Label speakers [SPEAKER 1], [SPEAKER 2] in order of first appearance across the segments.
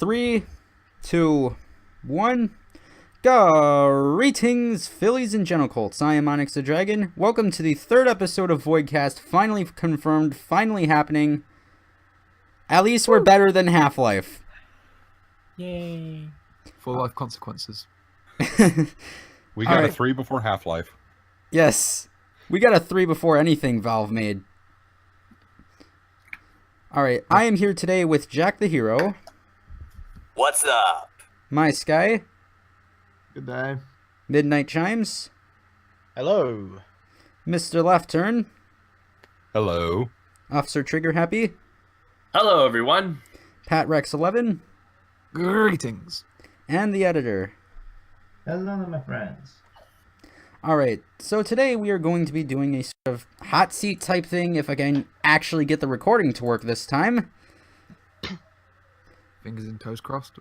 [SPEAKER 1] 3, 2, 1. Greetings, Phillies and Genocles. I am Onyx the Dragon. Welcome to the third episode of Voidcast. Finally confirmed, finally happening. At least we're better than Half-Life.
[SPEAKER 2] Yay. For life consequences.
[SPEAKER 3] We got a 3 before Half-Life.
[SPEAKER 1] Yes. We got a 3 before anything Valve made. Alright, I am here today with JaktheHero.
[SPEAKER 4] What's up?
[SPEAKER 1] Maisky.
[SPEAKER 2] Good day.
[SPEAKER 1] Midnight Chimes.
[SPEAKER 5] Hello.
[SPEAKER 1] Mr.LeftTurn.
[SPEAKER 3] Hello.
[SPEAKER 1] Officer Trigger Happy.
[SPEAKER 4] Hello, everyone.
[SPEAKER 1] Pat Rex 11.
[SPEAKER 2] Greetings.
[SPEAKER 1] And the editor.
[SPEAKER 5] Hello, my friends.
[SPEAKER 1] Alright, so today we are going to be doing a sort of hot seat type thing if I can actually get the recording to work this time.
[SPEAKER 2] Fingers and toes crossed.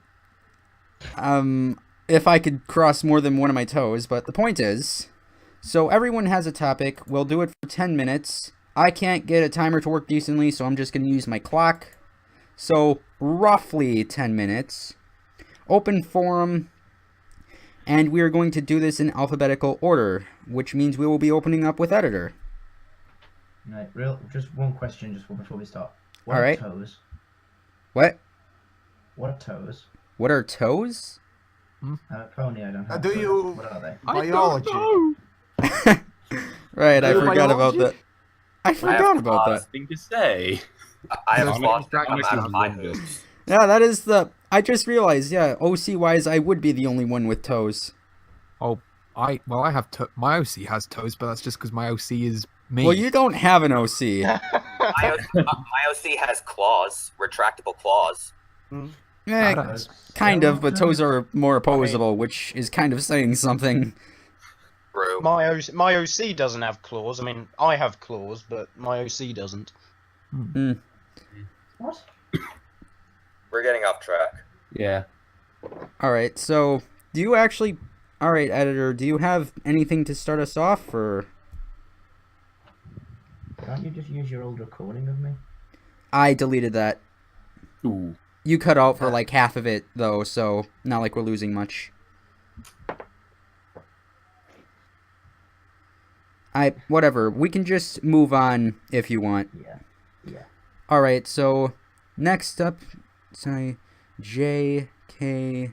[SPEAKER 1] If I could cross more than one of my toes, but the point is, so everyone has a topic, we'll do it for 10 minutes. I can't get a timer to work decently, so I'm just going to use my clock. So, roughly 10 minutes. Open forum. And we are going to do this in alphabetical order, which means we will be opening up with editor.
[SPEAKER 5] Right, just one question before we start. What
[SPEAKER 1] All
[SPEAKER 5] are
[SPEAKER 1] right.
[SPEAKER 5] toes?
[SPEAKER 1] What?
[SPEAKER 5] What are toes?
[SPEAKER 1] What are toes?
[SPEAKER 5] Pony, I don't have
[SPEAKER 6] Do
[SPEAKER 5] toes.
[SPEAKER 6] you-
[SPEAKER 5] What are they?
[SPEAKER 6] Biology.
[SPEAKER 1] Right, I
[SPEAKER 2] Your
[SPEAKER 1] forgot about
[SPEAKER 2] biology?
[SPEAKER 1] that. I forgot about that.
[SPEAKER 4] Thing to say. I
[SPEAKER 2] There's
[SPEAKER 4] have
[SPEAKER 2] no
[SPEAKER 4] lost
[SPEAKER 2] distraction
[SPEAKER 4] out of
[SPEAKER 2] with
[SPEAKER 4] my
[SPEAKER 2] the
[SPEAKER 4] moves.
[SPEAKER 1] Yeah, that is the... I just realized, yeah, OC-wise, I would be the only one with toes.
[SPEAKER 2] I have my OC has toes, but that's just because my OC is me.
[SPEAKER 1] Well, you don't have an OC.
[SPEAKER 4] My OC has claws, retractable claws.
[SPEAKER 1] Eh,
[SPEAKER 2] Badass.
[SPEAKER 1] kind of, but toes are more opposable, which is kind of saying something.
[SPEAKER 4] True.
[SPEAKER 5] My OC doesn't have claws. I mean, I have claws, but my OC doesn't. What?
[SPEAKER 4] We're getting off track.
[SPEAKER 3] Yeah.
[SPEAKER 1] Alright, so, do you actually... Alright, editor, do you have anything to start us off, or...
[SPEAKER 5] Can't you just use your old recording of me?
[SPEAKER 1] I deleted that.
[SPEAKER 3] Ooh.
[SPEAKER 1] You cut out for like half of it, though, so not like we're losing much. Whatever, we can just move on if you want.
[SPEAKER 5] Yeah.
[SPEAKER 1] Alright, so next up, sorry, J.K.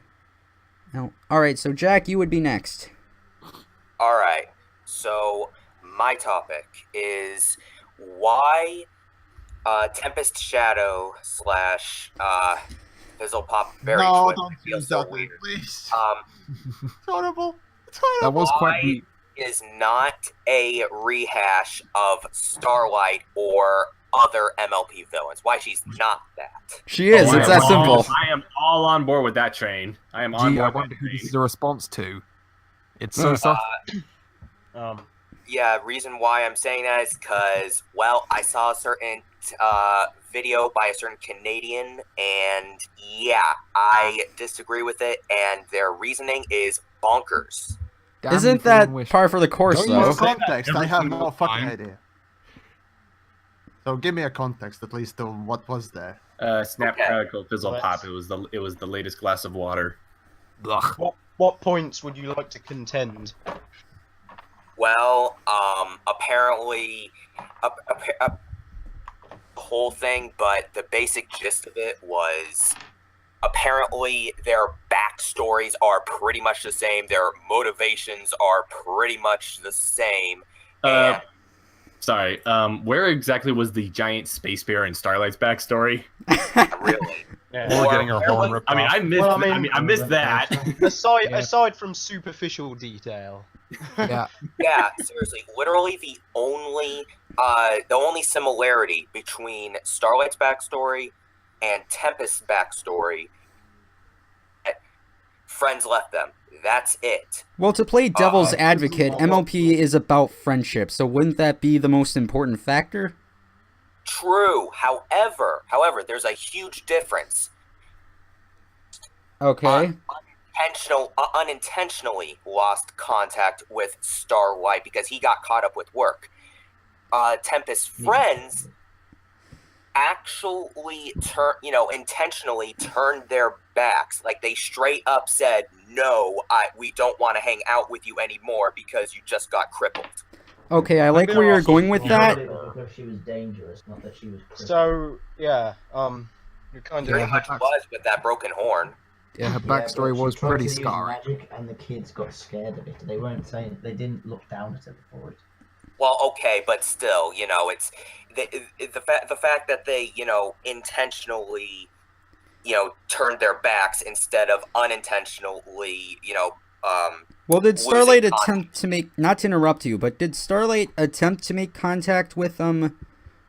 [SPEAKER 1] Alright, so Jack, you would be next.
[SPEAKER 4] Alright, so my topic is why Tempest Shadow / Fizzle Pop Berry
[SPEAKER 6] No,
[SPEAKER 4] Twist
[SPEAKER 6] don't
[SPEAKER 4] feels
[SPEAKER 6] use
[SPEAKER 4] so
[SPEAKER 6] that,
[SPEAKER 4] weird.
[SPEAKER 6] please.
[SPEAKER 4] Um,
[SPEAKER 6] Horrible.
[SPEAKER 2] That was quite
[SPEAKER 4] why
[SPEAKER 2] neat.
[SPEAKER 4] is not a rehash of Starlight or other MLP villains. Why she's not that.
[SPEAKER 1] She is, it's that simple.
[SPEAKER 7] I am all on board with that train. I am on
[SPEAKER 2] Gee, I
[SPEAKER 7] board with
[SPEAKER 2] wonder
[SPEAKER 7] that
[SPEAKER 2] who this
[SPEAKER 7] train.
[SPEAKER 2] is a response to. It's so soft.
[SPEAKER 4] Yeah, reason why I'm saying that is because, well, I saw a certain video by a certain Canadian, and yeah, I disagree with it, and their reasoning is bonkers.
[SPEAKER 2] Damn
[SPEAKER 1] Isn't
[SPEAKER 2] Green
[SPEAKER 1] that
[SPEAKER 2] Wish.
[SPEAKER 1] par for the course,
[SPEAKER 6] Don't
[SPEAKER 1] though?
[SPEAKER 6] use context. I
[SPEAKER 3] every
[SPEAKER 6] have
[SPEAKER 3] single
[SPEAKER 6] no fucking
[SPEAKER 3] time.
[SPEAKER 6] idea. So give me a context at least of what was there.
[SPEAKER 7] Snap
[SPEAKER 4] Okay.
[SPEAKER 7] Crackle Fizzle
[SPEAKER 5] Let's-
[SPEAKER 7] Pop. It was the latest glass of water.
[SPEAKER 2] Ugh.
[SPEAKER 5] What points would you like to contend?
[SPEAKER 4] Well, apparently, the whole thing, but the basic gist of it was apparently their backstories are pretty much the same. Their motivations are pretty much the same. And
[SPEAKER 7] Sorry. Where exactly was the giant space bear in Starlight's backstory?
[SPEAKER 4] really,
[SPEAKER 3] Or
[SPEAKER 4] Or-
[SPEAKER 3] getting her horn ripped
[SPEAKER 7] I mean,
[SPEAKER 3] off.
[SPEAKER 7] I missed.
[SPEAKER 5] Well,
[SPEAKER 7] I missed that.
[SPEAKER 2] Yeah.
[SPEAKER 5] Aside from superficial detail.
[SPEAKER 2] Yeah.
[SPEAKER 4] yeah, seriously, literally the only similarity between Starlight's backstory and Tempest's backstory, friends left them. That's it.
[SPEAKER 1] Well, to play devil's advocate, MLP is about friendship, so wouldn't that be the most important factor?
[SPEAKER 4] True. However, there's a huge difference.
[SPEAKER 1] Okay.
[SPEAKER 4] Unintentionally lost contact with Starlight because he got caught up with work. Tempest's friends actually intentionally turned their backs. Like they straight up said, "No, we don't want to hang out with you anymore because you just got crippled."
[SPEAKER 1] Okay, I like where you're going with that.
[SPEAKER 8] Because she was dangerous, not that she was crippled.
[SPEAKER 5] So yeah, you kind
[SPEAKER 4] Pretty
[SPEAKER 5] of
[SPEAKER 4] much was with that broken horn.
[SPEAKER 2] Yeah, her
[SPEAKER 8] Yeah,
[SPEAKER 2] backstory
[SPEAKER 8] but she
[SPEAKER 2] was
[SPEAKER 8] tried
[SPEAKER 2] pretty
[SPEAKER 8] to use
[SPEAKER 2] scarring.
[SPEAKER 8] magic, and the kids got scared of it. They weren't saying, they didn't look down at her before it.
[SPEAKER 4] Well, okay, but still, it's the fact that they, intentionally, turned their backs instead of unintentionally,
[SPEAKER 1] Well, did
[SPEAKER 4] losing
[SPEAKER 1] Starlight
[SPEAKER 4] contact.
[SPEAKER 1] attempt to make, not to interrupt you, but did Starlight attempt to make contact with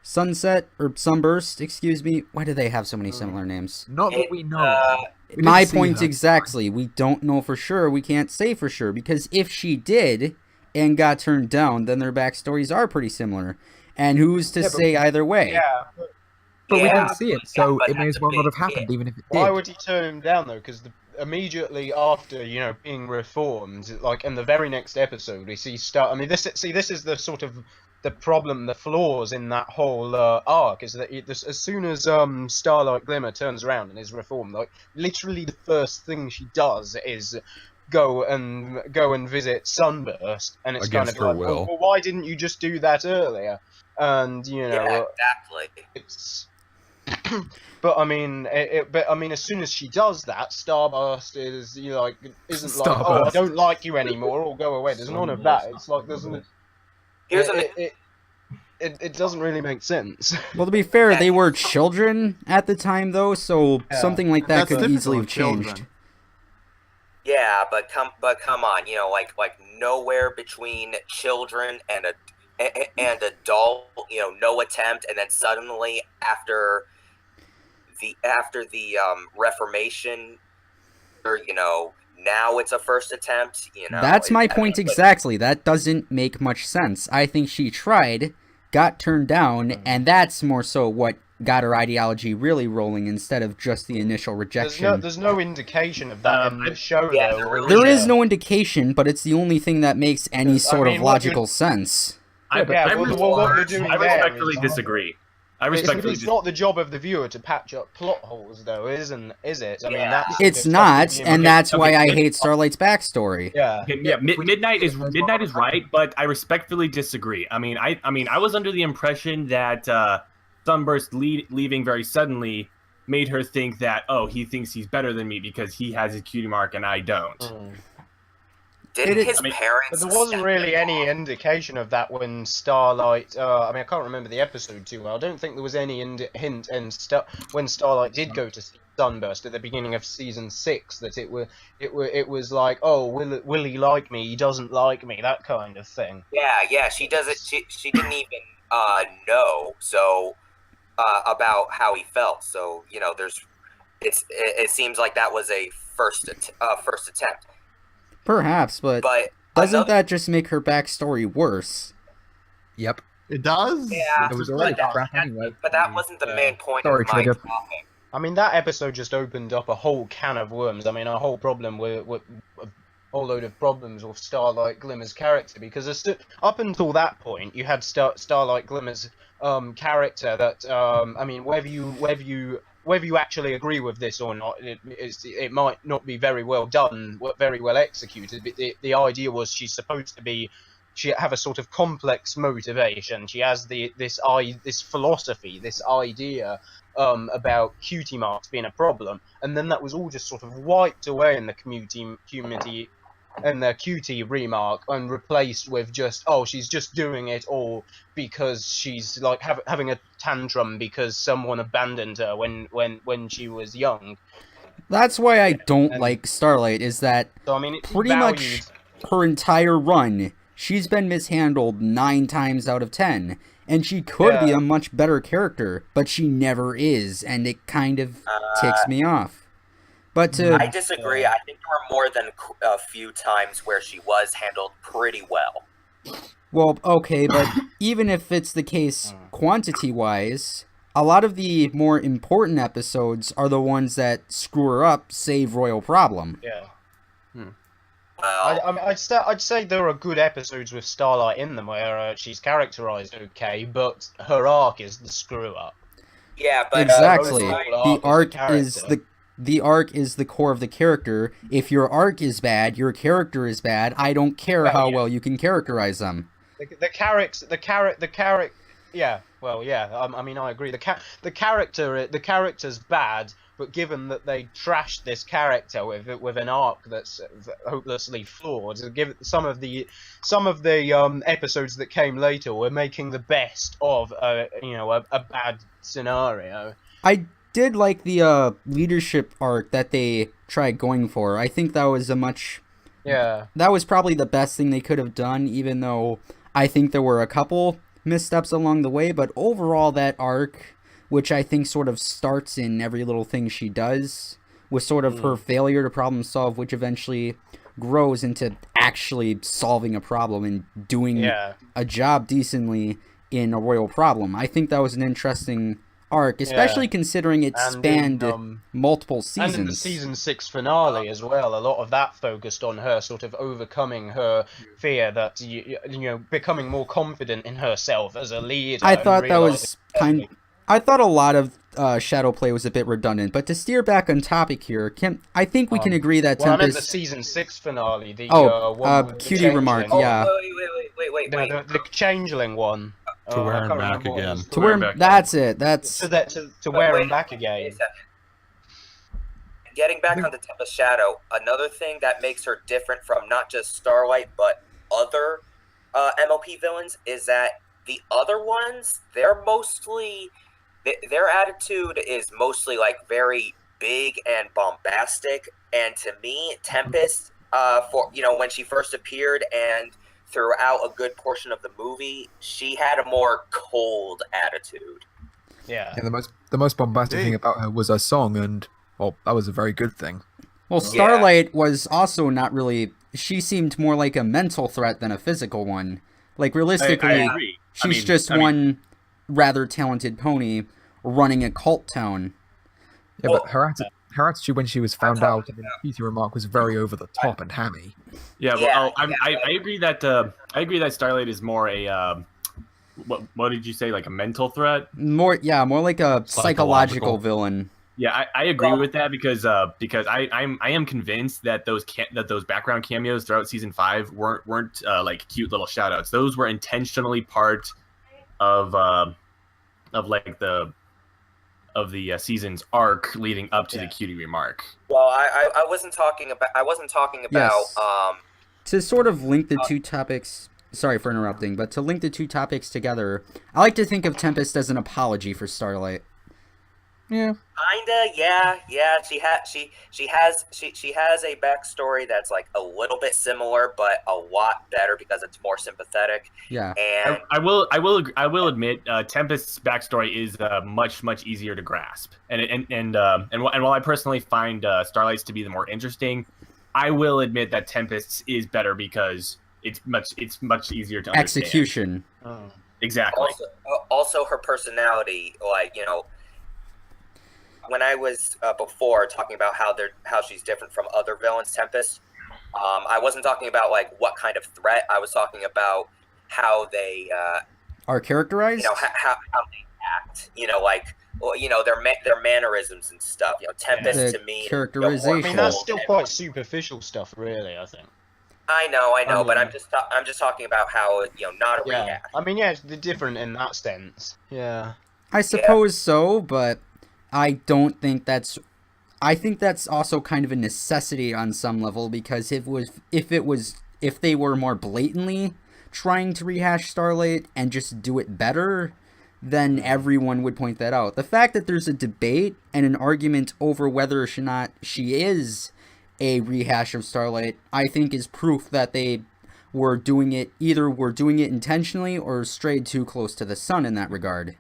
[SPEAKER 1] Sunset or Sunburst? Excuse me. Why do they have so many similar names?
[SPEAKER 2] Not that we know. We
[SPEAKER 1] My
[SPEAKER 2] didn't see
[SPEAKER 1] point
[SPEAKER 2] her.
[SPEAKER 1] exactly. We don't know for sure. We can't say for sure because if she did and got turned down, then their backstories are pretty similar. And who's to
[SPEAKER 2] Yeah, but-
[SPEAKER 1] say either way?
[SPEAKER 5] yeah.
[SPEAKER 2] But we
[SPEAKER 4] Yeah,
[SPEAKER 2] didn't see it, so
[SPEAKER 4] but
[SPEAKER 2] it may
[SPEAKER 4] that's
[SPEAKER 2] as well
[SPEAKER 4] a
[SPEAKER 2] not have
[SPEAKER 4] big
[SPEAKER 2] happened,
[SPEAKER 4] if.
[SPEAKER 2] even if it
[SPEAKER 5] Why
[SPEAKER 2] did.
[SPEAKER 5] would he turn him down though? Because immediately after, being reformed, like in the very next episode, we see I mean, this is the sort of the problem, the flaws in that whole arc is that as soon as Starlight Glimmer turns around and is reformed, like literally the first thing she does is go and visit Sunburst, and it's
[SPEAKER 3] Against
[SPEAKER 5] kind of
[SPEAKER 3] her
[SPEAKER 5] like,
[SPEAKER 3] will.
[SPEAKER 5] well, why didn't you just do that earlier? And
[SPEAKER 4] Yeah, exactly.
[SPEAKER 5] it's but I mean, as soon as she does that, Starburst is isn't like, oh, I
[SPEAKER 2] Starburst.
[SPEAKER 5] don't like you anymore, or go away. There's none of that. It's like
[SPEAKER 4] Here's an
[SPEAKER 5] it doesn't really make sense.
[SPEAKER 1] Well, to be fair, they were children at the time, though, so
[SPEAKER 5] Yeah.
[SPEAKER 1] something like that
[SPEAKER 6] That's
[SPEAKER 1] could easily have
[SPEAKER 6] typical of
[SPEAKER 1] changed.
[SPEAKER 6] children.
[SPEAKER 4] Yeah, but come on, like nowhere between children and adult, no attempt, and then suddenly after the Reformation, or now it's a first attempt.
[SPEAKER 1] That's my point
[SPEAKER 4] but-
[SPEAKER 1] exactly. That doesn't make much sense. I think she tried, got turned down, and that's more so what got her ideology really rolling instead of just the initial rejection.
[SPEAKER 5] There's no indication of that in the show,
[SPEAKER 4] yeah,
[SPEAKER 5] though.
[SPEAKER 1] There is no indication, but it's the only thing that makes any sort
[SPEAKER 5] mean,
[SPEAKER 1] of
[SPEAKER 5] what
[SPEAKER 1] logical sense.
[SPEAKER 7] I
[SPEAKER 5] what you're doing there
[SPEAKER 7] respectfully
[SPEAKER 5] is-
[SPEAKER 7] disagree. I respectfully
[SPEAKER 5] It's not the job of the viewer to patch up plot holes, though, is it? I mean,
[SPEAKER 4] Yeah.
[SPEAKER 5] that's
[SPEAKER 1] It's
[SPEAKER 5] that's
[SPEAKER 1] not,
[SPEAKER 5] the
[SPEAKER 1] and that's why I
[SPEAKER 7] okay.
[SPEAKER 1] hate Starlight's backstory.
[SPEAKER 5] yeah.
[SPEAKER 7] Okay, yeah, midnight is right, but I respectfully disagree. I mean, I was under the impression that Sunburst leaving very suddenly made her think that, oh, he thinks he's better than me because he has a cutie mark and I don't.
[SPEAKER 4] Didn't
[SPEAKER 1] It is-
[SPEAKER 4] his
[SPEAKER 5] But
[SPEAKER 4] parents?
[SPEAKER 5] there wasn't really any indication of that when Starlight. I mean, I can't remember the episode too well. I don't think there was any hint when Starlight did go to see Sunburst at the beginning of season 6 that it was like, oh, will he like me? He doesn't like me, that kind of thing.
[SPEAKER 4] Yeah, she doesn't. She didn't even know about how he felt. So it seems like that was a first attempt.
[SPEAKER 1] Perhaps, but
[SPEAKER 4] But
[SPEAKER 1] doesn't
[SPEAKER 4] another-
[SPEAKER 1] that just make her backstory worse?
[SPEAKER 2] Yep.
[SPEAKER 6] It does?
[SPEAKER 4] Yeah,
[SPEAKER 2] It was already
[SPEAKER 4] but
[SPEAKER 2] crap anyway.
[SPEAKER 4] But that wasn't the main point
[SPEAKER 2] Sorry,
[SPEAKER 4] of my
[SPEAKER 2] Trigger.
[SPEAKER 4] topic.
[SPEAKER 5] I mean, that episode just opened up a whole can of worms. I mean, a whole problem with a whole load of problems with Starlight Glimmer's character, because up until that point, you had Starlight Glimmer's character that I mean, whether you actually agree with this or not, it might not be very well done, very well executed. But the idea was she's supposed to have a sort of complex motivation. She has this philosophy, this idea about cutie marks being a problem, and then that was all just sort of wiped away in the community and the cutie remark, and replaced with just, oh, she's just doing it all because she's like having a tantrum because someone abandoned her when she was young.
[SPEAKER 1] That's why I don't like Starlight, is that
[SPEAKER 5] So I mean, it's
[SPEAKER 1] pretty
[SPEAKER 5] valued.
[SPEAKER 1] much her entire run, she's been mishandled 9 times out of 10. And she could be
[SPEAKER 5] Yeah.
[SPEAKER 1] a much better character, but she never is, and it kind of ticks me off. But
[SPEAKER 4] I disagree. I think there were more than a few times where she was handled pretty well.
[SPEAKER 1] well, okay, but even if it's the case quantity-wise, a lot of the more important episodes are the ones that screw her up, save Royal Problem.
[SPEAKER 5] Yeah.
[SPEAKER 4] Well,
[SPEAKER 5] I mean, I'd say there are good episodes with Starlight in them where she's characterized okay, but her arc is the screw up.
[SPEAKER 4] Yeah, but
[SPEAKER 1] Exactly.
[SPEAKER 5] overall
[SPEAKER 1] The arc
[SPEAKER 5] as a
[SPEAKER 1] is
[SPEAKER 5] character.
[SPEAKER 1] the arc is the core of the character. If your arc is bad, your character is bad. I don't care
[SPEAKER 5] Well,
[SPEAKER 1] how
[SPEAKER 5] yeah.
[SPEAKER 1] well you can characterize them.
[SPEAKER 5] The character. Yeah, well, yeah. I mean, I agree. The character's bad, but given that they trashed this character with an arc that's hopelessly flawed, give some of the episodes that came later were making the best of a bad scenario.
[SPEAKER 1] I did like the leadership arc that they tried going for. I think that was that was probably the best thing they could have done, even though I think there were a couple missteps along the way, but overall that arc, which I think sort of starts in every little thing she does, was sort of her failure to problem solve, which eventually grows into actually solving a problem and doing a job decently in a royal problem. I think that was an interesting arc, especially considering it spanned multiple seasons.
[SPEAKER 5] And in the season 6 finale as well, a lot of that focused on her sort of overcoming her fear that becoming more confident in herself as a leader.
[SPEAKER 1] I thought that was I thought a lot of shadow play was a bit redundant, but to steer back on topic here, I think we can agree that
[SPEAKER 5] I meant
[SPEAKER 1] Tempest.
[SPEAKER 5] the season 6 finale. The one with the
[SPEAKER 1] cutie
[SPEAKER 5] changeling.
[SPEAKER 1] remark.
[SPEAKER 4] Oh,
[SPEAKER 1] Yeah.
[SPEAKER 4] wait.
[SPEAKER 5] The changeling one.
[SPEAKER 3] To wear
[SPEAKER 5] I
[SPEAKER 3] him
[SPEAKER 5] can't
[SPEAKER 3] back
[SPEAKER 5] remember what it
[SPEAKER 3] again.
[SPEAKER 5] was.
[SPEAKER 1] To wear that's it. That's
[SPEAKER 5] To wear him back again.
[SPEAKER 4] Getting back onto Tempest Shadow, another thing that makes her different from not just Starlight but other MLP villains is that the other ones, their attitude is mostly like very big and bombastic, and to me, Tempest, when she first appeared and throughout a good portion of the movie, she had a more cold attitude.
[SPEAKER 5] Yeah.
[SPEAKER 2] The most bombastic thing about her was her song, and well, that was a very good thing.
[SPEAKER 1] Well, Starlight was also not really. She seemed more like a mental threat than a physical one. Like realistically,
[SPEAKER 7] I agree.
[SPEAKER 1] she's just one rather talented pony running a cult town.
[SPEAKER 2] Yeah, but her attitude when she was found out in the cutie remark was very over the top and hammy.
[SPEAKER 7] Yeah, well, I agree that Starlight is more a what did you say, like a mental threat?
[SPEAKER 1] More like a psychological villain.
[SPEAKER 7] Yeah, I agree with that because I am convinced that those background cameos throughout season 5 weren't like cute little shout outs. Those were intentionally part of the season's arc leading up to the cutie remark.
[SPEAKER 4] Well, I wasn't talking about
[SPEAKER 1] Yes. To sort of link the two topics. Sorry for interrupting, but to link the two topics together, I like to think of Tempest as an apology for Starlight.
[SPEAKER 2] Yeah.
[SPEAKER 4] Kinda, yeah. She has a backstory that's like a little bit similar, but a lot better because it's more sympathetic.
[SPEAKER 1] Yeah.
[SPEAKER 4] And
[SPEAKER 7] I will admit, Tempest's backstory is much easier to grasp, and while I personally find Starlight's to be the more interesting, I will admit that Tempest's is better because it's much easier to understand.
[SPEAKER 1] Execution.
[SPEAKER 7] Exactly.
[SPEAKER 4] Also her personality, like when I was before talking about how she's different from other villains, Tempest, I wasn't talking about like what kind of threat. I was talking about how they
[SPEAKER 1] are characterized.
[SPEAKER 4] How they act. Their mannerisms and stuff. Tempest to me.
[SPEAKER 1] Characterization.
[SPEAKER 5] I mean, that's still quite superficial stuff, really. I think.
[SPEAKER 4] I know, but I'm just talking about how not a rehash.
[SPEAKER 5] I mean, yeah, it's different in that sense. Yeah.
[SPEAKER 1] I suppose so, but I don't think that's. I think that's also kind of a necessity on some level because if they were more blatantly trying to rehash Starlight and just do it better, then everyone would point that out. The fact that there's a debate and an argument over whether or not she is a rehash of Starlight, I think is proof that they were doing it intentionally or strayed too close to the sun in that regard.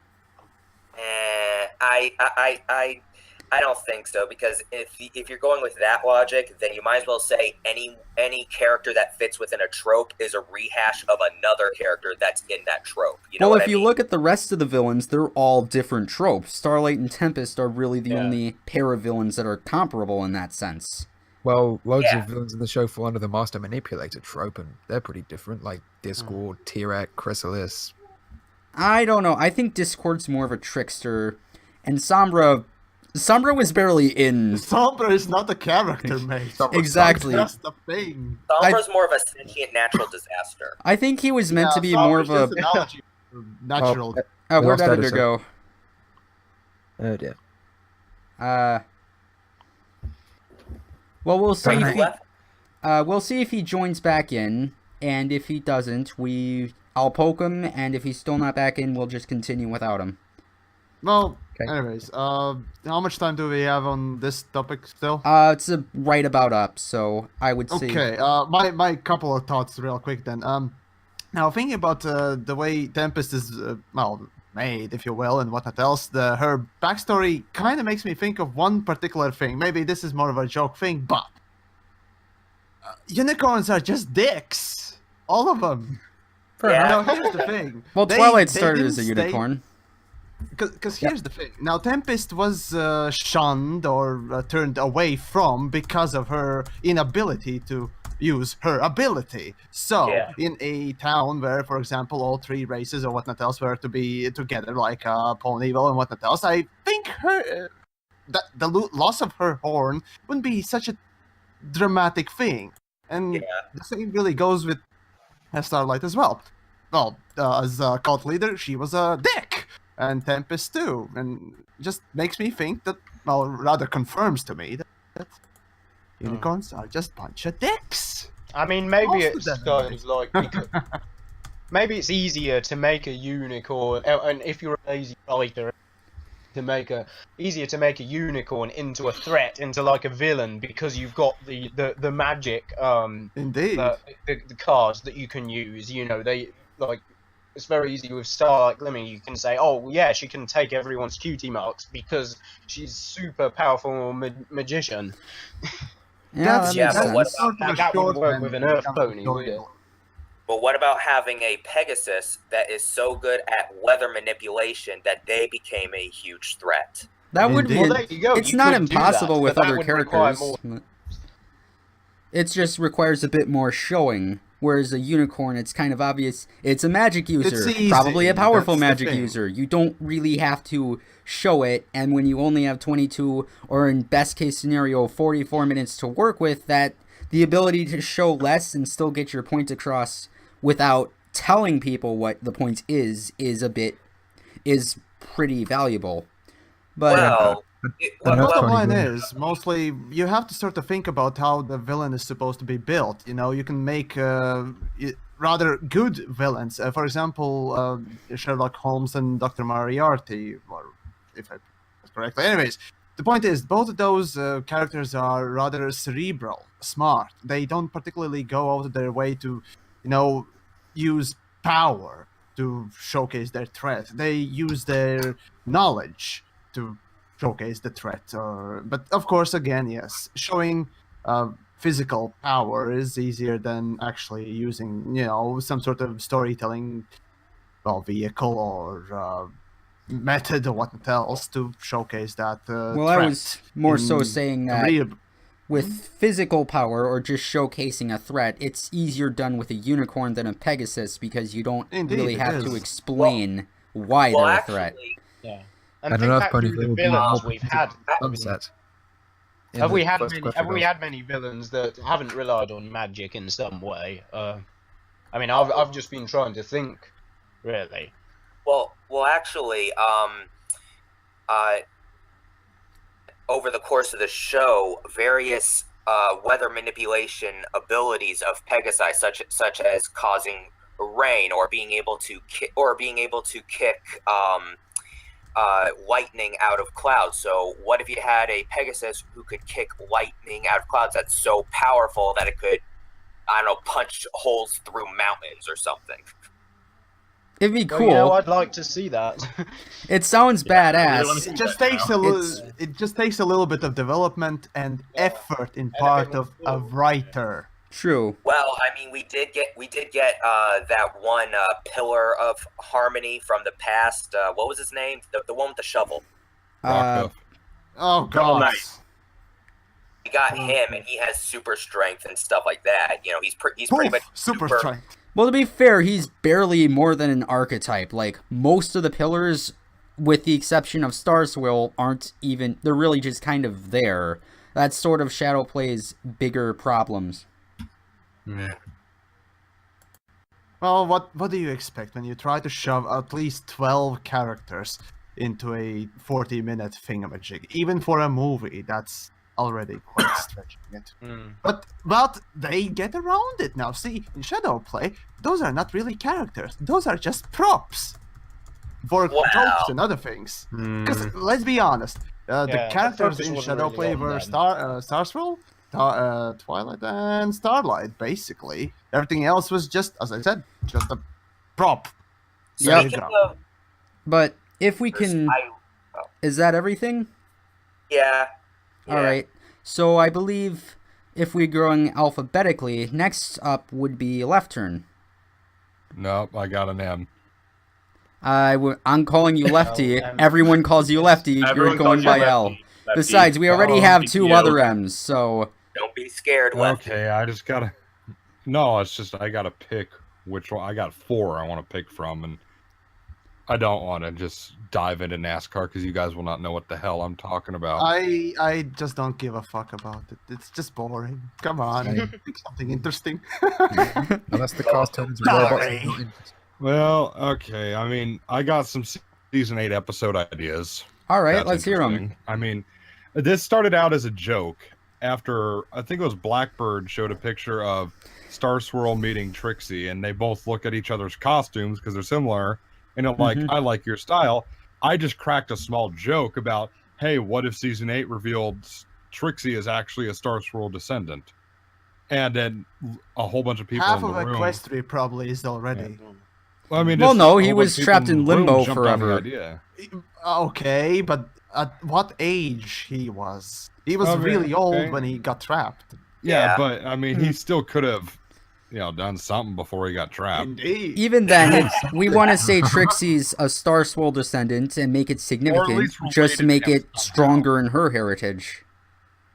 [SPEAKER 4] I don't think so, because if you're going with that logic, then you might as well say any character that fits within a trope is a rehash of another character that's in that trope.
[SPEAKER 1] If you look at the rest of the villains, they're all different tropes. Starlight and Tempest are really the only pair of villains that are comparable in that sense.
[SPEAKER 2] Well, loads of villains in the show fall under the Master Manipulator trope, and they're pretty different, like Discord, T-Rex, Chrysalis.
[SPEAKER 1] I don't know. I think Discord's more of a trickster, And Sombra was barely in.
[SPEAKER 6] Sombra is not a character, mate.
[SPEAKER 1] Exactly.
[SPEAKER 6] That's the thing.
[SPEAKER 4] Sombra's more of a sentient natural disaster.
[SPEAKER 1] I think he was meant to be
[SPEAKER 6] Sombra's
[SPEAKER 1] more of a.
[SPEAKER 6] just an analogy for natural.
[SPEAKER 1] Where'd
[SPEAKER 2] lost
[SPEAKER 1] Editor
[SPEAKER 2] Edison.
[SPEAKER 1] go?
[SPEAKER 2] Oh dear.
[SPEAKER 1] Well, we'll see.
[SPEAKER 2] Who
[SPEAKER 1] If he,
[SPEAKER 4] left?
[SPEAKER 1] we'll see if he joins back in, and if he doesn't, I'll poke him, and if he's still not back in, we'll just continue without him.
[SPEAKER 6] Well,
[SPEAKER 2] Okay.
[SPEAKER 6] anyways, how much time do we have on this topic still?
[SPEAKER 1] It's right about up, so I would say.
[SPEAKER 6] Okay, my couple of thoughts real quick then. Now thinking about the way Tempest is made, if you will, and whatnot else, her backstory kind of makes me think of one particular thing. Maybe this is more of a joke thing, but unicorns are just dicks, all of them.
[SPEAKER 4] Yeah.
[SPEAKER 6] Now here's the thing.
[SPEAKER 1] Well,
[SPEAKER 6] They-
[SPEAKER 1] Twilight
[SPEAKER 6] they
[SPEAKER 1] started
[SPEAKER 6] didn't
[SPEAKER 1] as a
[SPEAKER 6] stay-
[SPEAKER 1] unicorn.
[SPEAKER 6] Because here's the thing. Now, Tempest was shunned or turned away from because of her inability to use her ability. So,
[SPEAKER 4] Yeah.
[SPEAKER 6] in a town where, for example, all three races or whatnot else were to be together, like Ponyville and whatnot else, I think her the loss of her horn wouldn't be such a dramatic thing. And
[SPEAKER 4] Yeah.
[SPEAKER 6] the same really goes with Starlight as well. Well, as a cult leader, she was a dick. And Tempest too, and just makes me think that, well, rather confirms to me that unicorns are just bunch of dicks.
[SPEAKER 5] I mean, maybe
[SPEAKER 6] Most of
[SPEAKER 5] it's
[SPEAKER 6] them,
[SPEAKER 5] kind of like maybe it's easier to make a unicorn, and if you're a lazy writer, easier to make a unicorn into a threat, into like a villain, because you've got the magic
[SPEAKER 6] Indeed.
[SPEAKER 5] the cards that you can use. You know, they like. It's very easy with Starlight Glimmer. You can say, "Oh, yeah, she can take everyone's cutie marks because she's super powerful
[SPEAKER 1] Yeah,
[SPEAKER 5] magician."
[SPEAKER 1] that
[SPEAKER 4] yeah,
[SPEAKER 1] makes
[SPEAKER 4] but
[SPEAKER 1] sense.
[SPEAKER 4] what
[SPEAKER 6] sort of a
[SPEAKER 5] that wouldn't work
[SPEAKER 6] shorthand
[SPEAKER 5] with an
[SPEAKER 6] when it
[SPEAKER 5] Earth
[SPEAKER 6] comes to
[SPEAKER 5] pony, would it?
[SPEAKER 6] storytelling.
[SPEAKER 4] But what about having a Pegasus that is so good at weather manipulation that they became a huge threat?
[SPEAKER 1] That would be.
[SPEAKER 6] Indeed.
[SPEAKER 5] Well, there you go.
[SPEAKER 1] It's
[SPEAKER 5] you
[SPEAKER 1] not
[SPEAKER 5] could do
[SPEAKER 1] impossible
[SPEAKER 5] that,
[SPEAKER 1] with
[SPEAKER 5] but that
[SPEAKER 1] other
[SPEAKER 5] would require
[SPEAKER 1] characters.
[SPEAKER 5] more-
[SPEAKER 1] It just requires a bit more showing. Whereas a unicorn, it's kind of obvious. It's a magic user,
[SPEAKER 6] easy,
[SPEAKER 1] probably a powerful
[SPEAKER 6] that's the
[SPEAKER 1] magic
[SPEAKER 6] thing.
[SPEAKER 1] user. You don't really have to show it, and when you only have 22, or in best case scenario, 44 minutes to work with, that the ability to show less and still get your point across without telling people what the point is pretty valuable. But
[SPEAKER 4] Well,
[SPEAKER 2] I know
[SPEAKER 6] Bottom
[SPEAKER 2] Tony
[SPEAKER 6] line
[SPEAKER 2] Gwynn.
[SPEAKER 6] is, mostly, you have to start to think about how the villain is supposed to be built. You know, you can make rather good villains. For example, Sherlock Holmes and Dr. Moriarty, or if I that's correctly. Anyways, the point is, both of those characters are rather cerebral, smart. They don't particularly go out of their way to, use power to showcase their threat. They use their knowledge to showcase the threat. But of course, again, yes, showing physical power is easier than actually using, some sort of storytelling, vehicle or method or what else to showcase that.
[SPEAKER 1] well, I was more so
[SPEAKER 6] in
[SPEAKER 1] saying
[SPEAKER 6] a
[SPEAKER 1] that
[SPEAKER 6] real-
[SPEAKER 1] with physical power or just showcasing a threat, it's easier done with a unicorn than a Pegasus because you don't
[SPEAKER 6] Indeed,
[SPEAKER 1] really
[SPEAKER 6] it
[SPEAKER 1] have to
[SPEAKER 6] is.
[SPEAKER 1] explain why
[SPEAKER 4] well,
[SPEAKER 1] they're a threat.
[SPEAKER 4] actually,
[SPEAKER 5] Yeah.
[SPEAKER 2] I
[SPEAKER 5] And
[SPEAKER 2] don't know if
[SPEAKER 5] think back
[SPEAKER 2] Pony
[SPEAKER 5] through
[SPEAKER 2] Gwynn
[SPEAKER 5] the
[SPEAKER 2] would be more
[SPEAKER 5] villains we've had.
[SPEAKER 2] upset. in
[SPEAKER 5] Have
[SPEAKER 2] the
[SPEAKER 5] we had
[SPEAKER 2] first
[SPEAKER 5] many?
[SPEAKER 2] question
[SPEAKER 5] Have we
[SPEAKER 2] goes.
[SPEAKER 5] had many villains that haven't relied on magic in some way? I mean, I've just been trying to think, really.
[SPEAKER 4] well, actually, over the course of the show, various weather manipulation abilities of Pegasi, such as causing rain or being able to kick lightning out of clouds. So, what if you had a Pegasus who could kick lightning out of clouds that's so powerful that it could, I don't know, punch holes through mountains or something?
[SPEAKER 1] It'd be
[SPEAKER 5] Well,
[SPEAKER 1] cool.
[SPEAKER 5] I'd like to see that.
[SPEAKER 1] It sounds
[SPEAKER 7] I really wanna
[SPEAKER 1] badass.
[SPEAKER 7] see
[SPEAKER 6] It just
[SPEAKER 7] that
[SPEAKER 6] takes
[SPEAKER 7] now.
[SPEAKER 6] it just takes a little bit of development and effort in part of a writer.
[SPEAKER 1] True.
[SPEAKER 4] Well, I mean, we did get that one pillar of harmony from the past. What was his name? The one with the shovel.
[SPEAKER 3] Rockbuff.
[SPEAKER 6] Oh god.
[SPEAKER 7] nice.
[SPEAKER 4] We got him, and he has super strength and stuff like that. You know, he's pretty much
[SPEAKER 6] Super
[SPEAKER 4] super.
[SPEAKER 6] strength.
[SPEAKER 1] Well, to be fair, he's barely more than an archetype. Like, most of the pillars with the exception of Star Swirl, aren't even... They're really just kind of there. That's sort of Shadow Play's bigger problems.
[SPEAKER 3] Yeah.
[SPEAKER 6] Well, what do you expect when you try to shove at least 12 characters into a 40-minute thingamajig? Even for a movie, that's already quite stretching it. But they get around it now. See, in Shadow Play, those are not really characters. Those are just props for tropes and other things. Because let's be honest, the characters
[SPEAKER 5] focus
[SPEAKER 6] in
[SPEAKER 5] wasn't
[SPEAKER 6] Shadow
[SPEAKER 5] really
[SPEAKER 6] Play
[SPEAKER 5] on
[SPEAKER 6] were
[SPEAKER 5] them.
[SPEAKER 6] Star Swirl, Twilight, and Starlight, basically. Everything else was just, as I said, just a prop.
[SPEAKER 1] Yep.
[SPEAKER 6] There you go.
[SPEAKER 4] Of,
[SPEAKER 1] But if we can... Is that everything?
[SPEAKER 4] yeah.
[SPEAKER 1] All right. So I believe if we're going alphabetically, next up would be LeftTurn.
[SPEAKER 3] Nope, I got an M.
[SPEAKER 1] I'm calling you Lefty. Everyone calls you Lefty.
[SPEAKER 7] Everyone
[SPEAKER 1] You're going
[SPEAKER 7] calls you
[SPEAKER 1] by
[SPEAKER 7] Lefty.
[SPEAKER 1] L.
[SPEAKER 7] Lefty.
[SPEAKER 1] Besides, we already have
[SPEAKER 7] big
[SPEAKER 1] 2
[SPEAKER 7] deal.
[SPEAKER 1] other M's, so...
[SPEAKER 4] Don't be scared, Lefty.
[SPEAKER 3] Okay, I just gotta. No, it's just I gotta pick which one. I got 4 I want to pick from, and I don't want to just dive into NASCAR because you guys will not know what the hell I'm talking about.
[SPEAKER 6] I just don't give a fuck about it. It's just boring. Come on, pick something interesting.
[SPEAKER 2] Unless the cast turns into robots.
[SPEAKER 3] Well, okay. I mean, I got some season 8 episode ideas.
[SPEAKER 1] All right,
[SPEAKER 3] That's
[SPEAKER 1] let's hear them.
[SPEAKER 3] interesting. I mean, this started out as a joke after I think it was Blackbird showed a picture of Star Swirl meeting Trixie, and they both look at each other's costumes because they're similar, and they're like, I like your style. I just cracked a small joke about, hey, what if season 8 revealed Trixie is actually a Star Swirl descendant? And then a whole bunch of people
[SPEAKER 6] Half
[SPEAKER 3] in
[SPEAKER 6] of
[SPEAKER 3] the room.
[SPEAKER 6] Equestria probably is already.
[SPEAKER 3] Well, I mean,
[SPEAKER 1] Well,
[SPEAKER 3] just
[SPEAKER 1] no,
[SPEAKER 3] a
[SPEAKER 1] he
[SPEAKER 3] whole
[SPEAKER 1] was
[SPEAKER 3] bunch of
[SPEAKER 1] trapped
[SPEAKER 3] people
[SPEAKER 1] in
[SPEAKER 3] the room
[SPEAKER 1] limbo
[SPEAKER 3] jumped on the
[SPEAKER 1] forever.
[SPEAKER 3] idea.
[SPEAKER 6] Okay, but at what age he was? He was
[SPEAKER 3] Okay,
[SPEAKER 6] really old
[SPEAKER 3] okay.
[SPEAKER 6] when he got trapped.
[SPEAKER 3] Yeah,
[SPEAKER 4] Yeah.
[SPEAKER 3] but I mean, he still could have, done something before he got trapped.
[SPEAKER 6] Indeed.
[SPEAKER 1] Even then, if we want to say Trixie's a Star Swirl descendant and make it significant,
[SPEAKER 3] least
[SPEAKER 1] just to
[SPEAKER 3] related
[SPEAKER 1] make
[SPEAKER 3] to him
[SPEAKER 1] it stronger in her heritage.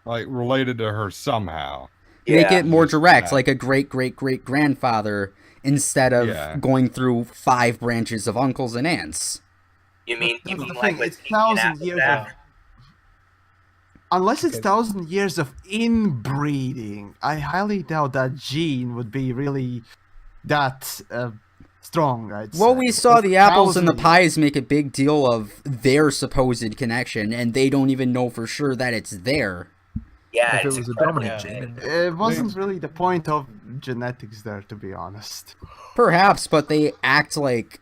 [SPEAKER 3] Like related to her somehow.
[SPEAKER 1] Make
[SPEAKER 4] Yeah.
[SPEAKER 1] it more
[SPEAKER 3] Just
[SPEAKER 1] direct,
[SPEAKER 3] that.
[SPEAKER 1] like a great-great-great-grandfather, instead of
[SPEAKER 3] Yeah.
[SPEAKER 1] going through 5 branches of uncles and aunts.
[SPEAKER 4] You mean
[SPEAKER 6] That's the
[SPEAKER 4] like
[SPEAKER 6] thing,
[SPEAKER 4] with
[SPEAKER 6] it's
[SPEAKER 4] taking an
[SPEAKER 6] 1,000
[SPEAKER 4] apple
[SPEAKER 6] years
[SPEAKER 4] back?
[SPEAKER 6] of... Unless it's 1,000 years of inbreeding, I highly doubt that gene would be really that strong, I'd
[SPEAKER 1] Well,
[SPEAKER 6] say.
[SPEAKER 1] we saw the apples and the
[SPEAKER 6] 1,000
[SPEAKER 1] pies make a big deal of their supposed connection, and they don't even know for sure that it's there.
[SPEAKER 4] Yeah,
[SPEAKER 2] If it
[SPEAKER 4] it's
[SPEAKER 2] was a
[SPEAKER 4] incredibly
[SPEAKER 2] dominant
[SPEAKER 4] big.
[SPEAKER 2] gene.
[SPEAKER 6] It wasn't really the point of genetics there, to be honest.
[SPEAKER 1] Perhaps, but they act like...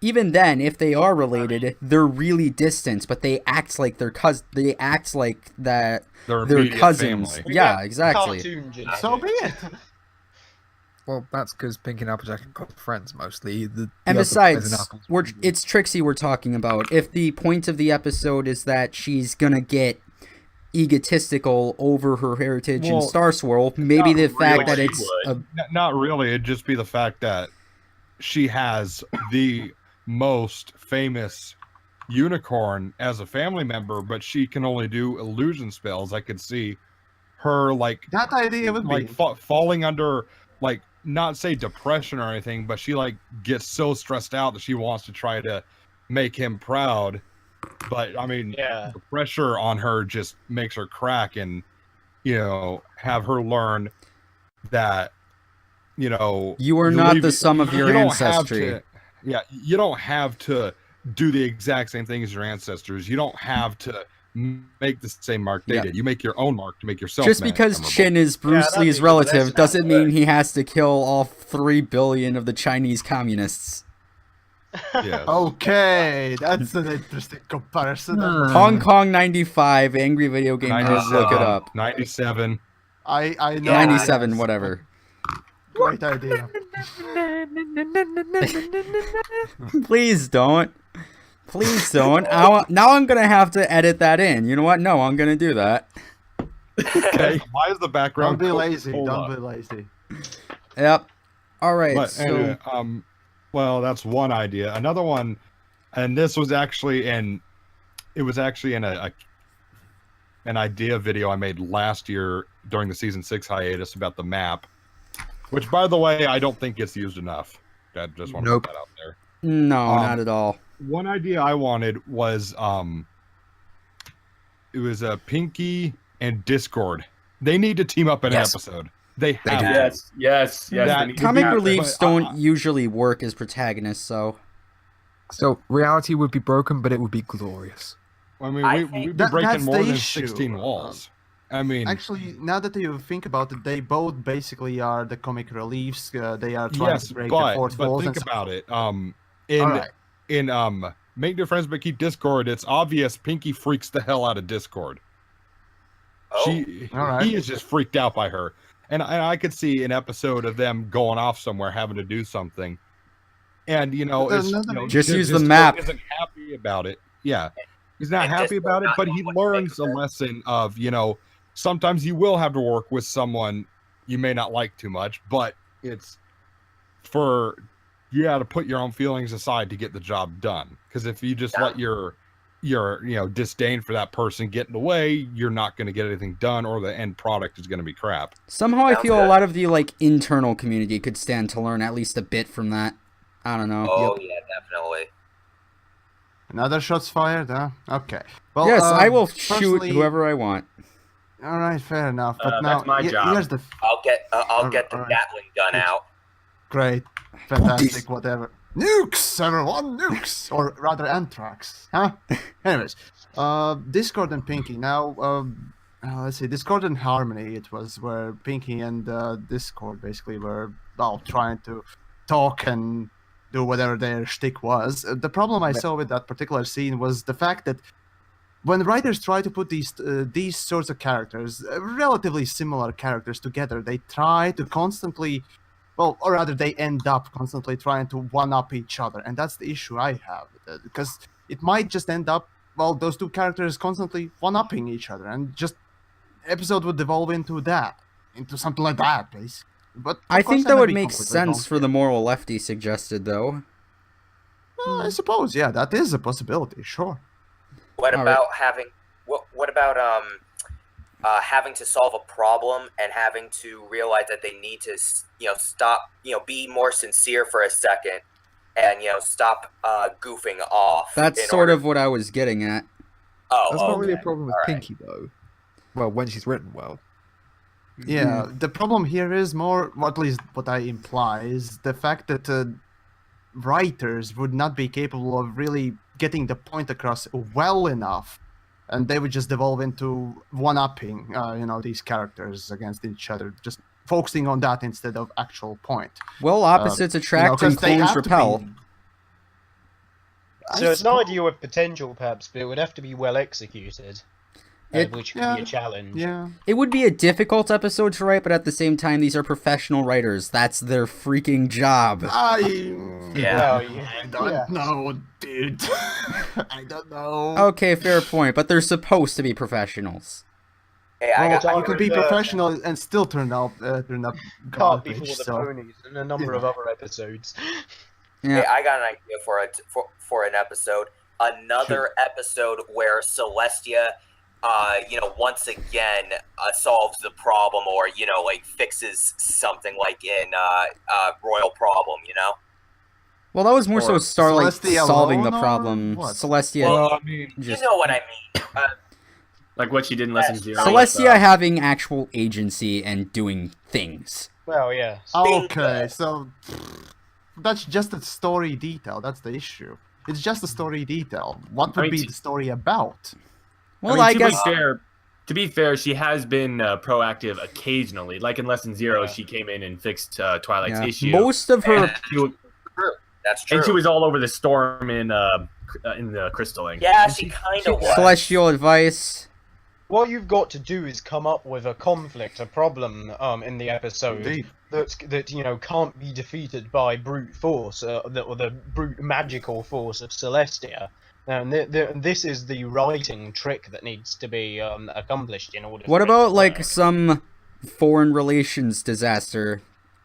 [SPEAKER 1] Even then, if they are related, they're really distant, but they act like they're They act like that
[SPEAKER 3] Their
[SPEAKER 1] they're
[SPEAKER 3] immediate
[SPEAKER 1] cousins.
[SPEAKER 3] family.
[SPEAKER 1] Yeah, exactly.
[SPEAKER 5] Cartoon genetics.
[SPEAKER 6] So be it.
[SPEAKER 2] Well, that's because Pink and Applejack are close friends mostly. The
[SPEAKER 1] And
[SPEAKER 2] other guys in
[SPEAKER 1] besides,
[SPEAKER 2] Apples-
[SPEAKER 1] it's Trixie we're talking about. If the point of the episode is that she's gonna get egotistical over her heritage in
[SPEAKER 3] Well,
[SPEAKER 1] Star Swirl, maybe the
[SPEAKER 3] not
[SPEAKER 1] fact that
[SPEAKER 3] really.
[SPEAKER 1] it's a,
[SPEAKER 3] Not really. It'd just be the fact that she has the most famous unicorn as a family member, but she can only do illusion spells. I could see her
[SPEAKER 6] That idea would be...
[SPEAKER 3] falling under not say depression or anything, but she gets so stressed out that she wants to try to make him proud. But I mean,
[SPEAKER 5] Yeah.
[SPEAKER 3] the pressure on her just makes her crack, and have her learn that
[SPEAKER 1] you are not the
[SPEAKER 3] believe-
[SPEAKER 1] sum of your
[SPEAKER 3] you don't have
[SPEAKER 1] ancestry.
[SPEAKER 3] you don't have to do the exact same thing as your ancestors. You don't have to make the same mark they
[SPEAKER 1] Yeah.
[SPEAKER 3] did. You make your own mark to make yourself
[SPEAKER 1] Just because
[SPEAKER 3] memorable.
[SPEAKER 1] Chin is Bruce
[SPEAKER 5] that'd
[SPEAKER 1] Lee's
[SPEAKER 5] be good.
[SPEAKER 1] relative
[SPEAKER 5] That's
[SPEAKER 1] doesn't
[SPEAKER 5] not
[SPEAKER 1] mean he has to kill all 3 billion of the Chinese communists.
[SPEAKER 3] Yes.
[SPEAKER 6] Okay, that's an interesting comparison.
[SPEAKER 1] Hong Kong 95, Angry Video Game Nerds, look it up.
[SPEAKER 3] 97.
[SPEAKER 6] I know.
[SPEAKER 1] 97,
[SPEAKER 6] yes.
[SPEAKER 1] whatever.
[SPEAKER 6] Great idea.
[SPEAKER 1] Please don't. Please don't. Now I'm gonna have to edit that in. You know what? No, I'm gonna do that.
[SPEAKER 3] Okay. Why is the
[SPEAKER 6] Don't
[SPEAKER 3] background?
[SPEAKER 6] be lazy.
[SPEAKER 3] Hold
[SPEAKER 6] Don't
[SPEAKER 3] on.
[SPEAKER 6] be lazy.
[SPEAKER 1] Yep. All right.
[SPEAKER 3] But
[SPEAKER 1] So
[SPEAKER 3] anyway, well, that's one idea. Another one, and this was actually an idea video I made last year during the season 6 hiatus about the map, which, by the way, I don't think gets used enough. I just want to
[SPEAKER 2] Nope.
[SPEAKER 3] put that out there.
[SPEAKER 1] no,
[SPEAKER 3] Um,
[SPEAKER 1] not at all.
[SPEAKER 3] One idea I wanted was it was Pinky and Discord. They need to team up in an episode. They have to.
[SPEAKER 7] Yes.
[SPEAKER 1] Comic
[SPEAKER 3] That-
[SPEAKER 1] reliefs
[SPEAKER 3] but,
[SPEAKER 1] don't usually work as protagonists, so
[SPEAKER 2] So reality would be broken, but it would be glorious.
[SPEAKER 3] I mean,
[SPEAKER 4] I
[SPEAKER 3] we'd
[SPEAKER 4] think-
[SPEAKER 3] be
[SPEAKER 6] That's
[SPEAKER 3] breaking more
[SPEAKER 6] the
[SPEAKER 3] than
[SPEAKER 6] issue.
[SPEAKER 3] 16 walls. I mean,
[SPEAKER 6] Actually, now that you think about it, they both basically are the comic reliefs. They are trying
[SPEAKER 3] yes,
[SPEAKER 6] to break the
[SPEAKER 3] but
[SPEAKER 6] fourth wall.
[SPEAKER 3] think about it. In
[SPEAKER 6] Alright.
[SPEAKER 3] Make New Friends but Keep Discord, it's obvious Pinky freaks the hell out of Discord.
[SPEAKER 4] Oh,
[SPEAKER 3] He is just freaked out by her, and I could see an episode of them going off somewhere, having to do something, and
[SPEAKER 1] Just use the
[SPEAKER 3] Discord
[SPEAKER 1] map.
[SPEAKER 3] Isn't happy about it. Yeah, he's not
[SPEAKER 4] And
[SPEAKER 3] happy
[SPEAKER 4] Discord
[SPEAKER 3] about it,
[SPEAKER 4] not
[SPEAKER 3] but
[SPEAKER 4] knowing
[SPEAKER 3] he
[SPEAKER 4] what to
[SPEAKER 3] learns
[SPEAKER 4] make
[SPEAKER 3] a
[SPEAKER 4] of it.
[SPEAKER 3] lesson of sometimes you will have to work with someone you may not like too much, but it's for you got to put your own feelings aside to get the job done. Because if you just let your disdain for that person get in the way, you're not going to get anything done, or the end product is going to be crap.
[SPEAKER 1] somehow I
[SPEAKER 4] Sounds
[SPEAKER 1] feel
[SPEAKER 4] good.
[SPEAKER 1] a lot of the internal community could stand to learn at least a bit from that. I don't know.
[SPEAKER 4] Oh yeah, definitely.
[SPEAKER 6] Another shots fired, huh? Okay. Well,
[SPEAKER 1] Yes, I will shoot
[SPEAKER 6] personally-
[SPEAKER 1] whoever I want.
[SPEAKER 6] All right, fair enough. But now,
[SPEAKER 7] that's my job.
[SPEAKER 6] here's the
[SPEAKER 4] I'll get the
[SPEAKER 6] Alright.
[SPEAKER 4] Gatling gun out.
[SPEAKER 6] great, fantastic, whatever. Nukes, everyone, nukes, or rather anthrax, huh? Anyways, Discord and Pinky. Now, let's see, Discord and Harmony. It was where Pinky and Discord basically were trying to talk and do whatever their shtick was. The problem I saw with that particular scene was the fact that when writers try to put these sorts of characters, relatively similar characters together, they try to constantly, or rather, they end up constantly trying to one-up each other, and that's the issue I have, because it might just end up, those two characters constantly one-upping each other, and just episode would devolve into something like that, please. But
[SPEAKER 1] I
[SPEAKER 6] of course,
[SPEAKER 1] think that
[SPEAKER 6] may
[SPEAKER 1] would
[SPEAKER 6] be
[SPEAKER 1] make
[SPEAKER 6] completely
[SPEAKER 1] sense
[SPEAKER 6] wrong.
[SPEAKER 1] for the moral Lefty suggested, though.
[SPEAKER 6] I suppose, yeah, that is a possibility, sure.
[SPEAKER 4] What
[SPEAKER 1] All
[SPEAKER 4] about having having to solve a problem and having to realize that they need to stop, be more sincere for a second and stop goofing off.
[SPEAKER 1] That's
[SPEAKER 4] in
[SPEAKER 1] sort
[SPEAKER 4] order-
[SPEAKER 1] of what I was getting at.
[SPEAKER 4] Oh,
[SPEAKER 2] That's not really a
[SPEAKER 4] okay.
[SPEAKER 2] problem with
[SPEAKER 4] Alright.
[SPEAKER 2] Pinky, though. Well, when she's written well.
[SPEAKER 6] Yeah, the problem here is more, or at least what I imply, is the fact that writers would not be capable of really getting the point across well enough, and they would just devolve into one-upping, these characters against each other, just focusing on that instead of actual point.
[SPEAKER 1] Well, opposites attract and
[SPEAKER 6] 'cause they
[SPEAKER 1] clones
[SPEAKER 6] have to
[SPEAKER 1] repel.
[SPEAKER 6] be-
[SPEAKER 5] So it's an idea with potential, perhaps, but it would have to be well executed, which could
[SPEAKER 6] yeah,
[SPEAKER 5] be a challenge.
[SPEAKER 6] Yeah.
[SPEAKER 1] It would be a difficult episode to write, but at the same time, these are professional writers. That's their freaking job.
[SPEAKER 6] I
[SPEAKER 4] Yeah.
[SPEAKER 6] don't know, dude. I don't know.
[SPEAKER 1] Okay, fair point, but they're supposed to be professionals.
[SPEAKER 4] Hey, I
[SPEAKER 6] Well,
[SPEAKER 4] got
[SPEAKER 6] you could be professional and still turn up
[SPEAKER 5] Cart
[SPEAKER 6] garbage.
[SPEAKER 5] before the
[SPEAKER 6] so.
[SPEAKER 5] ponies and a number of other episodes.
[SPEAKER 1] Yeah.
[SPEAKER 4] Hey, I got an idea for an episode. Another episode where Celestia, once again solves the problem, or fixes something, like in Royal Problem.
[SPEAKER 1] Well, that was more so
[SPEAKER 6] Or
[SPEAKER 1] Starlight
[SPEAKER 6] Celestia
[SPEAKER 1] solving the
[SPEAKER 6] alone, or
[SPEAKER 1] problem.
[SPEAKER 6] what?
[SPEAKER 1] Celestia,
[SPEAKER 3] Well, I mean,
[SPEAKER 1] just
[SPEAKER 4] You know what I mean.
[SPEAKER 7] Like what she did in Lesson Zero.
[SPEAKER 1] Celestia having actual agency and doing things.
[SPEAKER 5] Well, yeah.
[SPEAKER 6] Okay, so that's just a story detail. That's the issue. It's just a story detail. What would
[SPEAKER 7] I mean,
[SPEAKER 6] be the story about?
[SPEAKER 1] Well, I
[SPEAKER 7] to
[SPEAKER 1] guess
[SPEAKER 7] be fair, she has been proactive occasionally. Like in Lesson Zero, she came in and fixed Twilight's
[SPEAKER 1] yeah,
[SPEAKER 7] issue.
[SPEAKER 1] most of her.
[SPEAKER 7] And she was,
[SPEAKER 4] That's true.
[SPEAKER 7] and she was all over the storm in the Crystal Ink.
[SPEAKER 4] Yeah, she kind of was.
[SPEAKER 1] Celestial advice.
[SPEAKER 5] What you've got to do is come up with a conflict, a problem in the episode
[SPEAKER 6] Indeed.
[SPEAKER 5] that can't be defeated by brute force, or the brute magical force of Celestia. And this is the writing trick that needs to be accomplished in order.
[SPEAKER 1] What
[SPEAKER 5] for it
[SPEAKER 1] about
[SPEAKER 5] to
[SPEAKER 1] like
[SPEAKER 5] work.
[SPEAKER 1] some foreign relations disaster?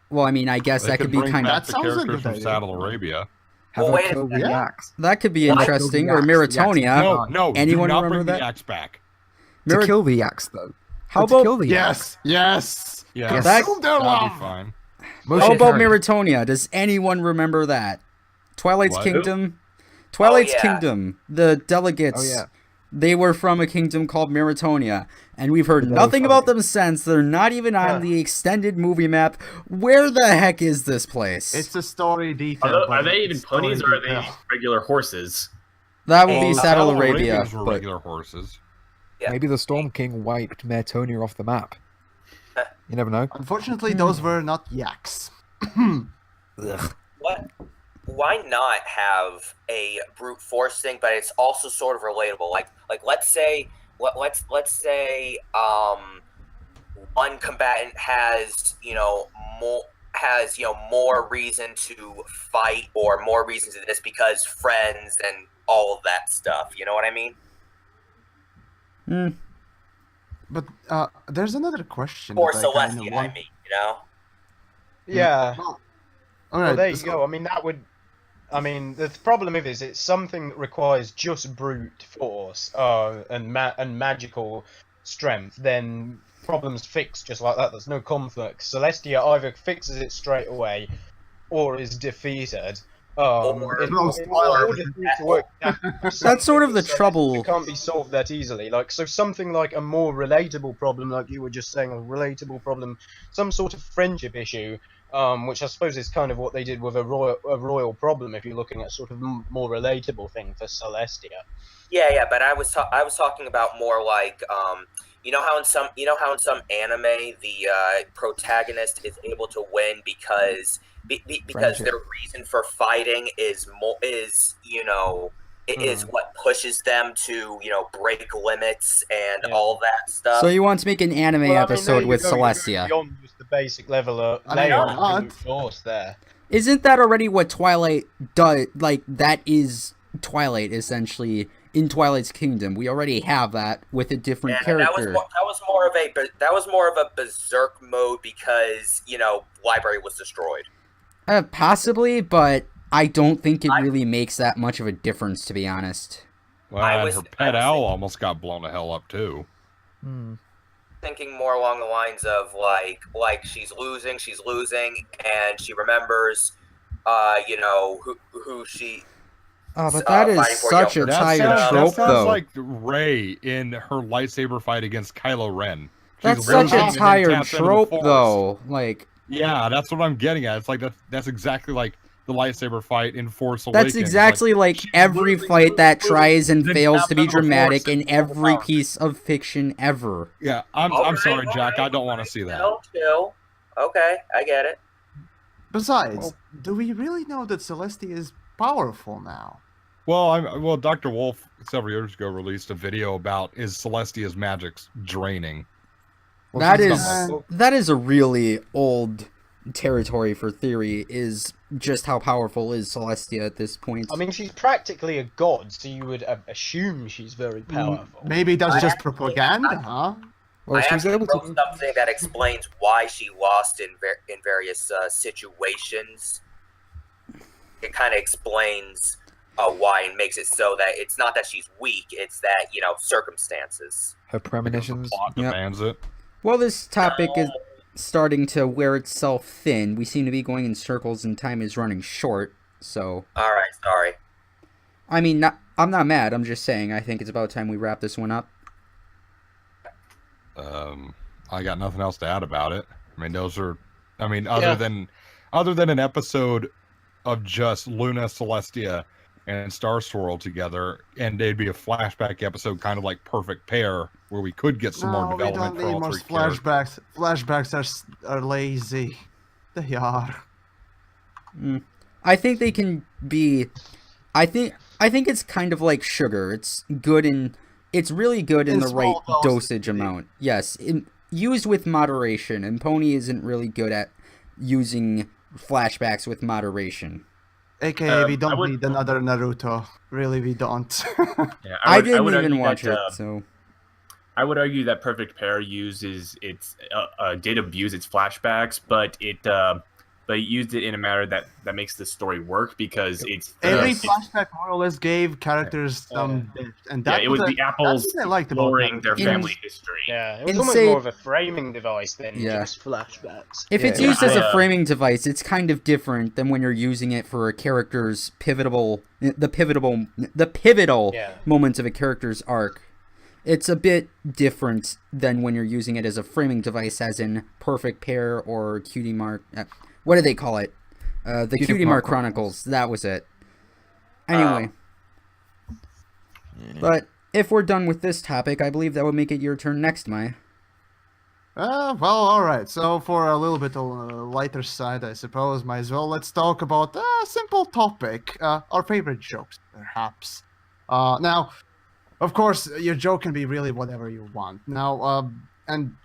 [SPEAKER 1] Well, I mean, I guess
[SPEAKER 3] they
[SPEAKER 1] that could be
[SPEAKER 3] bring
[SPEAKER 1] kind
[SPEAKER 3] back
[SPEAKER 1] of
[SPEAKER 3] the
[SPEAKER 6] That sounds like a
[SPEAKER 3] characters
[SPEAKER 6] good
[SPEAKER 3] from
[SPEAKER 6] idea.
[SPEAKER 3] Saddle Arabia.
[SPEAKER 2] Have
[SPEAKER 4] Well,
[SPEAKER 2] her
[SPEAKER 4] wait a
[SPEAKER 2] kill the
[SPEAKER 6] second.
[SPEAKER 2] axe.
[SPEAKER 1] that could be
[SPEAKER 2] What?
[SPEAKER 1] interesting. Or
[SPEAKER 2] The axe.
[SPEAKER 1] Miratonia.
[SPEAKER 3] No,
[SPEAKER 1] Anyone
[SPEAKER 3] do not
[SPEAKER 1] remember
[SPEAKER 3] bring
[SPEAKER 1] that?
[SPEAKER 3] the axe back.
[SPEAKER 1] Mira-
[SPEAKER 2] To kill the axe, though.
[SPEAKER 1] How
[SPEAKER 2] To
[SPEAKER 1] about
[SPEAKER 2] kill the axe.
[SPEAKER 6] Yes.
[SPEAKER 3] Yeah,
[SPEAKER 2] Yes.
[SPEAKER 1] that?
[SPEAKER 6] Consume their
[SPEAKER 3] that'll be
[SPEAKER 6] love.
[SPEAKER 3] fine.
[SPEAKER 2] Most
[SPEAKER 1] How about
[SPEAKER 2] characters-
[SPEAKER 1] Miratonia? Does anyone remember that? Twilight's
[SPEAKER 3] What?
[SPEAKER 1] Kingdom. Twilight's
[SPEAKER 4] yeah.
[SPEAKER 1] Kingdom, the delegates,
[SPEAKER 2] Oh, yeah.
[SPEAKER 1] they were from a kingdom called Miratonia, and we've heard
[SPEAKER 2] The
[SPEAKER 1] nothing
[SPEAKER 2] Delegates.
[SPEAKER 1] about them since. They're not even on
[SPEAKER 5] Yeah.
[SPEAKER 1] the extended movie map. Where the heck is this place?
[SPEAKER 6] It's a story detail.
[SPEAKER 7] Are
[SPEAKER 6] buddy.
[SPEAKER 7] they even
[SPEAKER 6] It's story
[SPEAKER 7] ponies or are they
[SPEAKER 6] detail.
[SPEAKER 7] regular horses?
[SPEAKER 1] That would be
[SPEAKER 3] Well,
[SPEAKER 1] Saddle
[SPEAKER 3] Saddle
[SPEAKER 1] Arabia,
[SPEAKER 3] Arabians were
[SPEAKER 1] but
[SPEAKER 3] regular horses.
[SPEAKER 4] Yeah.
[SPEAKER 2] Maybe the Storm King wiped Mertonia off the map. You never know.
[SPEAKER 6] Unfortunately, those were not yaks.
[SPEAKER 1] ugh.
[SPEAKER 4] Why not have a brute force thing, but it's also sort of relatable? Like let's say one combatant has more reason to fight or more reasons to this because friends and all of that stuff. You know what I mean?
[SPEAKER 1] Hmm.
[SPEAKER 6] But there's another question.
[SPEAKER 4] Or
[SPEAKER 6] that I kinda
[SPEAKER 4] Celestia,
[SPEAKER 6] want-
[SPEAKER 4] I mean, you know?
[SPEAKER 5] Yeah.
[SPEAKER 6] All
[SPEAKER 5] Well,
[SPEAKER 6] right,
[SPEAKER 5] there you
[SPEAKER 6] so-
[SPEAKER 5] go. I mean, that would. I mean, the problem with it is it's something that requires just brute force and magical strength. Then problems fixed just like that. There's no conflict. Celestia either fixes it straight away, or is defeated.
[SPEAKER 4] Or-
[SPEAKER 5] In
[SPEAKER 6] No, spoiler.
[SPEAKER 5] order for it to work,
[SPEAKER 1] That's sort of the
[SPEAKER 5] Celestia
[SPEAKER 1] trouble.
[SPEAKER 5] can't be solved that easily. Like, so something like a more relatable problem, like you were just saying, a relatable problem, some sort of friendship issue. Which I suppose is kind of what they did with a royal problem. If you're looking at sort of more relatable thing for Celestia.
[SPEAKER 4] Yeah, but I was talking about more like you know how in some anime the protagonist is able to win because
[SPEAKER 2] Friendship.
[SPEAKER 4] their reason for fighting is what pushes them to break limits and
[SPEAKER 5] Yeah.
[SPEAKER 4] all that stuff.
[SPEAKER 1] So you want to make an anime
[SPEAKER 5] Well, I mean, there
[SPEAKER 1] episode
[SPEAKER 5] you
[SPEAKER 1] with
[SPEAKER 5] go, you're going
[SPEAKER 1] Celestia?
[SPEAKER 5] beyond just the basic level of
[SPEAKER 6] I mean,
[SPEAKER 5] layer
[SPEAKER 6] not.
[SPEAKER 5] of force there.
[SPEAKER 1] Isn't that already what Twilight does? Like, that is Twilight, essentially, in Twilight's Kingdom. We already have that with a different
[SPEAKER 4] And that was
[SPEAKER 1] character.
[SPEAKER 4] that was more of a berserk mode because library was destroyed.
[SPEAKER 1] Possibly, but I don't think it really makes that much of a difference, to be honest.
[SPEAKER 3] Well,
[SPEAKER 4] I
[SPEAKER 3] and
[SPEAKER 4] was-
[SPEAKER 3] her
[SPEAKER 4] I
[SPEAKER 3] pet
[SPEAKER 4] was
[SPEAKER 3] owl
[SPEAKER 4] thinking-
[SPEAKER 3] almost got blown to hell up too.
[SPEAKER 2] Hmm.
[SPEAKER 4] Thinking more along the lines of like she's losing, and she remembers, who she.
[SPEAKER 1] Oh, but that is
[SPEAKER 4] fighting for
[SPEAKER 1] such a
[SPEAKER 4] Yelp.
[SPEAKER 1] tired trope,
[SPEAKER 3] that sounds
[SPEAKER 1] though.
[SPEAKER 3] like Rey in her lightsaber fight against Kylo Ren.
[SPEAKER 1] That's
[SPEAKER 3] She's
[SPEAKER 1] such
[SPEAKER 3] losing
[SPEAKER 1] a
[SPEAKER 3] and then
[SPEAKER 1] tired
[SPEAKER 3] taps into the
[SPEAKER 1] trope,
[SPEAKER 3] Force.
[SPEAKER 1] though. Like,
[SPEAKER 3] Yeah, that's what I'm getting at. It's like that's exactly like the lightsaber fight in Force Awakens.
[SPEAKER 1] that's exactly like
[SPEAKER 3] she's
[SPEAKER 1] every
[SPEAKER 3] losing,
[SPEAKER 1] fight that
[SPEAKER 3] losing,
[SPEAKER 1] tries and
[SPEAKER 3] then
[SPEAKER 1] fails
[SPEAKER 3] taps
[SPEAKER 1] to be
[SPEAKER 3] into the
[SPEAKER 1] dramatic
[SPEAKER 3] Force
[SPEAKER 1] in
[SPEAKER 3] and
[SPEAKER 1] every
[SPEAKER 3] overpowers.
[SPEAKER 1] piece of fiction ever.
[SPEAKER 3] Yeah, I'm sorry, Jack. I don't want to see that.
[SPEAKER 4] Chill. Okay, I get it.
[SPEAKER 6] Besides, do we really know that Celestia is powerful now?
[SPEAKER 3] Well, Dr. Wolf several years ago released a video about is Celestia's magics draining.
[SPEAKER 2] Well,
[SPEAKER 1] That
[SPEAKER 2] she's
[SPEAKER 1] is
[SPEAKER 2] not-
[SPEAKER 1] that is a really old territory for theory, is just how powerful is Celestia at this point.
[SPEAKER 5] I mean, she's practically a god, so you would assume she's very powerful.
[SPEAKER 6] Maybe that's
[SPEAKER 4] I
[SPEAKER 6] just
[SPEAKER 4] actually-
[SPEAKER 6] propaganda, huh?
[SPEAKER 2] Well,
[SPEAKER 4] I
[SPEAKER 2] she's
[SPEAKER 4] actually
[SPEAKER 2] able
[SPEAKER 4] wrote
[SPEAKER 2] to.
[SPEAKER 4] something that explains why she lost in various situations. It kind of explains why and makes it so that it's not that she's weak; it's that circumstances.
[SPEAKER 2] Her premonitions.
[SPEAKER 3] Plot
[SPEAKER 1] Yep.
[SPEAKER 3] demands it.
[SPEAKER 1] Well, this topic is starting to wear itself thin. We seem to be going in circles and time is running short. So,
[SPEAKER 4] All right, sorry.
[SPEAKER 1] I mean, I'm not mad. I'm just saying I think it's about time we wrap this one up.
[SPEAKER 3] I got nothing else to add about it. I mean, those are. I mean,
[SPEAKER 5] Yeah.
[SPEAKER 3] other than an episode of just Luna, Celestia, and Star Swirl together, and they'd be a flashback episode, kind of like Perfect Pair, where we could get some more
[SPEAKER 6] No, we
[SPEAKER 3] development
[SPEAKER 6] don't
[SPEAKER 3] for
[SPEAKER 6] need
[SPEAKER 3] all
[SPEAKER 6] more
[SPEAKER 3] three characters.
[SPEAKER 6] flashbacks. Flashbacks are lazy. They are.
[SPEAKER 1] I think they can be. I think it's kind of like sugar. It's good it's really good in
[SPEAKER 6] In
[SPEAKER 1] the right
[SPEAKER 6] small
[SPEAKER 1] dosage
[SPEAKER 6] doses.
[SPEAKER 1] amount. Yes, used with moderation. And Pony isn't really good at using flashbacks with moderation.
[SPEAKER 6] AKA, we
[SPEAKER 7] I
[SPEAKER 6] don't
[SPEAKER 7] would-
[SPEAKER 6] need another Naruto. Really, we don't.
[SPEAKER 7] Yeah,
[SPEAKER 1] I didn't
[SPEAKER 7] would
[SPEAKER 1] even
[SPEAKER 7] argue
[SPEAKER 1] watch
[SPEAKER 7] that,
[SPEAKER 1] it, so
[SPEAKER 7] I would argue that Perfect Pair uses its did abuse its flashbacks, but it but he used it in a manner that makes the story work because it's
[SPEAKER 6] Every
[SPEAKER 7] it's-
[SPEAKER 6] flashback more or less gave characters some depth, and that
[SPEAKER 7] it was the apples
[SPEAKER 6] that's what I liked about
[SPEAKER 7] exploring their
[SPEAKER 6] characters.
[SPEAKER 7] family history.
[SPEAKER 5] Yeah, it was
[SPEAKER 1] In
[SPEAKER 5] almost
[SPEAKER 1] say-
[SPEAKER 5] more of a framing device than
[SPEAKER 1] Yeah.
[SPEAKER 5] just flashbacks.
[SPEAKER 1] If it's
[SPEAKER 2] Yeah,
[SPEAKER 1] used as a
[SPEAKER 7] I,
[SPEAKER 1] framing device, it's kind of different than when you're using it for a character's pivotal
[SPEAKER 5] Yeah.
[SPEAKER 1] moments of a character's arc. It's a bit different than when you're using it as a framing device, as in Perfect Pair or Cutie Mark. What do they call it? The Cutie Mark Chronicles. That was it. Anyway. But if we're done with this topic, I believe that would make it your turn next, Mai.
[SPEAKER 6] Well, all right. So for a little bit on the lighter side, I suppose, might as well let's talk about a simple topic, our favorite jokes, perhaps. Now, of course, your joke can be really whatever you want. Now, and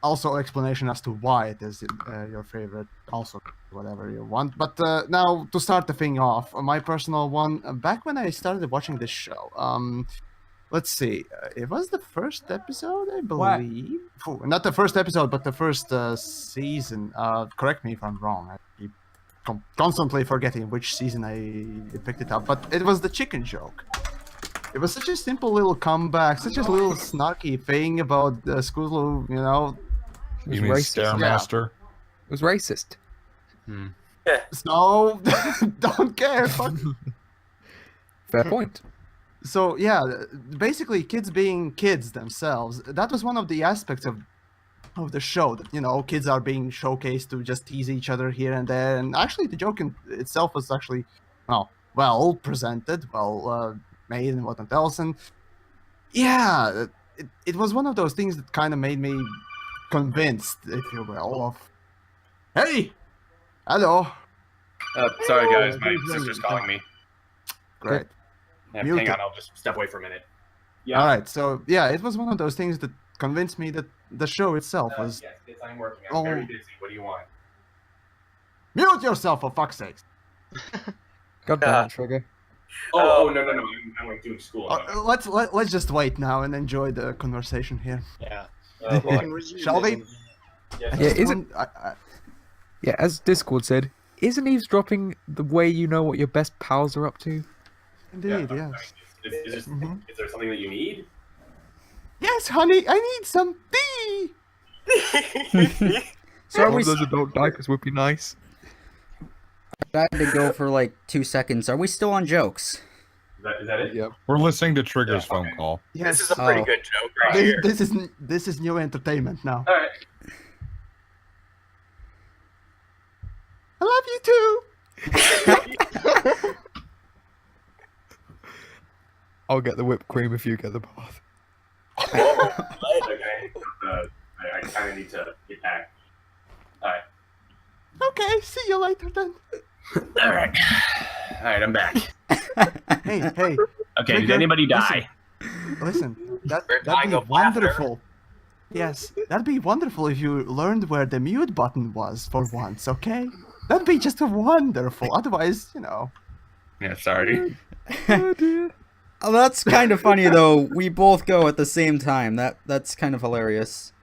[SPEAKER 6] also explanation as to why it is your favorite, also whatever you want. But now, to start the thing off, my personal one, back when I started watching this show, let's see, it was the first episode, I believe. Not the first episode, but the first season. Correct me if I'm wrong. I keep constantly forgetting which season I picked it up, but it was the chicken joke. It was such a simple little comeback, such a little snarky thing about Skuzlo, you know.
[SPEAKER 2] It was
[SPEAKER 3] You mean
[SPEAKER 2] racist.
[SPEAKER 3] Stairmaster?
[SPEAKER 2] It was racist.
[SPEAKER 6] So, don't care. Fuck.
[SPEAKER 2] Fair point.
[SPEAKER 6] So, yeah, basically, kids being kids themselves, that was one of the aspects of the show. That, you know, kids are being showcased to just tease each other here and there. And actually, the joke in itself was actually, well presented, well made and whatnot else. And yeah, it was one of those things that kind of made me convinced, if you will, of, hey, hello.
[SPEAKER 7] Sorry guys, my
[SPEAKER 6] who's
[SPEAKER 7] sister's
[SPEAKER 6] ringing?
[SPEAKER 7] calling me.
[SPEAKER 6] Great.
[SPEAKER 7] Yeah,
[SPEAKER 6] Mute
[SPEAKER 7] hang
[SPEAKER 6] it.
[SPEAKER 7] on, I'll just step away for a minute. Yeah.
[SPEAKER 6] All right, so yeah, it was one of those things that convinced me that the show itself was.
[SPEAKER 7] Yes, I'm working. I'm very
[SPEAKER 6] Oh.
[SPEAKER 7] busy. What do you want?
[SPEAKER 6] Mute yourself, for fuck's sake.
[SPEAKER 2] God damn it, Trigger.
[SPEAKER 7] Oh, no. I'm like doing school.
[SPEAKER 6] Let's just wait now and enjoy the conversation here.
[SPEAKER 5] Yeah.
[SPEAKER 6] Shall we?
[SPEAKER 7] Yes.
[SPEAKER 2] Yeah,
[SPEAKER 6] Just
[SPEAKER 2] isn't- Yeah, as Discord said, isn't eavesdropping the way you know what your best pals are up to?
[SPEAKER 6] Indeed,
[SPEAKER 7] Yeah,
[SPEAKER 6] yes.
[SPEAKER 7] Is there something that you need?
[SPEAKER 6] Yes, honey, I need some tea.
[SPEAKER 1] So are we
[SPEAKER 2] those adult diapers would be nice.
[SPEAKER 1] I had to go for like 2 seconds. Are we still on jokes?
[SPEAKER 7] Is that it?
[SPEAKER 2] Yep.
[SPEAKER 3] We're listening to Trigger's
[SPEAKER 7] Yeah,
[SPEAKER 3] phone
[SPEAKER 7] okay.
[SPEAKER 3] call.
[SPEAKER 6] Yes.
[SPEAKER 4] This is a pretty
[SPEAKER 1] Oh.
[SPEAKER 4] good joke right here.
[SPEAKER 6] This is new entertainment now.
[SPEAKER 7] All right.
[SPEAKER 6] I love you too.
[SPEAKER 2] I'll get the whipped cream if you get the bath.
[SPEAKER 7] Okay. I kind of need to get back. All right.
[SPEAKER 6] Okay, see you later then.
[SPEAKER 7] All right. All right, I'm back.
[SPEAKER 6] Hey.
[SPEAKER 7] Okay,
[SPEAKER 6] Trigger,
[SPEAKER 7] did anybody die?
[SPEAKER 6] Listen, that'd
[SPEAKER 4] dying
[SPEAKER 6] be
[SPEAKER 4] of laughter.
[SPEAKER 6] wonderful. Yes, that'd be wonderful if you learned where the mute button was for once, okay? That'd be just wonderful. Otherwise, you know.
[SPEAKER 7] Yeah, sorry.
[SPEAKER 2] Oh dear.
[SPEAKER 1] Oh, that's kind of funny though. We both go at the same time. That's kind of hilarious.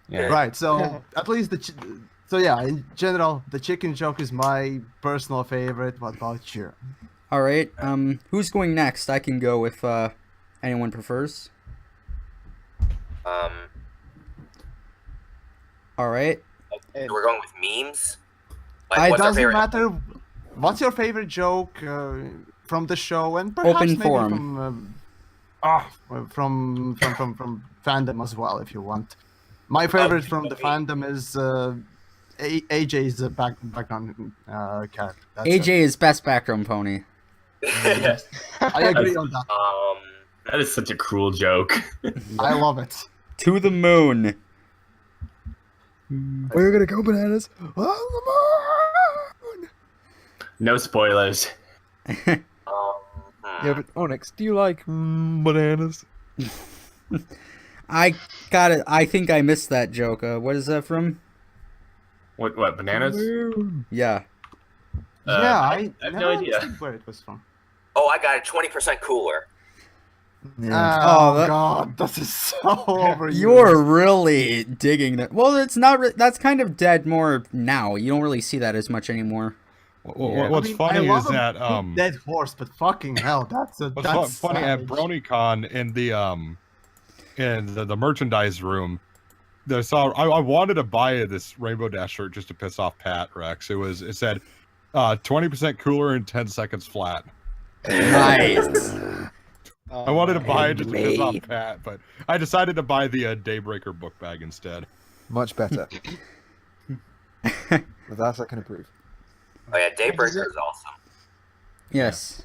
[SPEAKER 7] Yeah.
[SPEAKER 6] Right, so at least so yeah, in general, the chicken joke is my personal favorite. What about you?
[SPEAKER 1] All right. Who's going next? I can go if anyone prefers. All right.
[SPEAKER 4] We're going with memes.
[SPEAKER 6] It
[SPEAKER 4] what's our
[SPEAKER 6] doesn't
[SPEAKER 4] favorite?
[SPEAKER 6] matter. What's your favorite joke from the show, and perhaps
[SPEAKER 1] Open
[SPEAKER 6] maybe
[SPEAKER 1] forum.
[SPEAKER 6] from fandom as well, if you want. My favorite from the fandom is AJ's background character. That's
[SPEAKER 1] AJ
[SPEAKER 6] it.
[SPEAKER 1] is best background pony.
[SPEAKER 6] I agree on that.
[SPEAKER 7] That is such a cruel joke.
[SPEAKER 6] I love it.
[SPEAKER 1] To the moon.
[SPEAKER 2] We're gonna go bananas on the moon.
[SPEAKER 7] No spoilers.
[SPEAKER 2] Yeah, but Onyx, do you like bananas?
[SPEAKER 1] I got it. I think I missed that joke. What is that from?
[SPEAKER 7] What, bananas?
[SPEAKER 1] Yeah.
[SPEAKER 6] Yeah, I
[SPEAKER 7] I have
[SPEAKER 6] never
[SPEAKER 7] no idea.
[SPEAKER 6] understood where it was from.
[SPEAKER 4] Oh, I got it. 20% cooler.
[SPEAKER 2] Yeah.
[SPEAKER 6] Oh,
[SPEAKER 1] that-
[SPEAKER 6] God, this is so overused.
[SPEAKER 1] You're really digging that. Well, it's not. That's kind of dead more now. You don't really see that as much anymore.
[SPEAKER 2] Yeah.
[SPEAKER 3] What's
[SPEAKER 6] I mean,
[SPEAKER 3] funny
[SPEAKER 6] I
[SPEAKER 3] is
[SPEAKER 6] love
[SPEAKER 3] that
[SPEAKER 6] a big dead horse, but fucking hell, that's
[SPEAKER 3] funny at
[SPEAKER 6] savage.
[SPEAKER 3] BronyCon in the merchandise room. I wanted to buy this Rainbow Dash shirt just to piss off Pat Rex. It said 20% cooler in 10 seconds flat.
[SPEAKER 1] Nice.
[SPEAKER 3] I wanted to buy it just to piss off
[SPEAKER 2] me.
[SPEAKER 3] Pat, but I decided to buy the Daybreaker book bag instead.
[SPEAKER 2] Much better. With that, I can approve.
[SPEAKER 4] Oh yeah, Daybreaker is awesome.
[SPEAKER 1] Yes.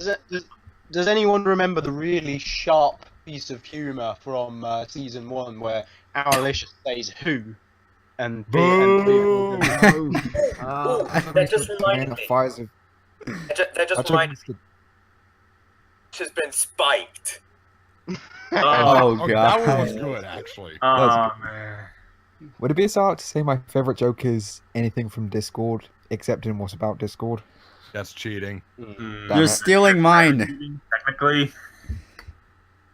[SPEAKER 5] Does anyone remember the really sharp piece of humour from season 1 where Owlicious says "who" and B and
[SPEAKER 3] Boo!
[SPEAKER 4] That just reminded me. That just reminded me. Has been spiked.
[SPEAKER 1] Oh,
[SPEAKER 3] That
[SPEAKER 1] God.
[SPEAKER 3] one was good, actually.
[SPEAKER 7] Man.
[SPEAKER 2] Would it be so hard to say my favorite joke is anything from Discord, except in what's about Discord?
[SPEAKER 3] That's cheating.
[SPEAKER 7] Mm.
[SPEAKER 2] Damn
[SPEAKER 1] You're
[SPEAKER 2] it.
[SPEAKER 1] stealing mine.
[SPEAKER 7] Technically.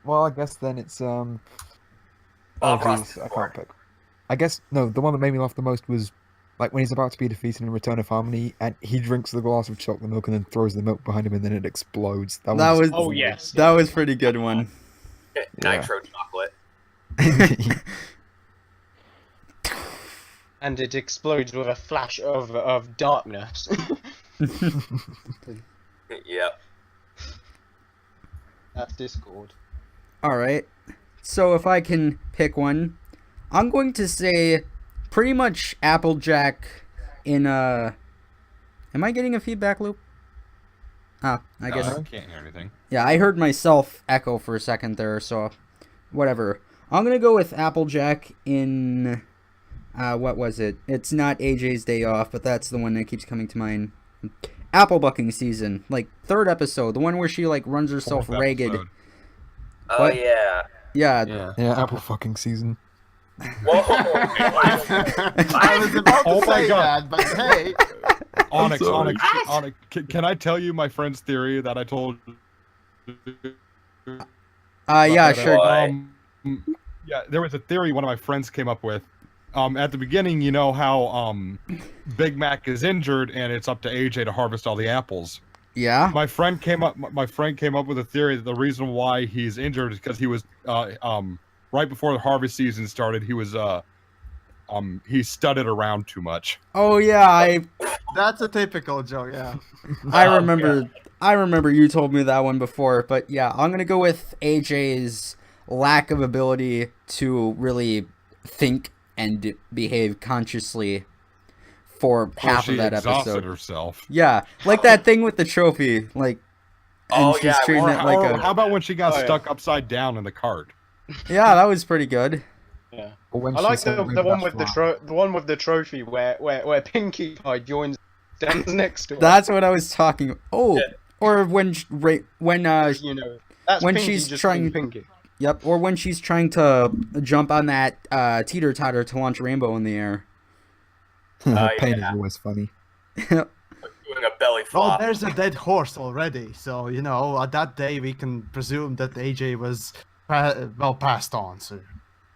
[SPEAKER 2] Well, I guess then it's
[SPEAKER 4] Bob
[SPEAKER 2] geez,
[SPEAKER 4] Ross.
[SPEAKER 2] I can't pick. I guess no. The one that made me laugh the most was like when he's about to be defeated in Return of Harmony, and he drinks the glass of chocolate milk and then throws the milk behind him, and then it explodes.
[SPEAKER 1] That was-
[SPEAKER 5] Oh yes.
[SPEAKER 1] That was pretty good one.
[SPEAKER 4] Nitro chocolate.
[SPEAKER 5] And it explodes with a flash of darkness.
[SPEAKER 4] Yep.
[SPEAKER 5] That's Discord.
[SPEAKER 1] All right. So if I can pick one, I'm going to say pretty much Applejack in Am I getting a feedback loop? Ah, I guess.
[SPEAKER 3] I can't hear anything.
[SPEAKER 1] Yeah, I heard myself echo for a second there, so whatever. I'm gonna go with Applejack in what was it? It's not AJ's Day Off, but that's the one that keeps coming to mind. Apple bucking season, like 3rd episode, the one where she like runs herself
[SPEAKER 3] 4th
[SPEAKER 1] ragged.
[SPEAKER 3] episode.
[SPEAKER 4] Oh
[SPEAKER 1] What?
[SPEAKER 4] yeah.
[SPEAKER 1] Yeah.
[SPEAKER 2] Yeah, Apple fucking season.
[SPEAKER 4] Whoa.
[SPEAKER 6] I was about to
[SPEAKER 3] Oh my
[SPEAKER 6] say
[SPEAKER 3] God.
[SPEAKER 6] that, but hey.
[SPEAKER 3] Onyx,
[SPEAKER 2] sorry.
[SPEAKER 3] Onyx, can I tell you my friend's theory that I told you?
[SPEAKER 1] Yeah, sure.
[SPEAKER 4] What?
[SPEAKER 3] Yeah, there was a theory one of my friends came up with. At the beginning, you know how Big Mac is injured and it's up to AJ to harvest all the apples.
[SPEAKER 1] Yeah.
[SPEAKER 3] My friend came up with a theory that the reason why he's injured is because he was right before the harvest season started. He was he studded around too much.
[SPEAKER 1] Oh yeah,
[SPEAKER 6] That's a typical joke, yeah.
[SPEAKER 1] I remember. I remember you told me that one before, but yeah, I'm gonna go with AJ's lack of ability to really think and behave consciously for half
[SPEAKER 3] she
[SPEAKER 1] of that
[SPEAKER 3] exhausted
[SPEAKER 1] episode.
[SPEAKER 3] herself.
[SPEAKER 1] Yeah, like that thing with the trophy, like, and
[SPEAKER 4] Oh,
[SPEAKER 1] she's
[SPEAKER 4] yeah,
[SPEAKER 1] treating
[SPEAKER 3] Or,
[SPEAKER 1] it like
[SPEAKER 3] or
[SPEAKER 1] a.
[SPEAKER 3] how about when she got
[SPEAKER 5] Oh, yeah.
[SPEAKER 3] stuck upside down in the cart?
[SPEAKER 1] Yeah, that was pretty good.
[SPEAKER 5] Yeah.
[SPEAKER 2] Or when
[SPEAKER 5] I
[SPEAKER 2] she
[SPEAKER 5] like
[SPEAKER 2] said
[SPEAKER 5] the
[SPEAKER 2] Rainbow
[SPEAKER 5] one
[SPEAKER 2] Dash
[SPEAKER 5] with the
[SPEAKER 2] flat.
[SPEAKER 5] the one with the trophy where Pinkie Pie joins stands next to her.
[SPEAKER 1] That's what I was talking. Oh,
[SPEAKER 4] Yeah.
[SPEAKER 1] or when
[SPEAKER 5] You know, that's
[SPEAKER 1] when
[SPEAKER 5] Pinkie
[SPEAKER 1] she's
[SPEAKER 5] just
[SPEAKER 1] trying-
[SPEAKER 5] being Pinkie.
[SPEAKER 1] Yep, or when she's trying to jump on that teeter-totter to launch a rainbow in the air.
[SPEAKER 2] Pain
[SPEAKER 4] yeah.
[SPEAKER 2] is always funny.
[SPEAKER 4] Doing a belly
[SPEAKER 6] Well,
[SPEAKER 4] flop.
[SPEAKER 6] there's a dead horse already, so, you know, at that day we can presume that AJ was, passed on, so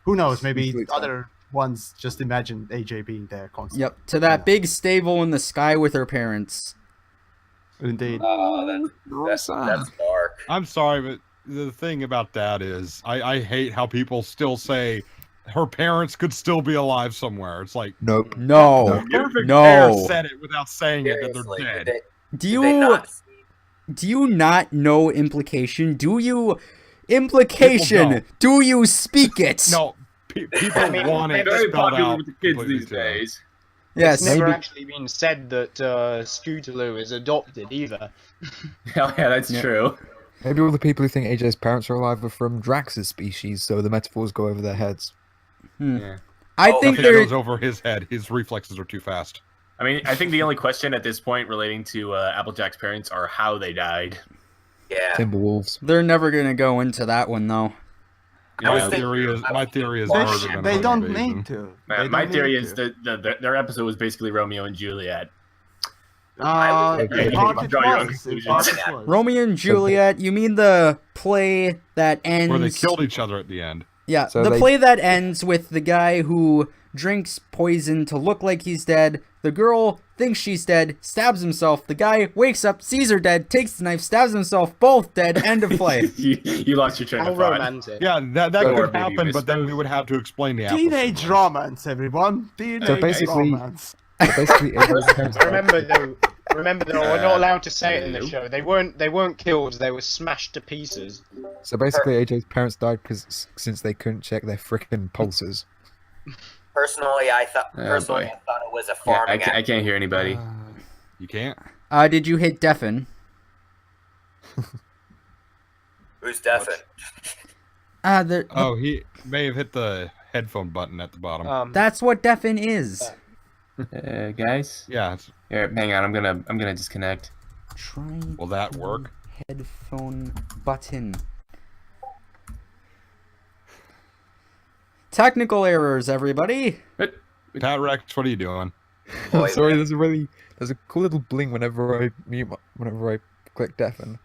[SPEAKER 6] who knows, maybe
[SPEAKER 2] Completely.
[SPEAKER 6] other ones just imagine AJ being there constantly.
[SPEAKER 1] Yep, to that big stable in the sky with her parents.
[SPEAKER 6] Indeed.
[SPEAKER 4] That's dark.
[SPEAKER 3] I'm sorry, but the thing about that is, I hate how people still say her parents could still be alive somewhere. It's like,
[SPEAKER 2] Nope.
[SPEAKER 1] No,
[SPEAKER 3] Perfect
[SPEAKER 1] no.
[SPEAKER 3] Pair said it without saying it that
[SPEAKER 4] Seriously,
[SPEAKER 3] they're
[SPEAKER 4] did
[SPEAKER 3] dead.
[SPEAKER 1] Do
[SPEAKER 4] they
[SPEAKER 1] you
[SPEAKER 4] not see-
[SPEAKER 1] do you not know implication? Do you implication?
[SPEAKER 3] don't.
[SPEAKER 1] Do you speak it?
[SPEAKER 3] No, people
[SPEAKER 5] I mean,
[SPEAKER 3] want it
[SPEAKER 7] Very
[SPEAKER 3] spelled
[SPEAKER 7] popular
[SPEAKER 3] out
[SPEAKER 7] with the kids
[SPEAKER 3] completely
[SPEAKER 7] these
[SPEAKER 3] too.
[SPEAKER 7] days.
[SPEAKER 1] Yes.
[SPEAKER 5] It's never
[SPEAKER 2] maybe-
[SPEAKER 5] actually been said that Scootaloo is adopted either.
[SPEAKER 7] Oh yeah, that's
[SPEAKER 1] Yeah.
[SPEAKER 7] true.
[SPEAKER 2] Maybe all the people who think AJ's parents are alive are from Drax's species, so the metaphors go over their heads.
[SPEAKER 7] Yeah.
[SPEAKER 1] I
[SPEAKER 4] Oh,
[SPEAKER 1] think
[SPEAKER 3] Nothing
[SPEAKER 1] there.
[SPEAKER 3] goes over his head. His reflexes are too fast.
[SPEAKER 7] I mean, I think the only question at this point relating to Applejack's parents are how they died.
[SPEAKER 4] Yeah.
[SPEAKER 2] Timberwolves.
[SPEAKER 1] They're never gonna go into that one though.
[SPEAKER 7] You
[SPEAKER 4] I was
[SPEAKER 7] know,
[SPEAKER 4] thinking-
[SPEAKER 3] My theory is
[SPEAKER 6] They,
[SPEAKER 3] murder
[SPEAKER 6] sh-
[SPEAKER 3] than
[SPEAKER 6] they
[SPEAKER 3] home
[SPEAKER 6] don't
[SPEAKER 3] invasion.
[SPEAKER 6] need to.
[SPEAKER 7] my
[SPEAKER 6] They
[SPEAKER 7] my
[SPEAKER 6] don't
[SPEAKER 7] theory
[SPEAKER 6] need
[SPEAKER 7] is
[SPEAKER 6] to.
[SPEAKER 7] that their episode was basically Romeo and Juliet. Okay,
[SPEAKER 6] part it
[SPEAKER 7] draw your own
[SPEAKER 6] was.
[SPEAKER 7] conclusions.
[SPEAKER 6] Part it was.
[SPEAKER 1] Romeo and Juliet. You mean the play that ends?
[SPEAKER 3] Where they killed each other at the end.
[SPEAKER 1] Yeah,
[SPEAKER 2] So
[SPEAKER 1] the
[SPEAKER 2] they-
[SPEAKER 1] play that ends with the guy who drinks poison to look like he's dead. The girl thinks she's dead, stabs himself. The guy wakes up, sees her dead, takes the knife, stabs himself. Both dead. End of play.
[SPEAKER 7] you lost your train
[SPEAKER 5] How
[SPEAKER 7] of thought.
[SPEAKER 5] romantic.
[SPEAKER 3] Yeah, that
[SPEAKER 7] Or
[SPEAKER 3] could
[SPEAKER 7] maybe
[SPEAKER 3] happen, but then
[SPEAKER 7] misspelled.
[SPEAKER 3] we would have to explain the apple
[SPEAKER 6] Teenage
[SPEAKER 3] symbol.
[SPEAKER 6] romance, everyone. Teenage
[SPEAKER 2] basically-
[SPEAKER 6] romance.
[SPEAKER 2] So basically, AJ's parents died.
[SPEAKER 5] Remember though, we're not allowed to say it in the show. They weren't killed. They were smashed to pieces.
[SPEAKER 2] So basically, AJ's parents died because since they couldn't check their frickin' pulses.
[SPEAKER 4] Personally, I thought
[SPEAKER 7] Oh,
[SPEAKER 4] personally
[SPEAKER 7] boy.
[SPEAKER 4] I thought it was a
[SPEAKER 7] Yeah,
[SPEAKER 4] farming.
[SPEAKER 7] I can't hear anybody.
[SPEAKER 3] You can't.
[SPEAKER 1] Did you hit deafen?
[SPEAKER 4] Who's deafened?
[SPEAKER 3] Oh, he may have hit the headphone button at the bottom.
[SPEAKER 1] That's what deafen is.
[SPEAKER 7] Guys.
[SPEAKER 3] Yeah. It's,
[SPEAKER 7] Here, hang on. I'm gonna disconnect.
[SPEAKER 1] Try
[SPEAKER 3] will that work?
[SPEAKER 1] headphone button. Technical errors, everybody.
[SPEAKER 3] Pat Rex, what are you doing?
[SPEAKER 4] Boy,
[SPEAKER 2] Sorry, there's a cool little bling whenever I click deafen.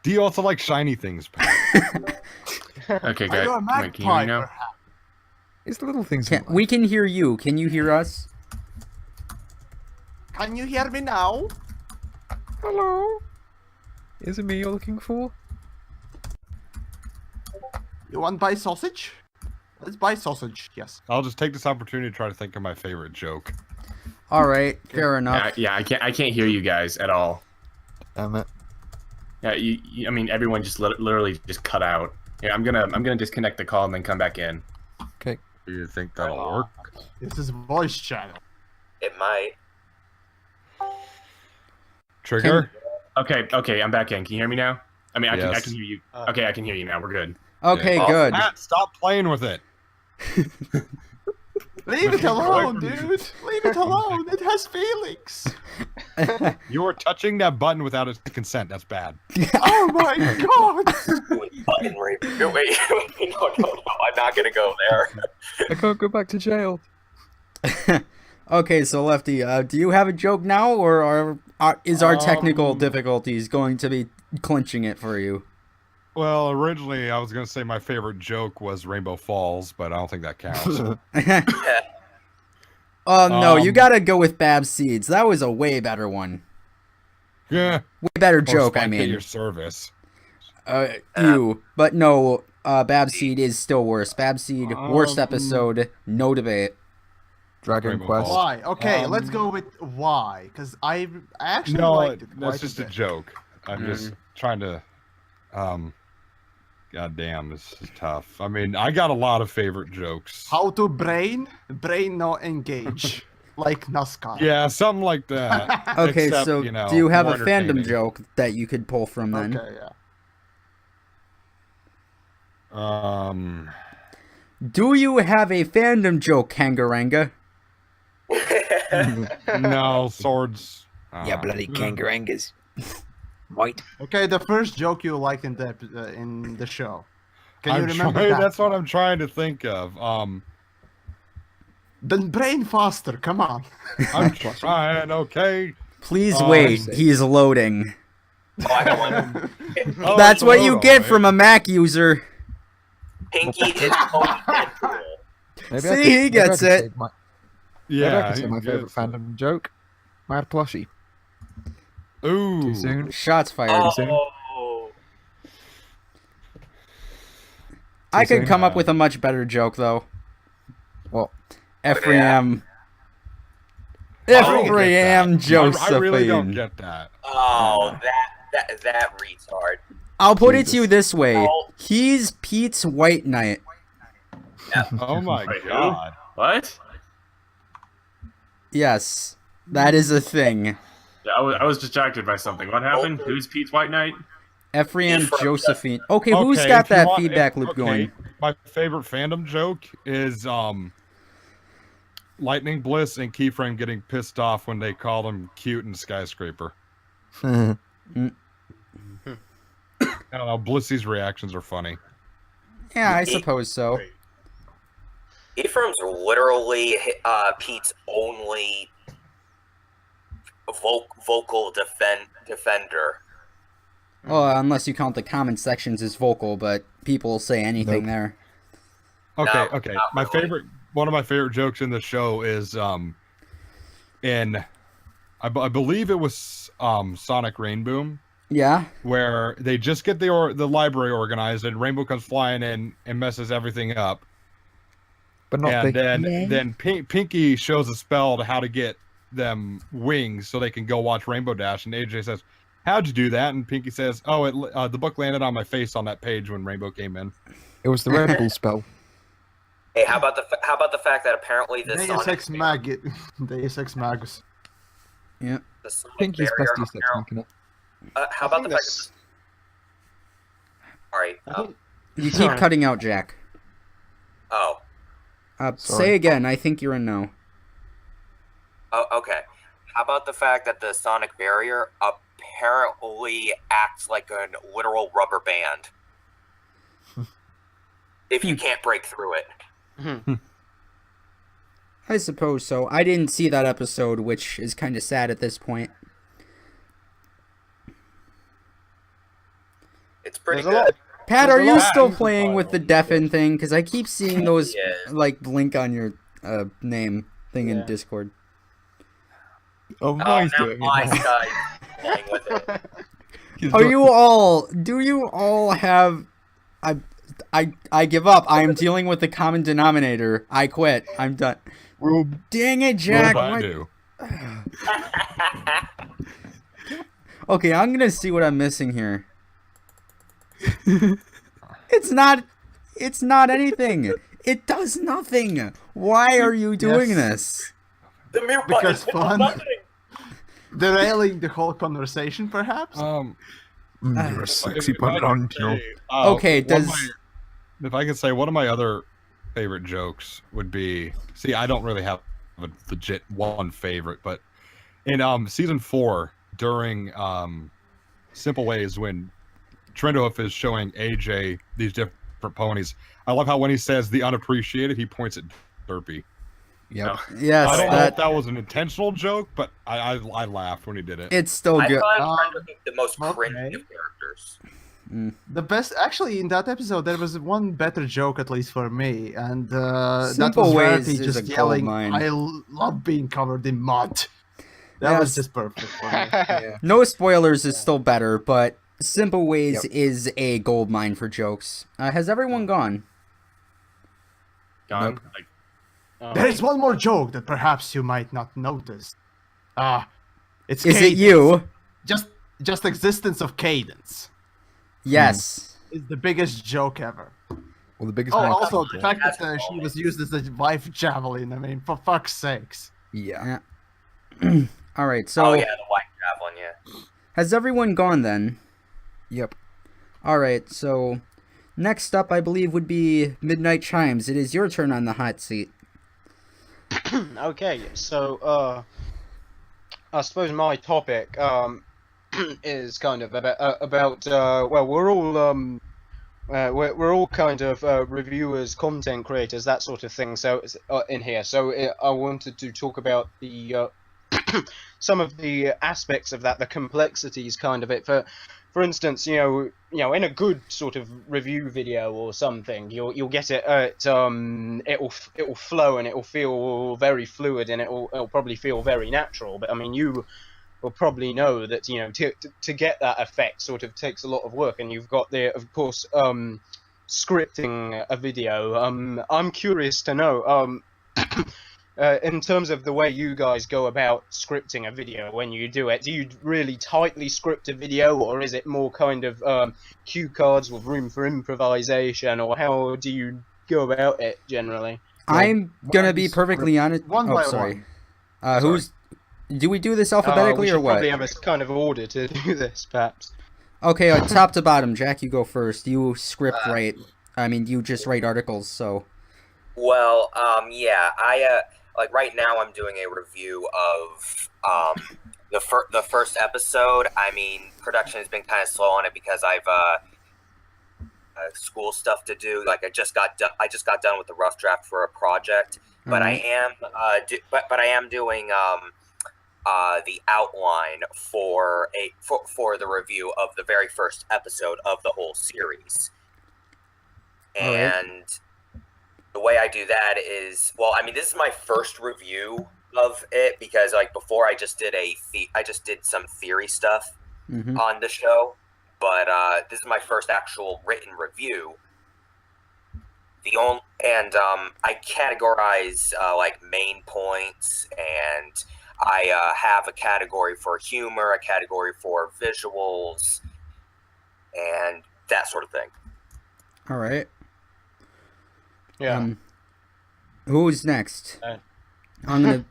[SPEAKER 3] Do you also like shiny things, Pat?
[SPEAKER 7] Okay,
[SPEAKER 6] Are
[SPEAKER 7] guys.
[SPEAKER 6] you a
[SPEAKER 7] Wait, can you hear me
[SPEAKER 6] magpie,
[SPEAKER 7] now?
[SPEAKER 6] perhaps?
[SPEAKER 2] It's the little things.
[SPEAKER 1] We can hear you. Can you hear us?
[SPEAKER 6] Can you hear me now?
[SPEAKER 2] Hello. Is it me you're looking for?
[SPEAKER 6] You want to buy sausage? Let's buy sausage. Yes.
[SPEAKER 3] I'll just take this opportunity to try to think of my favorite joke.
[SPEAKER 1] All right, fair enough.
[SPEAKER 7] Yeah, I can't hear you guys at all.
[SPEAKER 2] Damn it.
[SPEAKER 7] Yeah, I mean, everyone just literally just cut out. Yeah, I'm gonna disconnect the call and then come back in.
[SPEAKER 2] Okay.
[SPEAKER 3] Do you think that'll work?
[SPEAKER 6] This is voice channel.
[SPEAKER 4] it might.
[SPEAKER 3] Trigger?
[SPEAKER 7] Okay, I'm back in. Can you hear me now? I mean, I
[SPEAKER 3] Yes.
[SPEAKER 7] can hear you. Okay, I can hear you now. We're good.
[SPEAKER 1] Okay,
[SPEAKER 3] Yeah.
[SPEAKER 1] good.
[SPEAKER 3] Pat, stop playing with it.
[SPEAKER 6] Leave it alone, dude. Leave it alone. It has feelings.
[SPEAKER 3] You are touching that button without its consent. That's bad.
[SPEAKER 6] Oh my god.
[SPEAKER 4] Button rape. Wait, no, I'm not gonna go there.
[SPEAKER 2] I can't go back to jail.
[SPEAKER 1] Okay, so Lefty, do you have a joke now, or is our technical difficulties going to be clinching it for you?
[SPEAKER 3] Well, originally I was going to say my favorite joke was Rainbow Falls, but I don't think that counts.
[SPEAKER 1] Oh no, you
[SPEAKER 3] Um,
[SPEAKER 1] gotta go with Bab's Seeds. That was a way better one.
[SPEAKER 3] Yeah.
[SPEAKER 1] Way better
[SPEAKER 3] Or
[SPEAKER 1] joke, I
[SPEAKER 3] Spike at
[SPEAKER 1] mean.
[SPEAKER 3] your service.
[SPEAKER 1] But no, Bab's Seed is still worse. Bab's Seed, worst episode, no debate.
[SPEAKER 2] Dragon
[SPEAKER 3] Rainbow
[SPEAKER 2] Quest.
[SPEAKER 3] Falls.
[SPEAKER 6] Why? Okay, let's go with why. Because I actually
[SPEAKER 3] No,
[SPEAKER 6] liked it quite
[SPEAKER 3] that's just a
[SPEAKER 6] bit.
[SPEAKER 3] joke. I'm just trying to. God damn, this is tough. I mean, I got a lot of favorite jokes.
[SPEAKER 6] How to brain not engage. Like NASCAR.
[SPEAKER 3] Yeah, something like that.
[SPEAKER 1] Okay,
[SPEAKER 3] Except,
[SPEAKER 1] so
[SPEAKER 3] you know,
[SPEAKER 1] do you have
[SPEAKER 3] more
[SPEAKER 1] a fandom
[SPEAKER 3] entertaining.
[SPEAKER 1] joke that you could pull from then?
[SPEAKER 6] Okay, yeah.
[SPEAKER 1] Do you have a fandom joke, Kangaranga?
[SPEAKER 3] No, swords.
[SPEAKER 2] kangarangas. White.
[SPEAKER 6] Okay, the first joke you liked in the show. Can you
[SPEAKER 3] I'm
[SPEAKER 6] remember
[SPEAKER 3] trying,
[SPEAKER 6] that?
[SPEAKER 3] that's what I'm trying to think of.
[SPEAKER 6] Then brain faster, come on.
[SPEAKER 3] I'm trying, okay.
[SPEAKER 1] Please wait, he's loading.
[SPEAKER 4] Oh, I got one.
[SPEAKER 3] Oh,
[SPEAKER 1] That's what you
[SPEAKER 3] hold on,
[SPEAKER 1] get
[SPEAKER 3] wait.
[SPEAKER 1] from a Mac user.
[SPEAKER 4] Pinky is Tony Deadpool.
[SPEAKER 1] See, he gets it.
[SPEAKER 2] Maybe I
[SPEAKER 3] Yeah.
[SPEAKER 2] can say my
[SPEAKER 3] he
[SPEAKER 2] favorite
[SPEAKER 3] gets-
[SPEAKER 2] fandom joke. Mad plushie.
[SPEAKER 3] Ooh.
[SPEAKER 2] Too soon.
[SPEAKER 1] Shots fired.
[SPEAKER 4] Oh,
[SPEAKER 1] I could
[SPEAKER 2] soon?
[SPEAKER 1] come up with a much better joke, though.
[SPEAKER 2] What?
[SPEAKER 1] Ephraim.
[SPEAKER 3] I don't get
[SPEAKER 1] Ephraim
[SPEAKER 3] that. I really don't
[SPEAKER 1] Josephine.
[SPEAKER 3] get that.
[SPEAKER 4] oh, that retard.
[SPEAKER 1] I'll put it to you
[SPEAKER 2] Jesus.
[SPEAKER 1] this way.
[SPEAKER 4] Oh.
[SPEAKER 1] He's Pete's White Knight.
[SPEAKER 3] Oh my
[SPEAKER 7] Wait, who?
[SPEAKER 3] god.
[SPEAKER 7] What?
[SPEAKER 1] Yes, that is a thing.
[SPEAKER 7] Yeah, I was distracted by something. What happened? Who's Pete's White Knight?
[SPEAKER 1] Ephraim
[SPEAKER 4] Ephraim
[SPEAKER 1] Josephine. Okay, who's
[SPEAKER 3] Okay,
[SPEAKER 1] got
[SPEAKER 3] if you
[SPEAKER 1] that
[SPEAKER 3] want-
[SPEAKER 1] feedback loop
[SPEAKER 3] okay,
[SPEAKER 1] going?
[SPEAKER 3] My favorite fandom joke is Lightning Bliss and Keyframe getting pissed off when they call him cute and skyscraper. I don't know, Blissy's reactions are funny.
[SPEAKER 1] Yeah, I suppose so.
[SPEAKER 4] Ephraim's literally Pete's only vocal defender.
[SPEAKER 1] Oh, unless you count the comment sections as vocal, but people say anything there.
[SPEAKER 3] Okay,
[SPEAKER 4] No,
[SPEAKER 3] okay.
[SPEAKER 4] not really.
[SPEAKER 3] One of my favorite jokes in the show is in I believe it was Sonic Rainboom,
[SPEAKER 1] Yeah.
[SPEAKER 3] where they just get the library organized and Rainbow comes flying in and messes everything up.
[SPEAKER 2] But not
[SPEAKER 3] And
[SPEAKER 2] the
[SPEAKER 3] then Pinky shows a spell to how to get them wings so they can go watch Rainbow Dash. And AJ says, "How'd you do that?" And Pinky says, "Oh, the book landed on my face on that page when Rainbow came in."
[SPEAKER 2] It was the Red Bull spell.
[SPEAKER 4] Hey, how about the fact that apparently the
[SPEAKER 6] Deus Ex Magus.
[SPEAKER 1] Yeah.
[SPEAKER 4] the Sonic
[SPEAKER 2] Pinky's
[SPEAKER 4] barrier
[SPEAKER 2] bestie steps making it.
[SPEAKER 4] how about the fact that all right.
[SPEAKER 1] You keep cutting out, Jack.
[SPEAKER 4] Oh.
[SPEAKER 1] Say again. I think you're a no.
[SPEAKER 4] Oh, okay. How about the fact that the sonic barrier apparently acts like a literal rubber band? If you can't break through it.
[SPEAKER 1] I suppose so. I didn't see that episode, which is kind of sad at this point.
[SPEAKER 4] It's pretty
[SPEAKER 5] There's a lot-
[SPEAKER 4] good.
[SPEAKER 1] Pat,
[SPEAKER 5] There's
[SPEAKER 1] are
[SPEAKER 5] a
[SPEAKER 1] you
[SPEAKER 5] lot
[SPEAKER 1] still
[SPEAKER 5] of
[SPEAKER 1] playing with the deafen thing? Because I keep seeing those
[SPEAKER 4] Yes.
[SPEAKER 1] like blink on your name thing in
[SPEAKER 5] Yeah.
[SPEAKER 1] Discord.
[SPEAKER 2] Oh,
[SPEAKER 4] Oh,
[SPEAKER 2] mine's
[SPEAKER 4] now
[SPEAKER 2] doing
[SPEAKER 4] my
[SPEAKER 2] it.
[SPEAKER 4] guy's playing with it.
[SPEAKER 2] He's
[SPEAKER 1] Are
[SPEAKER 2] got-
[SPEAKER 1] you all? Do you all have? I give up. I am dealing with the common denominator. I quit. I'm done.
[SPEAKER 2] Well,
[SPEAKER 1] Dang it, Jack!
[SPEAKER 3] Well, I
[SPEAKER 1] what-
[SPEAKER 3] do.
[SPEAKER 1] Okay, I'm gonna see what I'm missing here. It's not anything. It does nothing. Why are you doing this?
[SPEAKER 4] The mute
[SPEAKER 6] Because
[SPEAKER 4] button.
[SPEAKER 6] fun. Derailing the whole conversation, perhaps?
[SPEAKER 2] You're a sexy Poncho.
[SPEAKER 1] Okay,
[SPEAKER 3] If I could say, one of my other favorite jokes would be, see, I don't really have a legit one favorite, but in season 4, during Simple Ways, when Trendohoof is showing AJ these different ponies, I love how when he says the unappreciated, he points at Derpy.
[SPEAKER 2] Yep.
[SPEAKER 1] Yes,
[SPEAKER 3] I don't know if
[SPEAKER 1] that
[SPEAKER 3] that was an intentional joke, but I laughed when he did it.
[SPEAKER 1] it's still
[SPEAKER 4] I
[SPEAKER 1] good.
[SPEAKER 4] find the most
[SPEAKER 6] okay.
[SPEAKER 4] cringy of characters.
[SPEAKER 6] The best, actually, in that episode, there was one better joke, at least for me, and that
[SPEAKER 1] Simple
[SPEAKER 6] was
[SPEAKER 1] Ways
[SPEAKER 6] Verity
[SPEAKER 1] is a
[SPEAKER 6] just
[SPEAKER 1] gold
[SPEAKER 6] yelling,
[SPEAKER 1] mine.
[SPEAKER 6] "I love being covered in mud." That was
[SPEAKER 1] Yes.
[SPEAKER 6] just perfect for me.
[SPEAKER 1] No spoilers is still better, but Simple Ways is a gold mine for jokes. Has everyone gone?
[SPEAKER 7] Gone.
[SPEAKER 2] Nope.
[SPEAKER 7] Like,
[SPEAKER 6] There is one more joke that perhaps you might not notice. It's
[SPEAKER 1] Is it
[SPEAKER 6] cadence.
[SPEAKER 1] you?
[SPEAKER 6] Just existence of cadence
[SPEAKER 1] Yes.
[SPEAKER 6] is the biggest joke ever.
[SPEAKER 2] Well, the biggest
[SPEAKER 6] Oh,
[SPEAKER 2] one.
[SPEAKER 6] also the fact that
[SPEAKER 4] That's
[SPEAKER 6] she was used as a wife javelin. I mean, for fuck's sakes.
[SPEAKER 2] Yeah.
[SPEAKER 1] All right. So
[SPEAKER 4] Oh yeah, the white javelin, yeah.
[SPEAKER 1] has everyone gone then?
[SPEAKER 2] Yep.
[SPEAKER 1] All right. So next up, I believe, would be Midnight Chimes. It is your turn on the hot seat.
[SPEAKER 5] Okay, so I suppose my topic is kind of about well, we're all kind of reviewers, content creators, that sort of thing. So it's, in here, so I wanted to talk about the some of the aspects of that, the complexities, kind of it. For instance, you know, in a good sort of review video or something, you'll get it. It'll flow and it'll feel very fluid and it'll probably feel very natural. But I mean, you will probably know that, you know, to get that effect sort of takes a lot of work, and you've got the, of course, scripting a video. I'm curious to know, in terms of the way you guys go about scripting a video when you do it, do you really tightly script a video, or is it more kind of cue cards with room for improvisation, or how do you go about it generally?
[SPEAKER 1] I'm gonna be perfectly honest.
[SPEAKER 6] one
[SPEAKER 1] Oh,
[SPEAKER 6] by
[SPEAKER 1] sorry.
[SPEAKER 6] one.
[SPEAKER 1] Who's? Do we do this
[SPEAKER 5] We
[SPEAKER 1] alphabetically
[SPEAKER 5] should
[SPEAKER 1] or what?
[SPEAKER 5] probably have a kind of order to do this, perhaps.
[SPEAKER 1] Okay, top to bottom. Jack, you go first. You script write. I mean, you just write articles. So.
[SPEAKER 4] Well, yeah, I like right now I'm doing a review of the first episode. I mean, production has been kind of slow on it because I've school stuff to do. Like I just got done with the rough draft for a project, but I am but I am doing the outline for the review of the very first episode of the whole series.
[SPEAKER 1] All right.
[SPEAKER 4] And the way I do that is, well, I mean, this is my first review of it because, like, before I just did some theory stuff on the show, but this is my first actual written review. I categorize like main points, and I have a category for humor, a category for visuals, and that sort of thing.
[SPEAKER 1] All right.
[SPEAKER 5] Yeah.
[SPEAKER 1] Who's next? I'm gonna.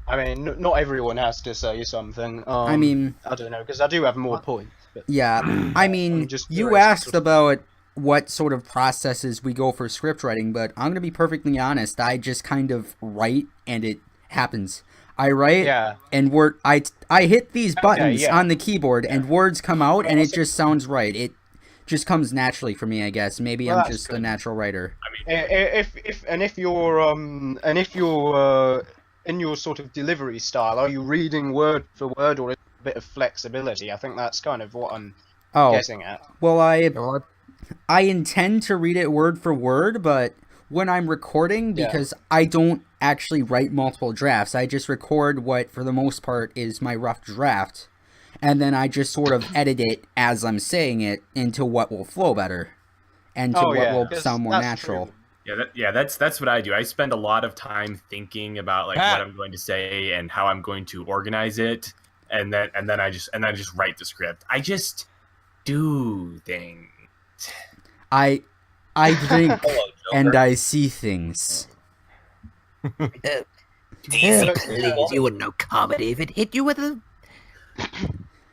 [SPEAKER 5] I mean, not everyone has to say something.
[SPEAKER 1] I mean,
[SPEAKER 5] I don't know, because I do have more points. But
[SPEAKER 1] yeah. I mean,
[SPEAKER 5] just
[SPEAKER 1] you
[SPEAKER 5] curious
[SPEAKER 1] asked
[SPEAKER 5] sort of-
[SPEAKER 1] about what sort of processes we go for script writing, but I'm gonna be perfectly honest. I just kind of write, and it happens. I write,
[SPEAKER 5] Yeah.
[SPEAKER 1] and I hit these buttons
[SPEAKER 5] yeah.
[SPEAKER 1] on the keyboard, and words come out, and it just sounds right. It just comes naturally for me, I guess. Maybe
[SPEAKER 5] Well,
[SPEAKER 1] I'm
[SPEAKER 5] that's
[SPEAKER 1] just a
[SPEAKER 5] good.
[SPEAKER 1] natural writer.
[SPEAKER 5] If you're in your sort of delivery style, are you reading word for word, or is there a bit of flexibility? I think that's kind of what I'm guessing at.
[SPEAKER 1] Well,
[SPEAKER 2] Well,
[SPEAKER 1] I intend to read it word for word, but when I'm recording,
[SPEAKER 5] Yeah.
[SPEAKER 1] because I don't actually write multiple drafts, I just record what, for the most part, is my rough draft, and then I just sort of edit it as I'm saying it into what will flow better, and to
[SPEAKER 5] Oh,
[SPEAKER 1] what
[SPEAKER 5] yeah,
[SPEAKER 1] will
[SPEAKER 5] 'cause
[SPEAKER 1] sound more
[SPEAKER 5] that's
[SPEAKER 1] natural.
[SPEAKER 5] true.
[SPEAKER 7] That's what I do. I spend a lot of time thinking about like
[SPEAKER 3] Pat.
[SPEAKER 7] what I'm going to say and how I'm going to organize it, and then I just write the script. I just do things.
[SPEAKER 1] I drink
[SPEAKER 4] Hello, Joker.
[SPEAKER 1] and I see things.
[SPEAKER 9] Please, you wouldn't know comedy if it hit you with a.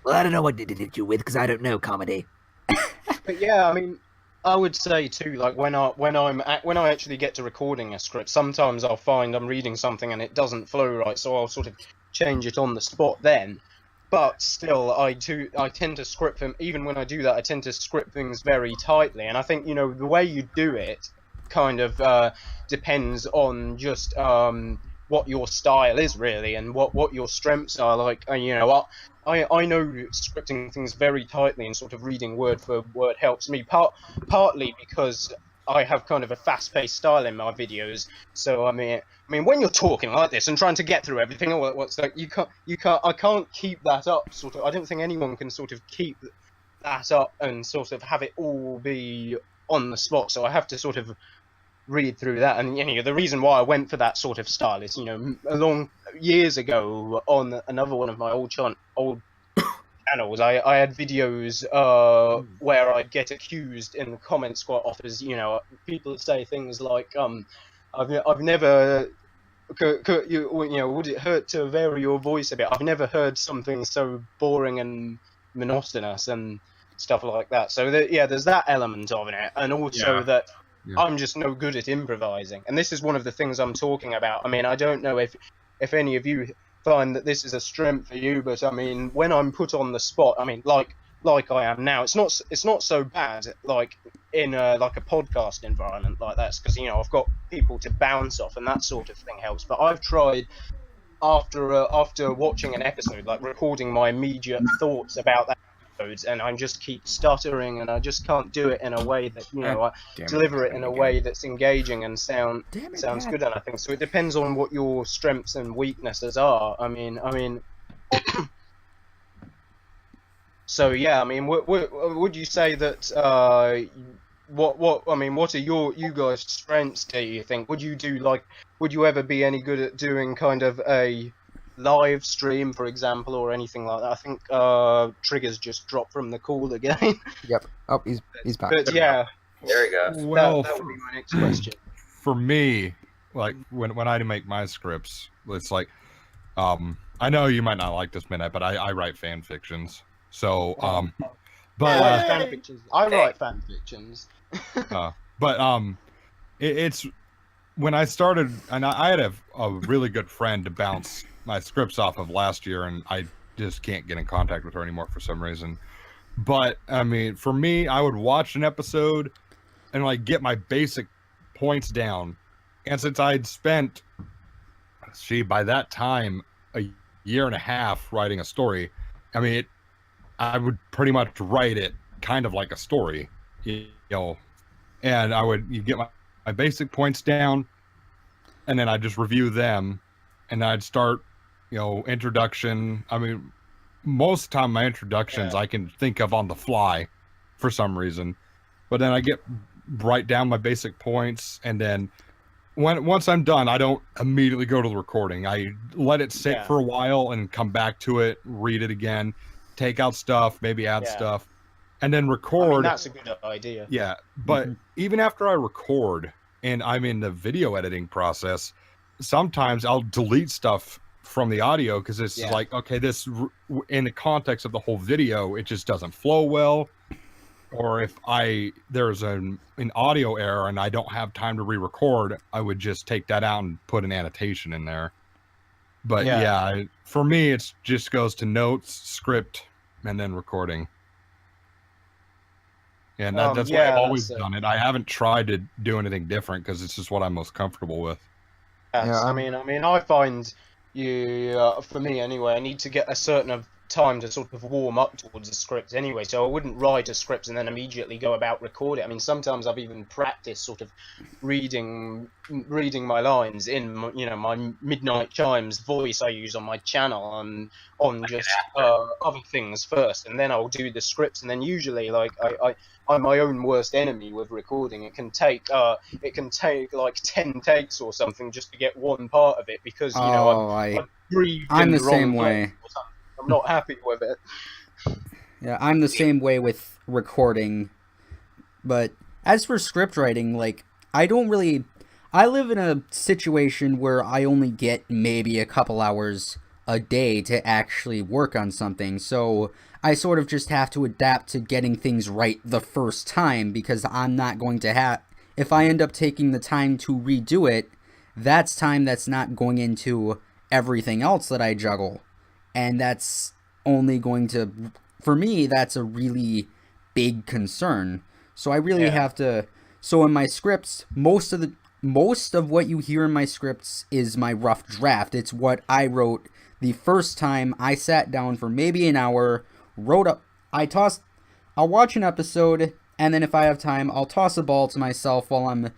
[SPEAKER 9] Well, I don't know what it hit you with because I don't know comedy.
[SPEAKER 5] But yeah, I mean, I would say too, like when I actually get to recording a script, sometimes I'll find I'm reading something and it doesn't flow right, so I'll sort of change it on the spot then. But still, I tend to script them. Even when I do that, I tend to script things very tightly, and I think the way you do it kind of depends on just what your style is really, and what your strengths are. Like I know scripting things very tightly and sort of reading word for word helps me partly because I have kind of a fast-paced style in my videos. So I mean, when you're talking like this and trying to get through everything, what's like I can't keep that up. Sort of, I don't think anyone can sort of keep that up and sort of have it all be on the spot. So I have to sort of read through that, and the reason why I went for that sort of style is long years ago on another one of my old channels, I had videos where I'd get accused in the comments quite often as people say things like I've never would it hurt to vary your voice a bit? I've never heard something so boring and monotonous and stuff like that. So there's that element of it, and also that I'm just no good at improvising, and this is one of the things I'm talking about. I mean, I don't know if any of you find that this is a strength for you, but I mean, when I'm put on the spot, I mean, like I am now, it's not so bad like in a podcast environment like that, because I've got people to bounce off and that sort of thing helps. But I've tried after watching an episode, like recording my immediate thoughts about that episode, and I just keep stuttering, and I just can't do it in a way that I deliver it in a way that's engaging and sounds good. And I think so. It depends on what your strengths and weaknesses are. I mean. So yeah, I mean, would you say that what are you guys' strengths, do you think? Would you ever be any good at doing kind of a live stream, for example, or anything like that? I think Trigger's just dropped from the call again.
[SPEAKER 2] Yep. Oh, he's back.
[SPEAKER 5] But yeah,
[SPEAKER 4] There he goes.
[SPEAKER 3] Well,
[SPEAKER 5] that would be my next question.
[SPEAKER 3] for me, like when I make my scripts, it's like, I know you might not like this, Midnight, but I write fan fictions. So,
[SPEAKER 5] I write fan fictions.
[SPEAKER 3] It's when I started, and I had a really good friend to bounce my scripts off of last year, and I just can't get in contact with her anymore for some reason. But I mean, for me, I would watch an episode and like get my basic points down, and since I'd spent see, by that time, a year and a half writing a story, I mean, I would pretty much write it kind of like a story, you know, and you get my basic points down, and then I'd just review them, and I'd start, introduction. I mean, most of the time my introductions I can think of on the fly for some reason, but then I write down my basic points, and then once I'm done, I don't immediately go to the recording. I let it sit for a while and come back to it, read it again, take out stuff, maybe add stuff, and then record.
[SPEAKER 5] I mean, that's a good idea.
[SPEAKER 3] Yeah, but even after I record and I'm in the video editing process, sometimes I'll delete stuff from the audio because it's like, okay, this in the context of the whole video, it just doesn't flow well. Or if there's an audio error and I don't have time to re-record, I would just take that out and put an annotation in there. But for me, it just goes to notes, script, and then recording. And that's why I've always done it. I haven't tried to do anything different because it's just what I'm most comfortable with.
[SPEAKER 5] Yes, I mean, I find for me anyway, I need to get a certain time to sort of warm up towards the script anyway, so I wouldn't write a script and then immediately go about record it. I mean, sometimes I've even practiced sort of reading my lines in my Midnight Chimes voice I use on my channel on just other things first, and then I'll do the scripts. And then usually, like, I'm my own worst enemy with recording. It can take like 10 takes or something just to get one part of it because
[SPEAKER 1] I'm the same way.
[SPEAKER 5] I'm not happy with it.
[SPEAKER 1] Yeah, I'm the same way with recording. But as for script writing, like, I live in a situation where I only get maybe a couple hours a day to actually work on something. So I sort of just have to adapt to getting things right the first time, because I'm not going to if I end up taking the time to redo it, that's time that's not going into everything else that I juggle. And that's only going to, for me, that's a really big concern. So I really have to, so in my scripts, most of what you hear in my scripts is my rough draft. It's what I wrote the first time I sat down for maybe an hour, I'll watch an episode, and then if I have time, I'll toss a ball to myself while I'm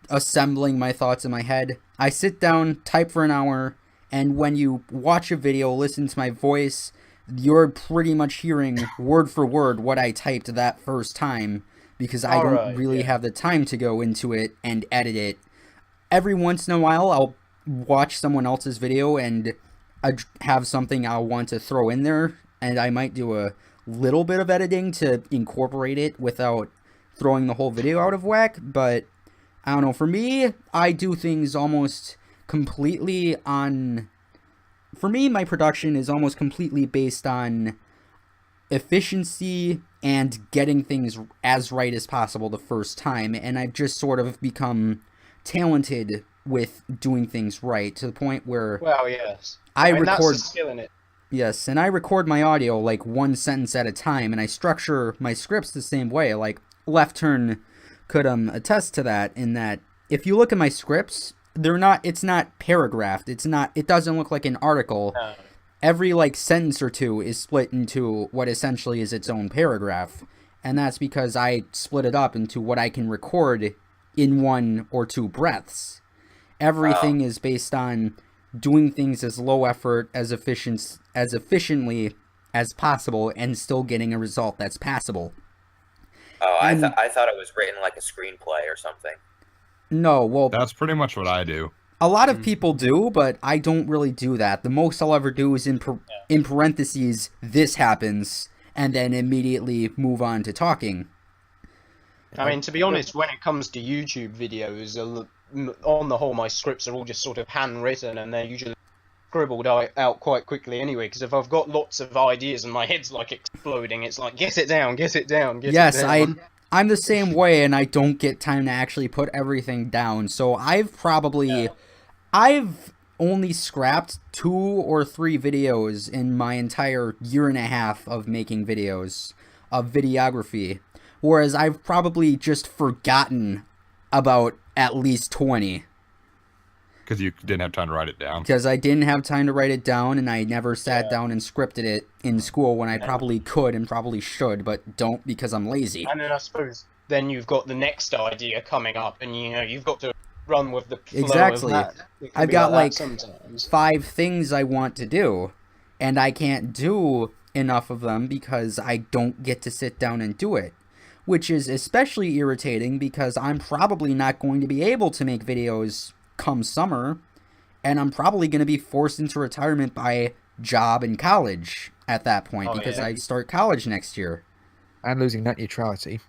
[SPEAKER 1] assembling my thoughts in my head. I sit down, type for an hour, and when you watch a video, listen to my voice, you're pretty much hearing word for word what I typed that first time, because I don't really have the time to go into it and edit it. Every once in a while, I'll watch someone else's video and have something I'll want to throw in there, and I might do a little bit of editing to incorporate it without throwing the whole video out of whack. But I don't know, for me, I do things almost completely my production is almost completely based on efficiency and getting things as right as possible the first time, and I've just sort of become talented with doing things right to the point where I record, that's a skill in it. Yes, and I record my audio like one sentence at a time, and I structure my scripts the same way. Like LeftTurn could attest to that, in that if you look at my scripts, it's not paragraphed. It doesn't look like an article. Every like sentence or two is split into what essentially is its own paragraph. And that's because I split it up into what I can record in 1 or 2 breaths. Everything is based on doing things as low effort, as efficiently as possible, and still getting a result that's passable.
[SPEAKER 4] Oh, I thought it was written like a screenplay or something.
[SPEAKER 1] No, well,
[SPEAKER 3] that's pretty much what I do.
[SPEAKER 1] A lot of people do, but I don't really do that. The most I'll ever do is in parentheses, this happens, and then immediately move on to talking.
[SPEAKER 5] I mean, to be honest, when it comes to YouTube videos, on the whole, my scripts are all just sort of handwritten, and they're usually scribbled out quite quickly anyway, because if I've got lots of ideas and my head's like exploding, it's like, get it down, get it down, get it down.
[SPEAKER 1] Yes, I'm the same way, and I don't get time to actually put everything down. So I've only scrapped 2 or 3 videos in my entire year and a half of making videos of videography, whereas I've probably just forgotten about at least 20.
[SPEAKER 3] Because you didn't have time to write it down.
[SPEAKER 1] Because I didn't have time to write it down, and I never sat down and scripted it in school when I probably could and probably should, but don't because I'm lazy.
[SPEAKER 5] And then I suppose then you've got the next idea coming up, and you've got to run with the flow
[SPEAKER 1] Exactly.
[SPEAKER 5] of that. It can
[SPEAKER 1] I've
[SPEAKER 5] be
[SPEAKER 1] got
[SPEAKER 5] like
[SPEAKER 1] like
[SPEAKER 5] that sometimes.
[SPEAKER 1] 5 things I want to do, and I can't do enough of them because I don't get to sit down and do it. Which is especially irritating because I'm probably not going to be able to make videos come summer, and I'm probably going to be forced into retirement by job and college at that point because I start college next year.
[SPEAKER 2] And losing net neutrality.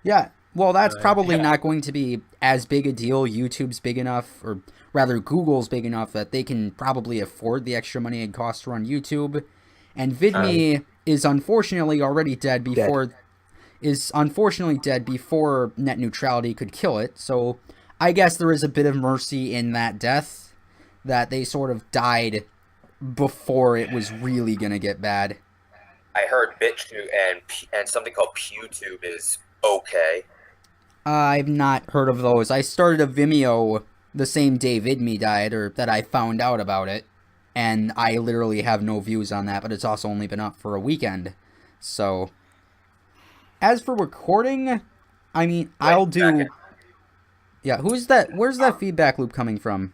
[SPEAKER 1] Yeah, well, that's probably not going to be as big a deal. YouTube's big enough, or rather Google's big enough that they can probably afford the extra money it costs to run YouTube. And VidMe is unfortunately already dead before net neutrality could kill it. So I guess there is a bit of mercy in that death, that they sort of died before it was really gonna get bad.
[SPEAKER 4] I heard BitChute and something called PewTube is okay.
[SPEAKER 1] I've not heard of those. I started a Vimeo the same day VidMe died, or that I found out about it, and I literally have no views on that, but it's also only been up for a weekend. So, as for recording, I mean, I'll do... Yeah, who's that? Where's that feedback loop coming from?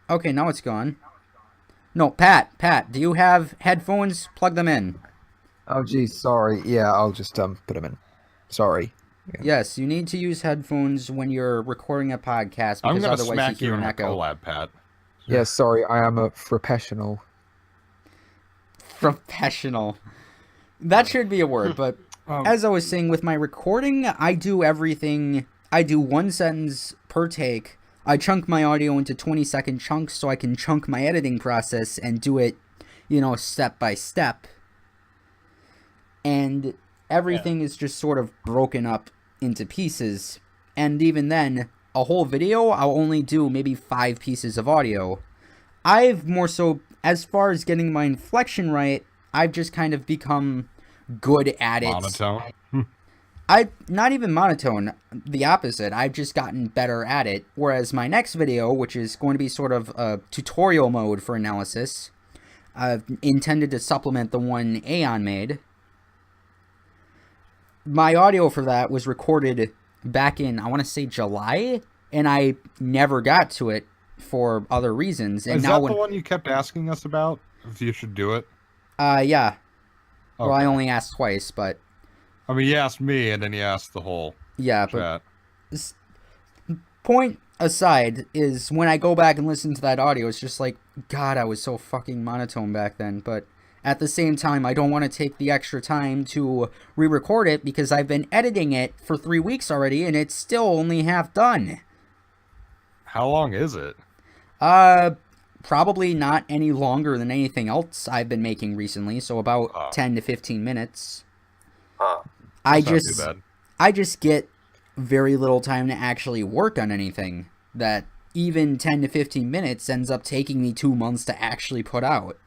[SPEAKER 1] Okay, now it's gone. No, Pat, do you have headphones? Plug them in.
[SPEAKER 2] Oh, geez, sorry. Yeah, I'll just put them in. Sorry. Yeah.
[SPEAKER 1] Yes, you need to use headphones when you're recording a podcast,
[SPEAKER 3] I'm
[SPEAKER 1] because
[SPEAKER 3] gonna
[SPEAKER 1] otherwise
[SPEAKER 3] smack
[SPEAKER 1] you
[SPEAKER 3] you
[SPEAKER 1] hear
[SPEAKER 3] in
[SPEAKER 1] an
[SPEAKER 3] a
[SPEAKER 1] echo.
[SPEAKER 3] collab, Pat.
[SPEAKER 2] Yeah, sorry, I am a professional.
[SPEAKER 1] Professional. That should be a word, but as I was saying, with my recording, I do everything. I do 1 sentence per take. I chunk my audio into 20-second chunks so I can chunk my editing process and do it, step by step. And everything is just sort of broken up into pieces. And even then, a whole video, I'll only do maybe 5 pieces of audio. I've more so, as far as getting my inflection right, I've just kind of become good at it.
[SPEAKER 3] Monotone?
[SPEAKER 1] Not even monotone, the opposite. I've just gotten better at it. Whereas my next video, which is going to be sort of a tutorial mode for analysis, intended to supplement the one Aeon made. My audio for that was recorded back in, I want to say July, and I never got to it for other reasons. And
[SPEAKER 3] Is
[SPEAKER 1] now
[SPEAKER 3] that the one you kept asking us about? If you should do it?
[SPEAKER 1] Yeah.
[SPEAKER 3] Okay.
[SPEAKER 1] Well, I only asked twice, but...
[SPEAKER 3] I mean, you asked me, and then you asked the whole
[SPEAKER 1] yeah,
[SPEAKER 3] chat.
[SPEAKER 1] But point aside is when I go back and listen to that audio, it's just like, God, I was so fucking monotone back then. But at the same time, I don't want to take the extra time to re-record it because I've been editing it for 3 weeks already, and it's still only half done.
[SPEAKER 3] How long is it?
[SPEAKER 1] Probably not any longer than anything else I've been making recently, so about 10 to 15 minutes. I just get very little time to actually work on anything. That even 10 to 15 minutes ends up taking me 2 months to actually put out,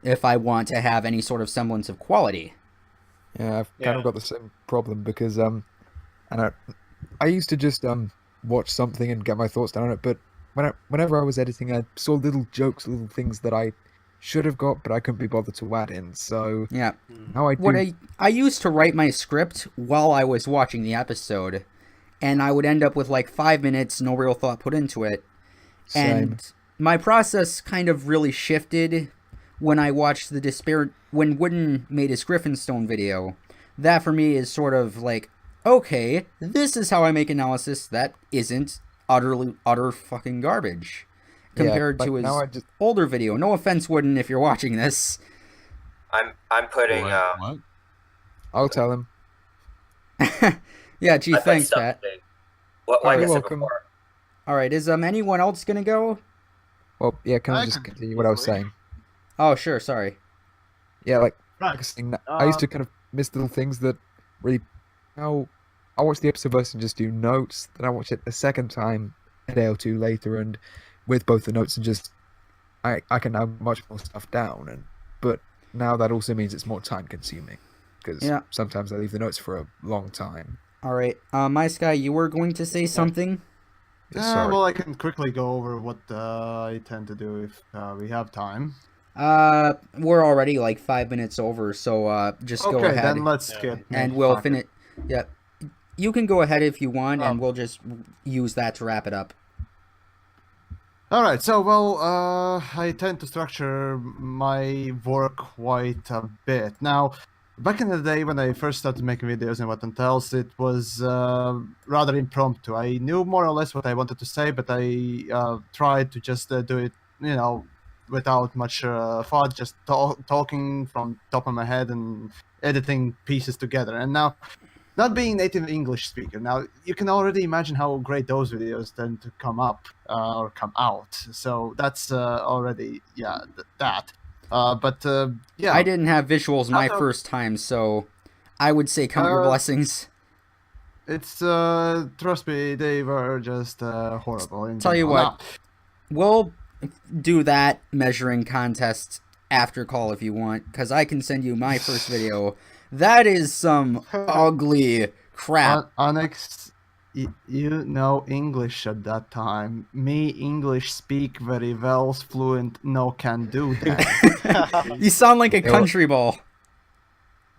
[SPEAKER 1] if I want to have any sort of semblance of quality.
[SPEAKER 2] Yeah, I've kind of got the same problem because and I used to just watch something and get my thoughts down on it, but whenever I was editing, I saw little jokes, little things that I should have got, but I couldn't be bothered to add in. So
[SPEAKER 1] yeah,
[SPEAKER 2] now I do.
[SPEAKER 1] I used to write my script while I was watching the episode, and I would end up with like 5 minutes, no real thought put into it.
[SPEAKER 2] Same.
[SPEAKER 1] And my process kind of really shifted when I watched when Wooden made his Griffinstone video. That for me is sort of like, okay, this is how I make analysis that isn't utter fucking garbage compared to his older video. No offense, Wooden, if you're watching this.
[SPEAKER 4] I'm putting
[SPEAKER 3] What?
[SPEAKER 2] I'll tell him.
[SPEAKER 1] Yeah, gee, thanks, Pat.
[SPEAKER 4] Like
[SPEAKER 2] You're
[SPEAKER 4] I said
[SPEAKER 2] welcome.
[SPEAKER 4] before,
[SPEAKER 1] All right, is anyone else gonna go?
[SPEAKER 2] Well, yeah, can I just continue what I was saying?
[SPEAKER 1] Oh, sure, sorry.
[SPEAKER 2] Yeah, like I
[SPEAKER 6] Right.
[SPEAKER 2] was saying, I used to kind of miss little things that really. Now, I watch the episode first and just do notes. Then I watch it a second time a day or two later, and with both the notes and just, I can now much more stuff down. But now that also means it's more time consuming because sometimes I leave the notes for a long time.
[SPEAKER 1] All right, Maisky, you were going to say something?
[SPEAKER 2] Sorry.
[SPEAKER 6] Well, I can quickly go over what I tend to do if we have time.
[SPEAKER 1] We're already like 5 minutes over, so just go
[SPEAKER 6] Okay,
[SPEAKER 1] ahead.
[SPEAKER 6] then let's skip.
[SPEAKER 1] And we'll
[SPEAKER 6] Fuck it.
[SPEAKER 1] finish. Yeah, you can go ahead if you want, and
[SPEAKER 5] Um,
[SPEAKER 1] we'll just use that to wrap it up.
[SPEAKER 6] All right, so well, I tend to structure my work quite a bit. Now, back in the day when I first started making videos in What Tells, it was rather impromptu. I knew more or less what I wanted to say, but I tried to just do it, without much thought, just talking from top of my head and editing pieces together. And now, not being native English speaker, now you can already imagine how great those videos tend to come up or come out. So that's already that. But yeah,
[SPEAKER 1] I didn't have visuals my
[SPEAKER 6] How-
[SPEAKER 1] first time, so I would say count your blessings.
[SPEAKER 6] it's trust me, they were just horrible. in
[SPEAKER 1] Tell you
[SPEAKER 6] general.
[SPEAKER 1] what, we'll do that measuring contest after call if you want, because I can send you my first video. That is some ugly crap.
[SPEAKER 6] Onyx, you know English at that time. Me English speak very well, fluent. No can do that.
[SPEAKER 1] You sound like a
[SPEAKER 2] Yeah,
[SPEAKER 1] country ball.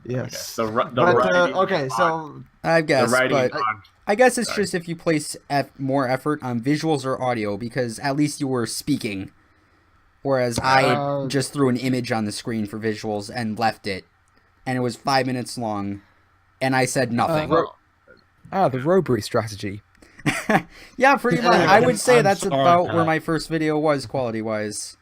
[SPEAKER 6] Yes.
[SPEAKER 7] The
[SPEAKER 6] But
[SPEAKER 7] writing
[SPEAKER 6] okay,
[SPEAKER 7] on-
[SPEAKER 6] so
[SPEAKER 1] I
[SPEAKER 7] the
[SPEAKER 1] guess,
[SPEAKER 7] writing
[SPEAKER 1] but
[SPEAKER 7] on-
[SPEAKER 1] I guess it's
[SPEAKER 7] Sorry.
[SPEAKER 1] just if you place more effort on visuals or audio, because at least you were speaking. Whereas I just threw an image on the screen for visuals and left it. And it was 5 minutes long. And I said nothing.
[SPEAKER 2] The robbery strategy.
[SPEAKER 1] Yeah, pretty much. I would say
[SPEAKER 3] I'm
[SPEAKER 1] that's
[SPEAKER 3] sorry,
[SPEAKER 1] about where
[SPEAKER 3] Pat.
[SPEAKER 1] my first video was quality-wise.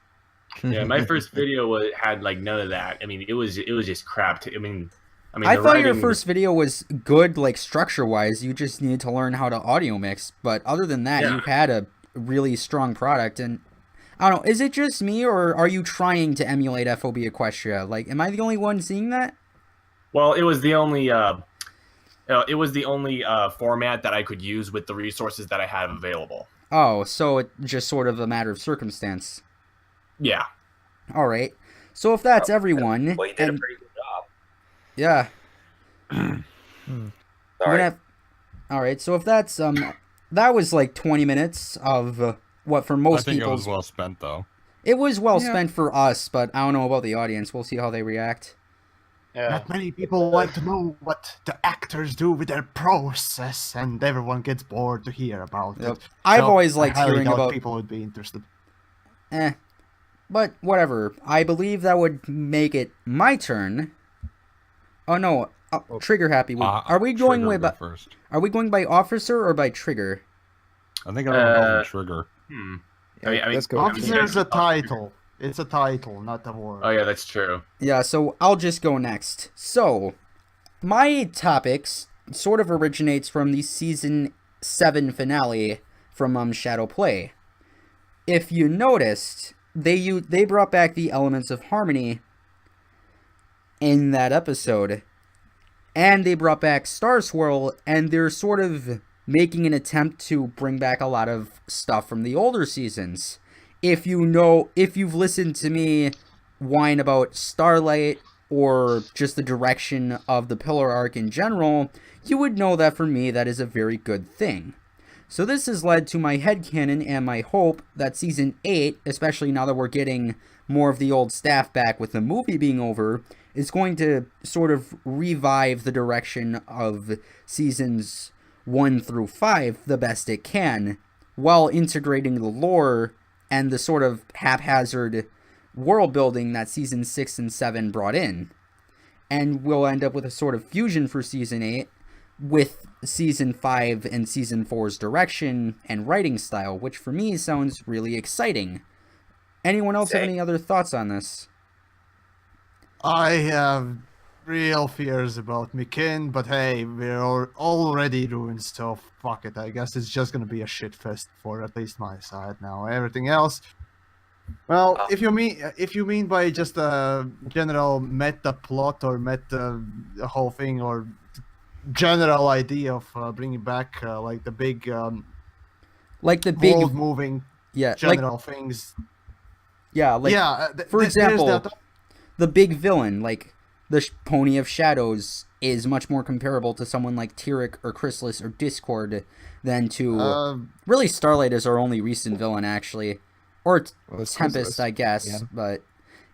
[SPEAKER 7] Yeah, my first video had like none of that. I mean, it was just crap. I mean,
[SPEAKER 1] I
[SPEAKER 7] the
[SPEAKER 1] thought your
[SPEAKER 7] writing-
[SPEAKER 1] first video was good, like, structure-wise. You just needed to learn how to audio mix. But other than that,
[SPEAKER 7] Yeah.
[SPEAKER 1] you had a really strong product. And I don't know, is it just me, or are you trying to emulate FOB Equestria? Like, am I the only one seeing that?
[SPEAKER 7] Well, it was the only format that I could use with the resources that I had available.
[SPEAKER 1] Oh, so it's just sort of a matter of circumstance.
[SPEAKER 7] Yeah.
[SPEAKER 1] All right. So if that's everyone,
[SPEAKER 4] Well, you did a
[SPEAKER 1] and
[SPEAKER 4] pretty good job.
[SPEAKER 1] yeah,
[SPEAKER 4] Sorry.
[SPEAKER 1] we're gonna. All right. So if that's that was like 20 minutes of what for
[SPEAKER 3] I
[SPEAKER 1] most
[SPEAKER 3] think it
[SPEAKER 1] people
[SPEAKER 3] was well spent, though.
[SPEAKER 1] it was well
[SPEAKER 2] Yeah.
[SPEAKER 1] spent for us, but I don't know about the audience. We'll see how they react.
[SPEAKER 5] Yeah.
[SPEAKER 6] not many people want to know what the actors do with their process, and everyone gets bored to hear about
[SPEAKER 1] Yep.
[SPEAKER 6] it.
[SPEAKER 1] I've
[SPEAKER 6] So,
[SPEAKER 1] always liked
[SPEAKER 6] I highly
[SPEAKER 1] hearing
[SPEAKER 6] doubt
[SPEAKER 1] about
[SPEAKER 6] people would be interested.
[SPEAKER 1] But whatever. I believe that would make it my turn. Oh no, trigger happy. Are we going
[SPEAKER 3] Trigger
[SPEAKER 1] with
[SPEAKER 3] go first?
[SPEAKER 1] Are we going by officer or by trigger?
[SPEAKER 3] I think I'm gonna go with Trigger.
[SPEAKER 7] I mean,
[SPEAKER 2] Let's go.
[SPEAKER 6] Officer is a title. It's a title, not a word.
[SPEAKER 7] Oh yeah, that's true.
[SPEAKER 1] Yeah, so I'll just go next. So, my topics sort of originates from the season 7 finale from Shadow Play. If you noticed, they brought back the elements of harmony in that episode. And they brought back Star Swirl, and they're sort of making an attempt to bring back a lot of stuff from the older seasons. If you've listened to me whine about Starlight or just the direction of the Pillar arc in general, you would know that for me that is a very good thing. So this has led to my headcanon and my hope that Season 8, especially now that we're getting more of the old staff back with the movie being over, is going to sort of revive the direction of Seasons 1 through 5 the best it can, while integrating the lore and the sort of haphazard world building that Season 6 and 7 brought in. And we'll end up with a sort of fusion for Season 8 with Season 5 and Season 4's direction and writing style, which for me sounds really exciting. Anyone else have any other thoughts on this?
[SPEAKER 6] I have real fears about Mikin, but hey, we're already ruined, so fuck it. I guess it's just gonna be a shit fest for at least my side now. Everything else, well, if you mean by just a general meta plot or meta the whole thing or general idea of bringing back like the big world moving
[SPEAKER 1] yeah,
[SPEAKER 6] general things.
[SPEAKER 1] Yeah, like
[SPEAKER 6] Yeah,
[SPEAKER 1] for
[SPEAKER 6] there's
[SPEAKER 1] example,
[SPEAKER 6] that.
[SPEAKER 1] the big villain, like Pony of Shadows is much more comparable to someone like Tyrek or Chrysalis or Discord than to... really, Starlight is our only recent villain, actually. Or Tempest,
[SPEAKER 2] Chrysalis.
[SPEAKER 1] I guess.
[SPEAKER 2] Yeah.
[SPEAKER 1] But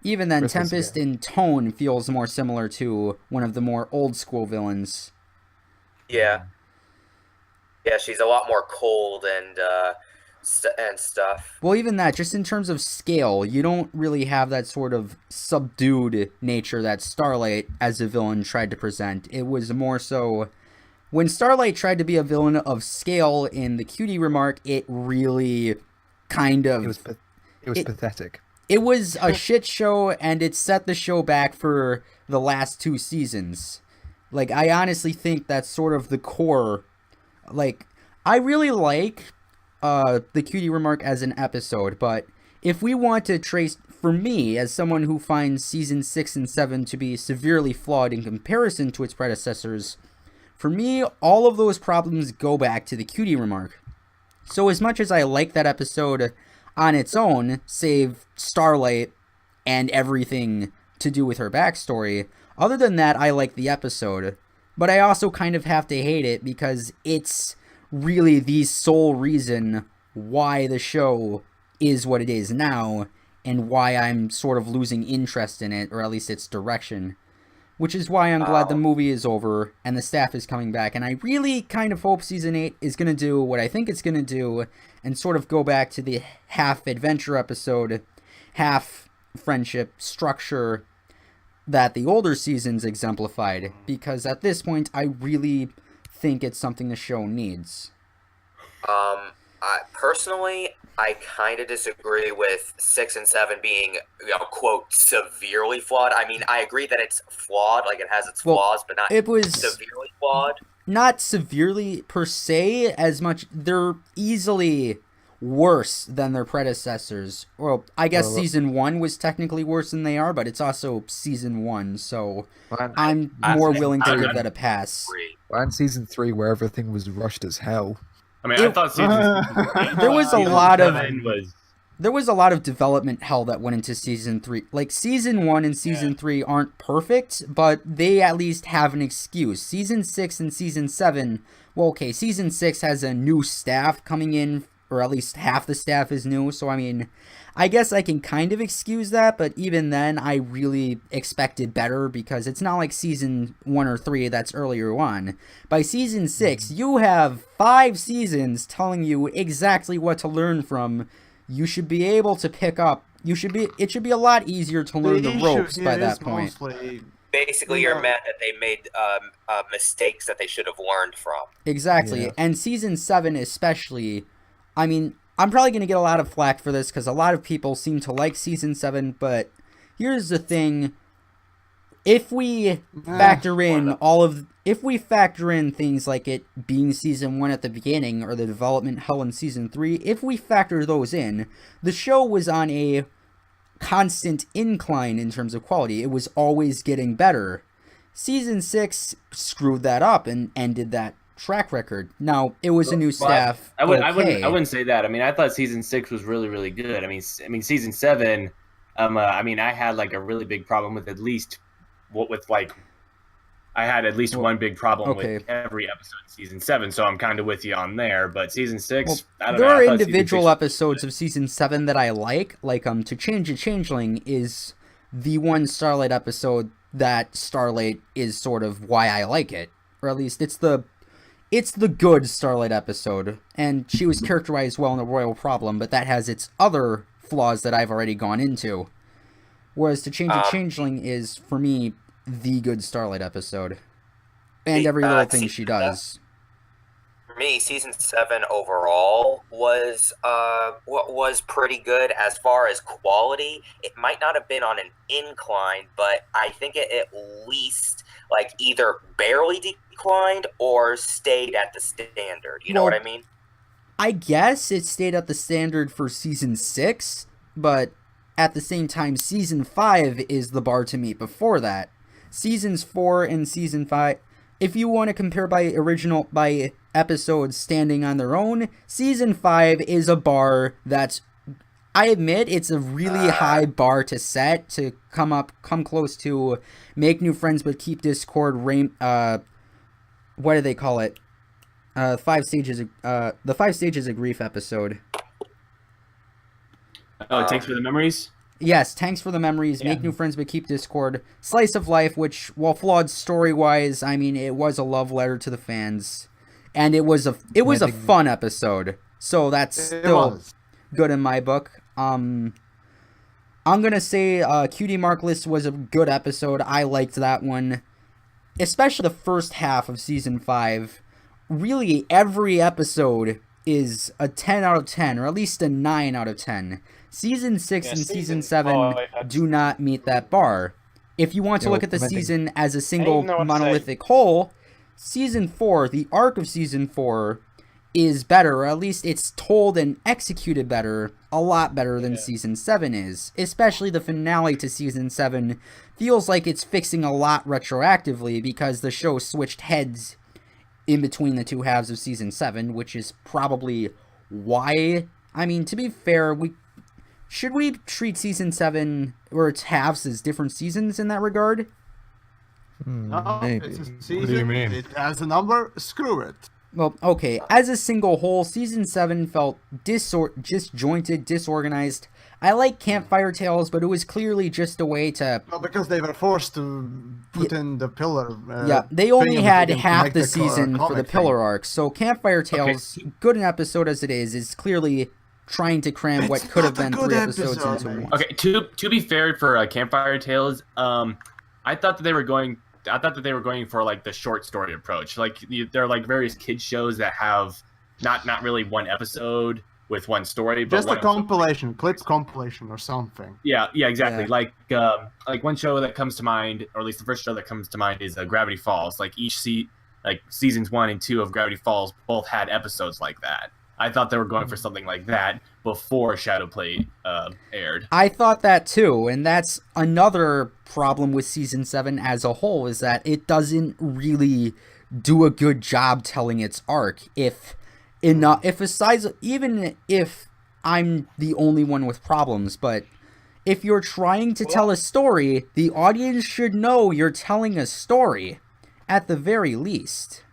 [SPEAKER 1] even then,
[SPEAKER 2] Chrysalis,
[SPEAKER 1] Tempest
[SPEAKER 2] yeah.
[SPEAKER 1] in tone feels more similar to one of the more old-school villains.
[SPEAKER 4] Yeah. Yeah, she's a lot more cold and stuff.
[SPEAKER 1] Well, even that, just in terms of scale, you don't really have that sort of subdued nature that Starlight as a villain tried to present. It was more so... When Starlight tried to be a villain of scale in the Cutie Remark, it really kind of...
[SPEAKER 2] It was pathetic.
[SPEAKER 1] It was a shit show, and it set the show back for the last 2 seasons. Like, I honestly think that's sort of the core. Like, I really like the Cutie Remark as an episode, but if we want to trace, for me, as someone who finds season 6 and 7 to be severely flawed in comparison to its predecessors, for me, all of those problems go back to the Cutie Remark. So as much as I like that episode on its own, save Starlight and everything to do with her backstory, other than that, I like the episode. But I also kind of have to hate it because it's really the sole reason why the show is what it is now and why I'm sort of losing interest in it, or at least its direction. Which is why I'm glad the movie is over and the staff is coming back. And I really kind of hope Season 8 is going to do what I think it's going to do and sort of go back to the half adventure episode, half friendship structure that the older seasons exemplified. Because at this point, I really think it's something the show needs.
[SPEAKER 4] Personally, I kind of disagree with 6 and 7 being, quote, severely flawed. I mean, I agree that it's flawed, like it has its flaws, but not severely flawed.
[SPEAKER 1] Not severely per se, as much. They're easily worse than their predecessors. Well, I guess season 1 was technically worse than they are, but it's also season 1, so I'm more willing to give that a pass.
[SPEAKER 2] And season 3, where everything was rushed as hell.
[SPEAKER 7] I mean, I thought season
[SPEAKER 1] there was a lot of development hell that went into season 3. Like, season 1 and season 3 aren't perfect, but they at least have an excuse. Season 6 and season 7, well, okay, season 6 has a new staff coming in, or at least half the staff is new, so I mean, I guess I can kind of excuse that, but even then, I really expected better, because it's not like season 1 or 3 that's earlier on. By season 6, you have 5 seasons telling you exactly what to learn from. You should be able to pick up, it should be a lot easier to learn the ropes by that point.
[SPEAKER 4] Basically, you're mad that they made mistakes that they should have learned from.
[SPEAKER 1] Exactly, and season 7 especially, I mean, I'm probably going to get a lot of flack for this because a lot of people seem to like season 7, but here's the thing. If we factor in things like it being season 1 at the beginning or the development hell in season 3, if we factor those in, the show was on a constant incline in terms of quality. It was always getting better. Season 6 screwed that up and ended that track record. Now, it was a new staff.
[SPEAKER 7] I wouldn't say that. I mean, I thought season 6 was really, really good. I mean, season 7, I had like a really big problem with I had at least one big problem with every episode in season 7, so I'm kind of with you on there. But season 6, I don't know.
[SPEAKER 1] There are individual episodes of season 7 that I like To Change a Changeling is the one Starlight episode that Starlight is sort of why I like it, or at least it's the good Starlight episode, and she was characterized well in The Royal Problem, but that has its other flaws that I've already gone into. Whereas To Change a Changeling is, for me, the good Starlight episode. And every little thing she does.
[SPEAKER 4] For me, season 7 overall was pretty good as far as quality. It might not have been on an incline, but I think it at least like either barely declined or stayed at the standard. You know what I mean?
[SPEAKER 1] I guess it stayed at the standard for season 6, but at the same time, season 5 is the bar to meet before that. Seasons 4 and season 5, if you want to compare by episodes standing on their own, season 5 is a bar that's I admit it's a really high bar to set to come close to make new friends but keep Discord. What do they call it? The 5 stages of grief episode.
[SPEAKER 7] Oh, thanks for the memories.
[SPEAKER 1] Yes, thanks for the memories. Make new friends but keep Discord. Slice of life, which, while flawed story-wise, I mean, it was a love letter to the fans, and it was a fun episode. So that's still good in my book. I'm gonna say Cutie Markless was a good episode. I liked that one, especially the first half of season 5. Really, every episode is a 10 out of 10, or at least a 9 out of 10. Season 6 and season 7 do not meet that bar. If you want to look at the season as a single monolithic whole, season 4, the arc of season 4, is better, or at least it's told and executed better, a lot better than season 7 is. Especially the finale to season 7 feels like it's fixing a lot retroactively because the show switched heads in between the two halves of season 7, which is probably why. I mean, to be fair, should we treat season 7 or its halves as different seasons in that regard?
[SPEAKER 6] Maybe. It's a season.
[SPEAKER 3] What do you mean?
[SPEAKER 6] It has a number. Screw it.
[SPEAKER 1] Well, okay. As a single whole, season 7 felt disjointed, disorganized. I like Campfire Tales, but it was clearly just a way to...
[SPEAKER 6] Well, because they were forced to put in the pillar.
[SPEAKER 1] They only had half the season for the pillar arc. So Campfire Tales, good an episode as it is clearly trying to cram what could have been 3 episodes into one.
[SPEAKER 7] Okay, to be fair for Campfire Tales, I thought that they were going for like the short story approach. Like there are like various kids shows that have not really one episode with one story, but
[SPEAKER 6] just a compilation, clips compilation or something.
[SPEAKER 7] Yeah, exactly. Yeah. Like one show that comes to mind, or at least the first show that comes to mind, is Gravity Falls. Like seasons 1 and 2 of Gravity Falls both had episodes like that. I thought they were going for something like that before Shadowplay aired.
[SPEAKER 1] I thought that too, and that's another problem with season 7 as a whole, is that it doesn't really do a good job telling its arc. Even if I'm the only one with problems, but if you're trying to tell a story, the audience should know you're telling a story, at the very least.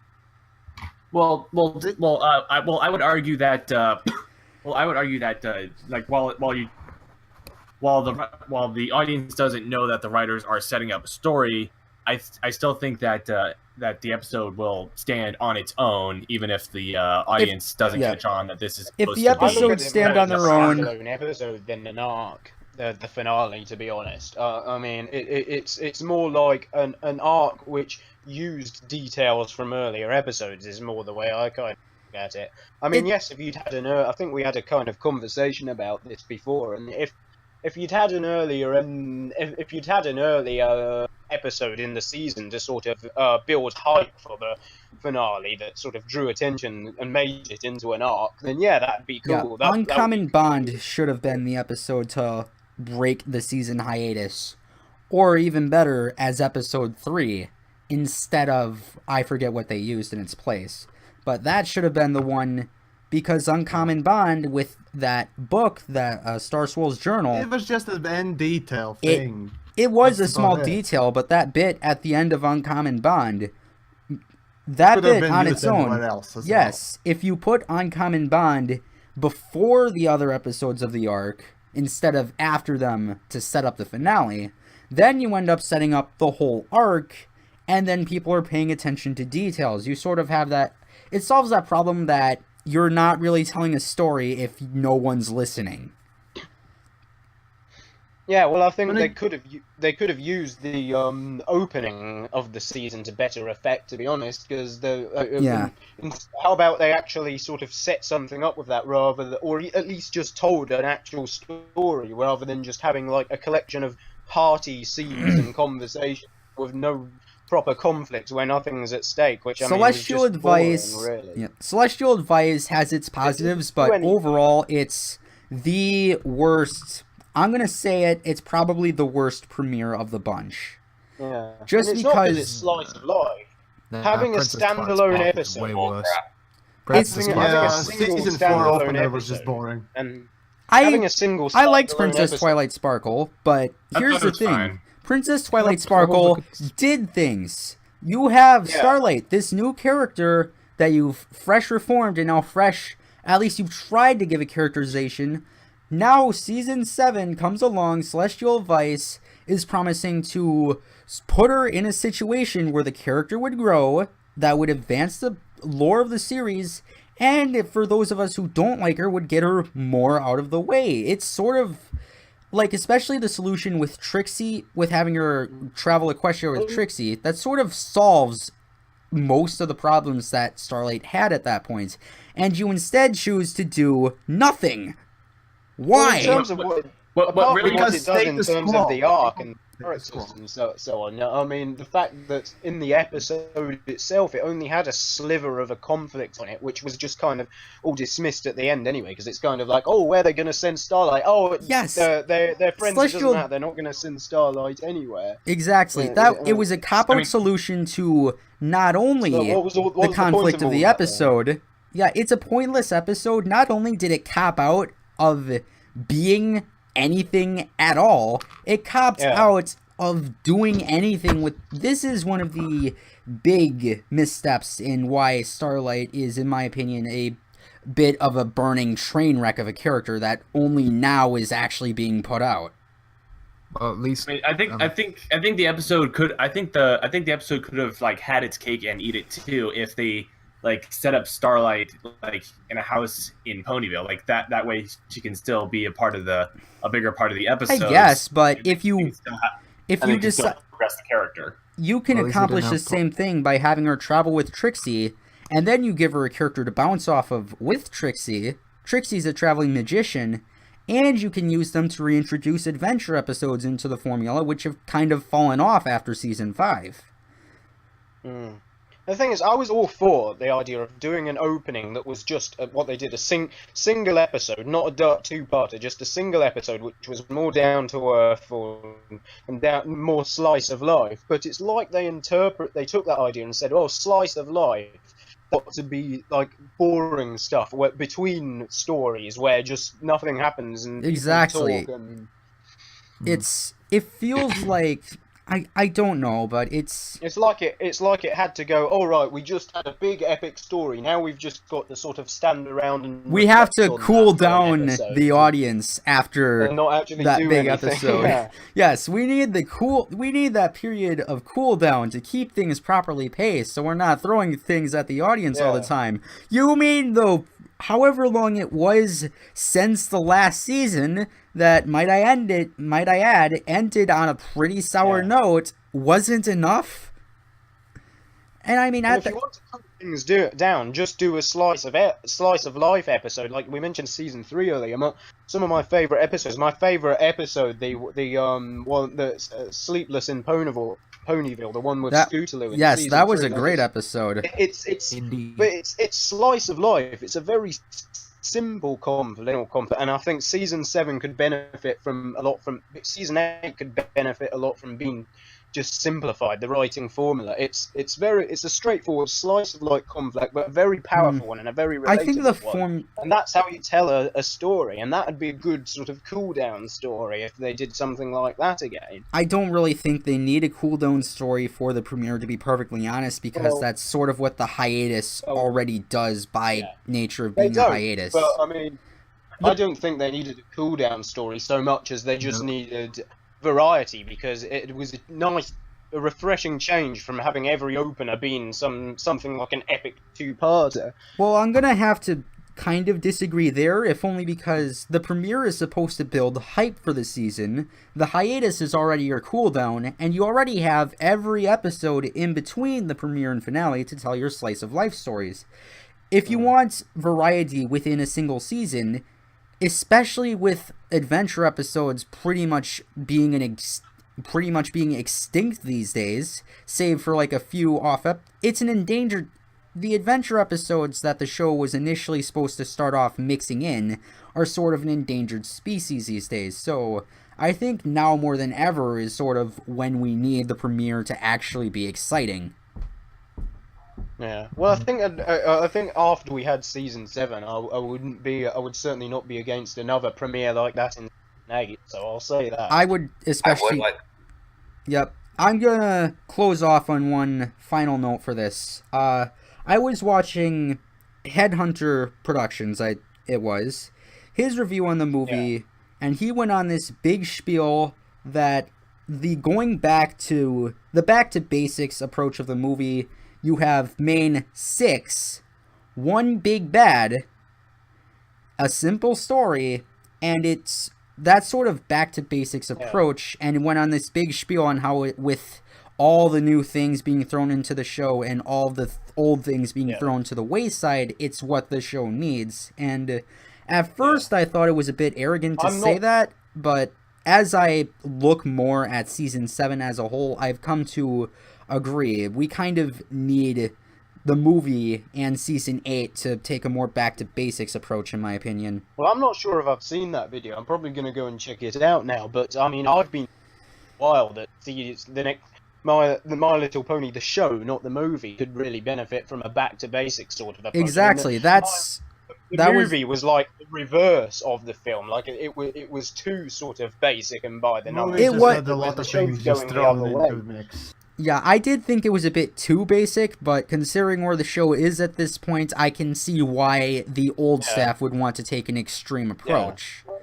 [SPEAKER 7] I would argue that. Like while the audience doesn't know that the writers are setting up a story, I still think that the episode will stand on its own, even if the audience doesn't catch on that this is.
[SPEAKER 1] If the episodes stand on their own,
[SPEAKER 5] episode than an arc. The finale, to be honest. I mean, it's more like an arc which used details from earlier episodes is more the way I kind of look at it. I mean, yes, if you'd had I think we had a kind of conversation about this before, and if you'd had an earlier episode in the season to sort of build hype for the finale that sort of drew attention and made it into an arc, then that'd be cool.
[SPEAKER 1] Yeah, Uncommon Bond should have been the episode to break the season hiatus, or even better, as episode 3, instead of, I forget what they used in its place. But that should have been the one, because Uncommon Bond, with that book, that Star Swirl's journal...
[SPEAKER 6] It was just an end detail thing.
[SPEAKER 1] It was a small detail, but that bit at the end of Uncommon Bond, that bit on its own... Yes, if you put Uncommon Bond before the other episodes of the arc, instead of after them to set up the finale, then you end up setting up the whole arc, and then people are paying attention to details. You sort of have that... It solves that problem that you're not really telling a story if no one's listening.
[SPEAKER 5] Yeah, well, I think they could have used the opening of the season to better effect, to be honest, because how about they actually sort of set something up with that or at least just told an actual story rather than just having like a collection of hearty scenes and conversation with no proper conflict where nothing's at stake, which
[SPEAKER 1] Celestial Advice,
[SPEAKER 5] boring, really.
[SPEAKER 1] Celestial Advice has its positives, but overall it's the worst. I'm gonna say it's probably the worst premiere of the bunch.
[SPEAKER 5] Yeah,
[SPEAKER 1] just
[SPEAKER 5] it's
[SPEAKER 1] because
[SPEAKER 5] not it's slice of life. Having a standalone episode.
[SPEAKER 2] Way worse.
[SPEAKER 6] Season 4 opener was just boring.
[SPEAKER 5] And having a single.
[SPEAKER 1] I liked
[SPEAKER 5] standalone
[SPEAKER 1] Princess
[SPEAKER 5] episode-
[SPEAKER 1] Twilight Sparkle, but
[SPEAKER 7] I
[SPEAKER 1] here's
[SPEAKER 7] thought it
[SPEAKER 1] the
[SPEAKER 7] was
[SPEAKER 1] thing.
[SPEAKER 7] fine.
[SPEAKER 1] Princess Twilight
[SPEAKER 2] I
[SPEAKER 1] Sparkle
[SPEAKER 2] love it.
[SPEAKER 1] did things. You have
[SPEAKER 5] Yeah.
[SPEAKER 1] Starlight, this new character that you've fresh reformed and now fresh, at least you've tried to give a characterization. Now season 7 comes along, Celestial Vice is promising to put her in a situation where the character would grow, that would advance the lore of the series, and for those of us who don't like her, would get her more out of the way. It's sort of like, especially the solution with Trixie, with having her travel Equestria with Trixie, that sort of solves most of the problems that Starlight had at that point. And you instead choose to do nothing.
[SPEAKER 5] Well, in
[SPEAKER 1] Why?
[SPEAKER 5] terms of what
[SPEAKER 7] What
[SPEAKER 5] apart
[SPEAKER 7] really
[SPEAKER 5] from what
[SPEAKER 6] Because
[SPEAKER 5] it does in
[SPEAKER 6] status
[SPEAKER 5] terms
[SPEAKER 6] quo.
[SPEAKER 5] of the arc and
[SPEAKER 6] Status
[SPEAKER 5] characters
[SPEAKER 6] quo.
[SPEAKER 5] and so on. I mean, the fact that in the episode itself, it only had a sliver of a conflict on it, which was just kind of all dismissed at the end anyway, because it's kind of like, oh, where are they going to send Starlight? Oh,
[SPEAKER 1] Yes.
[SPEAKER 5] they're friends. It
[SPEAKER 1] Celestial-
[SPEAKER 5] doesn't matter. They're not going to send Starlight anywhere.
[SPEAKER 1] Exactly.
[SPEAKER 5] Yeah,
[SPEAKER 1] It was a cop-out
[SPEAKER 7] I mean-
[SPEAKER 1] solution to not only
[SPEAKER 5] So what was
[SPEAKER 1] the
[SPEAKER 5] point
[SPEAKER 1] conflict of
[SPEAKER 5] all
[SPEAKER 1] the
[SPEAKER 5] that,
[SPEAKER 1] episode. Yeah, it's a pointless episode. Not only did it cop out of being anything at all, it cops
[SPEAKER 5] Yeah.
[SPEAKER 1] out of doing anything with. This is one of the big missteps in why Starlight is, in my opinion, a bit of a burning train wreck of a character that only now is actually being put out.
[SPEAKER 2] Well, at least
[SPEAKER 7] I mean, I think the episode could. I think the episode could have like had its cake and eat it too if they like set up Starlight like in a house in Ponyville, like that way she can still be a bigger part of the
[SPEAKER 1] I
[SPEAKER 7] episode.
[SPEAKER 1] guess, but if you
[SPEAKER 7] just
[SPEAKER 1] decide,
[SPEAKER 7] progress the character.
[SPEAKER 1] you can
[SPEAKER 2] Well, at least they
[SPEAKER 1] accomplish
[SPEAKER 2] didn't
[SPEAKER 1] the
[SPEAKER 2] have
[SPEAKER 1] same thing by having her travel with Trixie, and then you give her a character to bounce off of with Trixie. Trixie's a traveling magician, and you can use them to reintroduce adventure episodes into the formula, which have kind of fallen off after season 5.
[SPEAKER 5] The thing is, I was all for the idea of doing an opening that was just what they did, a single episode, not a two-parter, just a single episode, which was more down to earth and more slice of life. But it's like they took that idea and said, "Oh, slice of life got to be like boring stuff between stories where just nothing happens and people
[SPEAKER 1] Exactly.
[SPEAKER 5] talk and
[SPEAKER 1] It feels like I don't know, but it's
[SPEAKER 5] It's like it had to go. All right, we just had a big epic story. Now we've just got to sort of stand around and
[SPEAKER 1] we have
[SPEAKER 5] reflect
[SPEAKER 1] to
[SPEAKER 5] on
[SPEAKER 1] cool
[SPEAKER 5] that for an
[SPEAKER 1] down
[SPEAKER 5] episode
[SPEAKER 1] the audience after
[SPEAKER 5] and not actually
[SPEAKER 1] that
[SPEAKER 5] do
[SPEAKER 1] big
[SPEAKER 5] anything.
[SPEAKER 1] episode.
[SPEAKER 5] Yeah.
[SPEAKER 1] Yes, we need that period of cool down to keep things properly paced, so we're not throwing things at the audience all the
[SPEAKER 5] Yeah.
[SPEAKER 1] time. You mean though, however long it was since the last season, that might I add, ended on a pretty sour
[SPEAKER 5] Yeah.
[SPEAKER 1] note, wasn't enough. And I mean,
[SPEAKER 5] And
[SPEAKER 1] at
[SPEAKER 5] if you want to cool things down, just do a slice of life episode, like we mentioned season 3 earlier. Some of my favorite episodes. My favorite episode, the one that's Sleepless in Ponyville, the one with Scootaloo. In
[SPEAKER 1] yes,
[SPEAKER 5] season
[SPEAKER 1] that was
[SPEAKER 5] 3.
[SPEAKER 1] a great episode.
[SPEAKER 5] It's
[SPEAKER 2] Indeed.
[SPEAKER 5] but it's slice of life. It's a very simple conflict, and I think season 7 could benefit from a lot from season 8 could benefit a lot from being just simplified, the writing formula. It's a straightforward slice of life conflict, but a very powerful one and a very relatable
[SPEAKER 1] I think the
[SPEAKER 5] one.
[SPEAKER 1] form
[SPEAKER 5] And that's how you tell a story, and that would be a good sort of cool down story if they did something like that again.
[SPEAKER 1] I don't really think they need a cooldown story for the premiere, to be perfectly honest, because
[SPEAKER 5] Well-
[SPEAKER 1] that's sort of what the hiatus
[SPEAKER 5] Oh.
[SPEAKER 1] already does by
[SPEAKER 5] Yeah.
[SPEAKER 1] nature of
[SPEAKER 5] They
[SPEAKER 1] being a
[SPEAKER 5] don't,
[SPEAKER 1] hiatus.
[SPEAKER 5] but I mean, I don't think they needed a cool down story so much as they just needed variety, because it was a refreshing change from having every opener being something like an epic two-parter.
[SPEAKER 1] Well, I'm gonna have to kind of disagree there, if only because the premiere is supposed to build hype for the season, the hiatus is already your cooldown, and you already have every episode in between the premiere and finale to tell your slice of life stories. If you want variety within a single season, especially with adventure episodes pretty much being extinct these days, save for like a few it's an endangered. The adventure episodes that the show was initially supposed to start off mixing in are sort of an endangered species these days. So I think now more than ever is sort of when we need the premiere to actually be exciting.
[SPEAKER 5] Yeah. Well, I think after we had season 7, I would certainly not be against another premiere like that in season 8. So I'll say that.
[SPEAKER 1] I would especially. Yep. I'm gonna close off on one final note for this. I was watching Headhunter Productions. It was his review on the movie, and he went on this big spiel that the back to basics approach of the movie. You have main 6, one big bad, a simple story, and it's that sort of back to basics approach, and it went on this big spiel on how with all the new things being thrown into the show and all the old things being thrown to the wayside, it's what the show needs. And at first I thought it was a bit arrogant to say that, but as I look more at season 7 as a whole, I've come to agree. We kind of need the movie and season 8 to take a more back to basics approach, in my opinion.
[SPEAKER 5] Well, I'm not sure if I've seen that video. I'm probably going to go and check it out now. But I mean, I've been a while that the next My Little Pony, the show, not the movie, could really benefit from a back to basics sort of approach.
[SPEAKER 1] Exactly.
[SPEAKER 5] The movie was like the reverse of the film. Like it was too sort of basic and by the numbers.
[SPEAKER 6] It was a lot of things just thrown into the mix.
[SPEAKER 1] Yeah, I did think it was a bit too basic, but considering where the show is at this point, I can see why the old staff would want to take an extreme approach.
[SPEAKER 5] Yeah.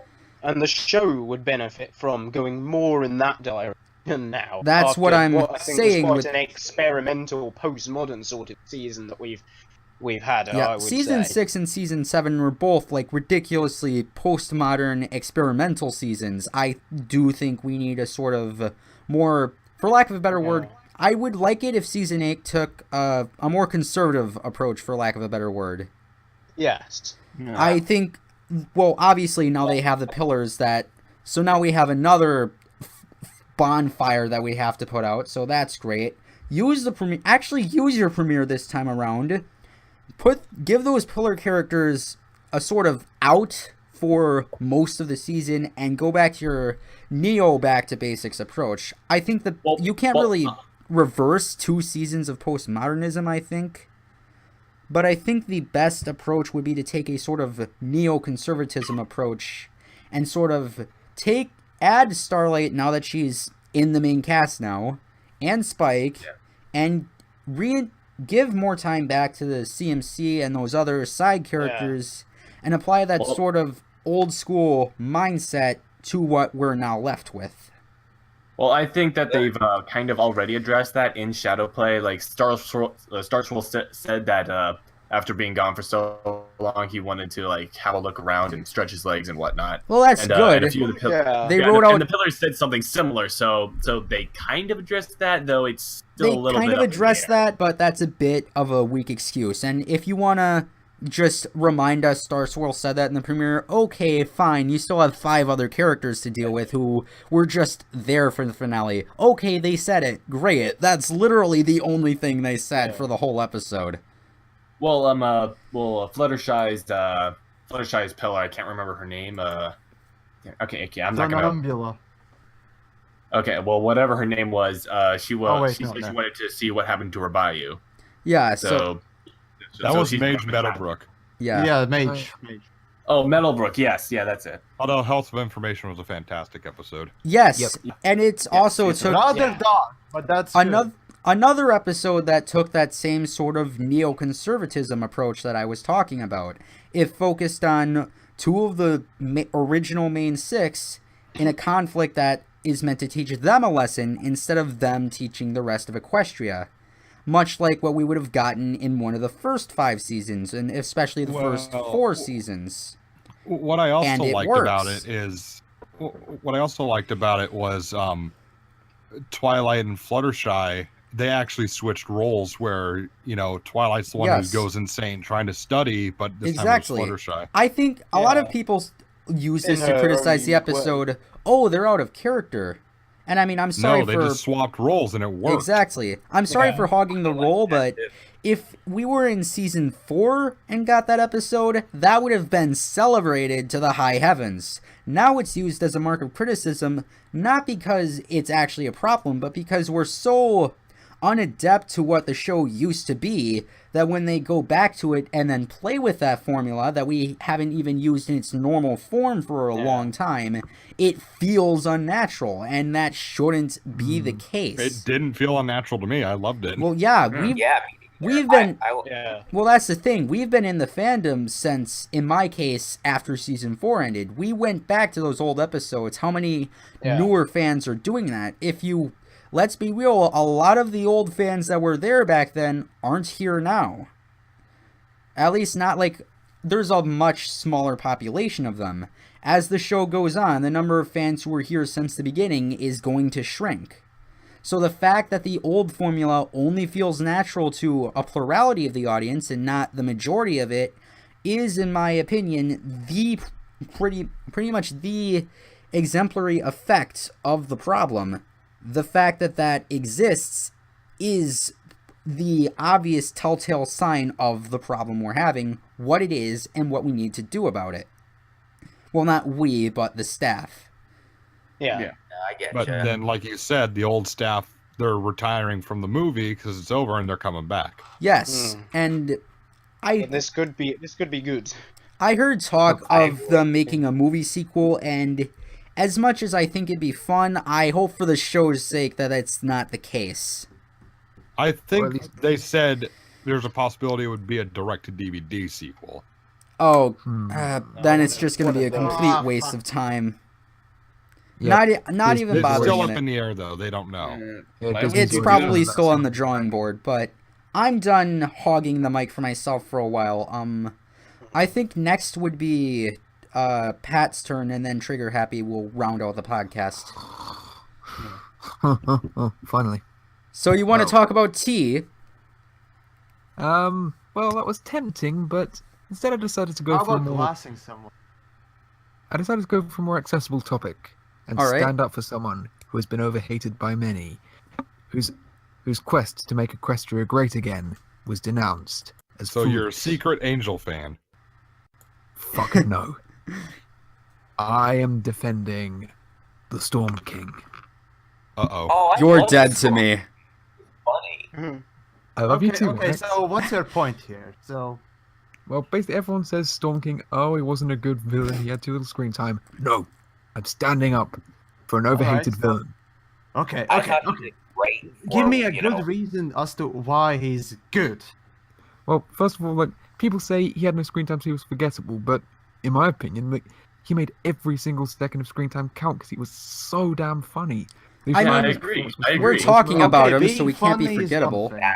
[SPEAKER 5] And the show would benefit from going more in that direction now.
[SPEAKER 1] That's what I'm saying.
[SPEAKER 5] Was quite an experimental postmodern sort of season that we've had.
[SPEAKER 1] Yeah,
[SPEAKER 5] I would
[SPEAKER 1] season
[SPEAKER 5] say.
[SPEAKER 1] 6 and season 7 were both like ridiculously postmodern experimental seasons. I do think we need a sort of more, for lack of a better word, I would like it if season 8 took a more conservative approach, for lack of a better word.
[SPEAKER 5] Yes.
[SPEAKER 1] I think, well, obviously now they have the pillars so now we have another bonfire that we have to put out, so that's great. Use your premiere this time around. Give those pillar characters a sort of out for most of the season and go back to your Neo back to basics approach. I think that you can't really reverse 2 seasons of postmodernism, I think. But I think the best approach would be to take a sort of neoconservatism approach and sort of add Starlight now that she's in the main cast now, and Spike, and give more time back to the CMC and those other side characters and apply that sort of old school mindset to what we're now left with.
[SPEAKER 7] Well, I think that they've kind of already addressed that in Shadowplay. Like Starswirl said that after being gone for so long, he wanted to like have a look around and stretch his legs and whatnot.
[SPEAKER 1] Well, that's good.
[SPEAKER 7] And a few of the and the pillars said something similar, so they kind of addressed that, though it's still a little bit. They kind of addressed
[SPEAKER 1] that, but that's a bit of a weak excuse. And if you wanna just remind us Starswirl said that in the premiere, okay, fine, you still have 5 other characters to deal with who were just there for the finale. Okay, they said it. Great. That's literally the only thing they said for the whole episode.
[SPEAKER 7] Well, Fluttershy's pillar, I can't remember her name. Okay, I'm not gonna. Okay, well, whatever her name was, she said she wanted to see what happened to her bayou.
[SPEAKER 1] Yeah,
[SPEAKER 3] that was Mage Meadowbrook.
[SPEAKER 6] Yeah, Mage.
[SPEAKER 7] Oh, Meadowbrook, yes. Yeah, that's it.
[SPEAKER 3] Although Health of Information was a fantastic episode.
[SPEAKER 1] Yes, and it's also took...
[SPEAKER 6] Rather dark, but that's
[SPEAKER 1] Another episode that took that same sort of neoconservatism approach that I was talking about. It focused on 2 of the original main 6 in a conflict that is meant to teach them a lesson instead of them teaching the rest of Equestria. Much like what we would have gotten in one of the first 5 seasons, and especially the first 4 seasons.
[SPEAKER 3] What I also liked about it was Twilight and Fluttershy. They actually switched roles where, Twilight's the one who goes insane trying to study, but this time it was Fluttershy.
[SPEAKER 1] I think a lot of people use this to criticize the episode. Oh, they're out of character. And I mean, I'm sorry
[SPEAKER 3] they just swapped roles and it worked.
[SPEAKER 1] Exactly. I'm sorry for hogging the role, but if we were in season 4 and got that episode, that would have been celebrated to the high heavens. Now it's used as a mark of criticism, not because it's actually a problem, but because we're so unadept to what the show used to be that when they go back to it and then play with that formula that we haven't even used in its normal form for a long time, it feels unnatural, and that shouldn't be the case.
[SPEAKER 3] It didn't feel unnatural to me. I loved it.
[SPEAKER 1] Well, yeah, we've been... Well, that's the thing. We've been in the fandom since, in my case, after Season 4 ended. We went back to those old episodes. How many newer fans are doing that? If you... Let's be real, a lot of the old fans that were there back then aren't here now. At least not like... There's a much smaller population of them. As the show goes on, the number of fans who were here since the beginning is going to shrink. So the fact that the old formula only feels natural to a plurality of the audience and not the majority of it is, in my opinion, the pretty much the exemplary effect of the problem. The fact that that exists is the obvious telltale sign of the problem we're having, what it is, and what we need to do about it. Well, not we, but the staff.
[SPEAKER 5] Yeah.
[SPEAKER 4] I get
[SPEAKER 3] But then, like you said, the old staff, they're retiring from the movie because it's over and they're coming back.
[SPEAKER 1] Yes, and
[SPEAKER 5] this could be good.
[SPEAKER 1] I heard talk of them making a movie sequel, and as much as I think it'd be fun, I hope for the show's sake that it's not the case.
[SPEAKER 3] I think they said there's a possibility it would be a direct-to-DVD sequel.
[SPEAKER 1] Oh, then it's just going to be a complete waste of time. Not even bothering
[SPEAKER 3] It's still up
[SPEAKER 1] it.
[SPEAKER 3] in the air, though. They don't know.
[SPEAKER 1] It's probably still on the drawing board, but I'm done hogging the mic for myself for a while. I think next would be Pat's turn, and then Trigger Happy will round out the podcast.
[SPEAKER 2] Finally.
[SPEAKER 1] So you want to talk about tea?
[SPEAKER 2] Well, that was tempting, but instead I decided to go
[SPEAKER 6] How
[SPEAKER 2] for a
[SPEAKER 6] about
[SPEAKER 2] more...
[SPEAKER 6] glassing someone?
[SPEAKER 2] I decided to go for a more accessible topic and
[SPEAKER 1] All right.
[SPEAKER 2] stand up for someone who has been overhated by many, whose quest to make Equestria great again was denounced as
[SPEAKER 3] So you're a
[SPEAKER 2] foolish.
[SPEAKER 3] secret Angel fan.
[SPEAKER 2] Fuck no. I am defending the Storm King.
[SPEAKER 3] Uh-oh.
[SPEAKER 4] Oh, I
[SPEAKER 1] You're
[SPEAKER 4] love
[SPEAKER 1] dead
[SPEAKER 4] this
[SPEAKER 1] to
[SPEAKER 4] one.
[SPEAKER 1] me.
[SPEAKER 4] Funny.
[SPEAKER 2] I love you
[SPEAKER 6] Okay,
[SPEAKER 2] too.
[SPEAKER 6] okay,
[SPEAKER 2] Rex.
[SPEAKER 6] so what's your point here? So,
[SPEAKER 2] Well, basically everyone says Storm King, oh, he wasn't a good villain, he had too little screen time. No, I'm standing up for an overhated
[SPEAKER 6] so-
[SPEAKER 2] villain.
[SPEAKER 6] okay,
[SPEAKER 4] I
[SPEAKER 6] okay,
[SPEAKER 4] thought he
[SPEAKER 6] okay.
[SPEAKER 4] did great.
[SPEAKER 6] Give
[SPEAKER 4] for,
[SPEAKER 6] me a
[SPEAKER 4] you
[SPEAKER 6] good
[SPEAKER 4] know,
[SPEAKER 6] reason as to why he's good.
[SPEAKER 2] Well, first of all, like, people say he had no screen time so he was forgettable, but in my opinion, like, he made every single second of screen time count because he was so damn funny.
[SPEAKER 1] I mean,
[SPEAKER 7] I agree.
[SPEAKER 1] We're talking about him,
[SPEAKER 6] being
[SPEAKER 1] so he can't be
[SPEAKER 6] funny is
[SPEAKER 1] forgettable.
[SPEAKER 6] one thing.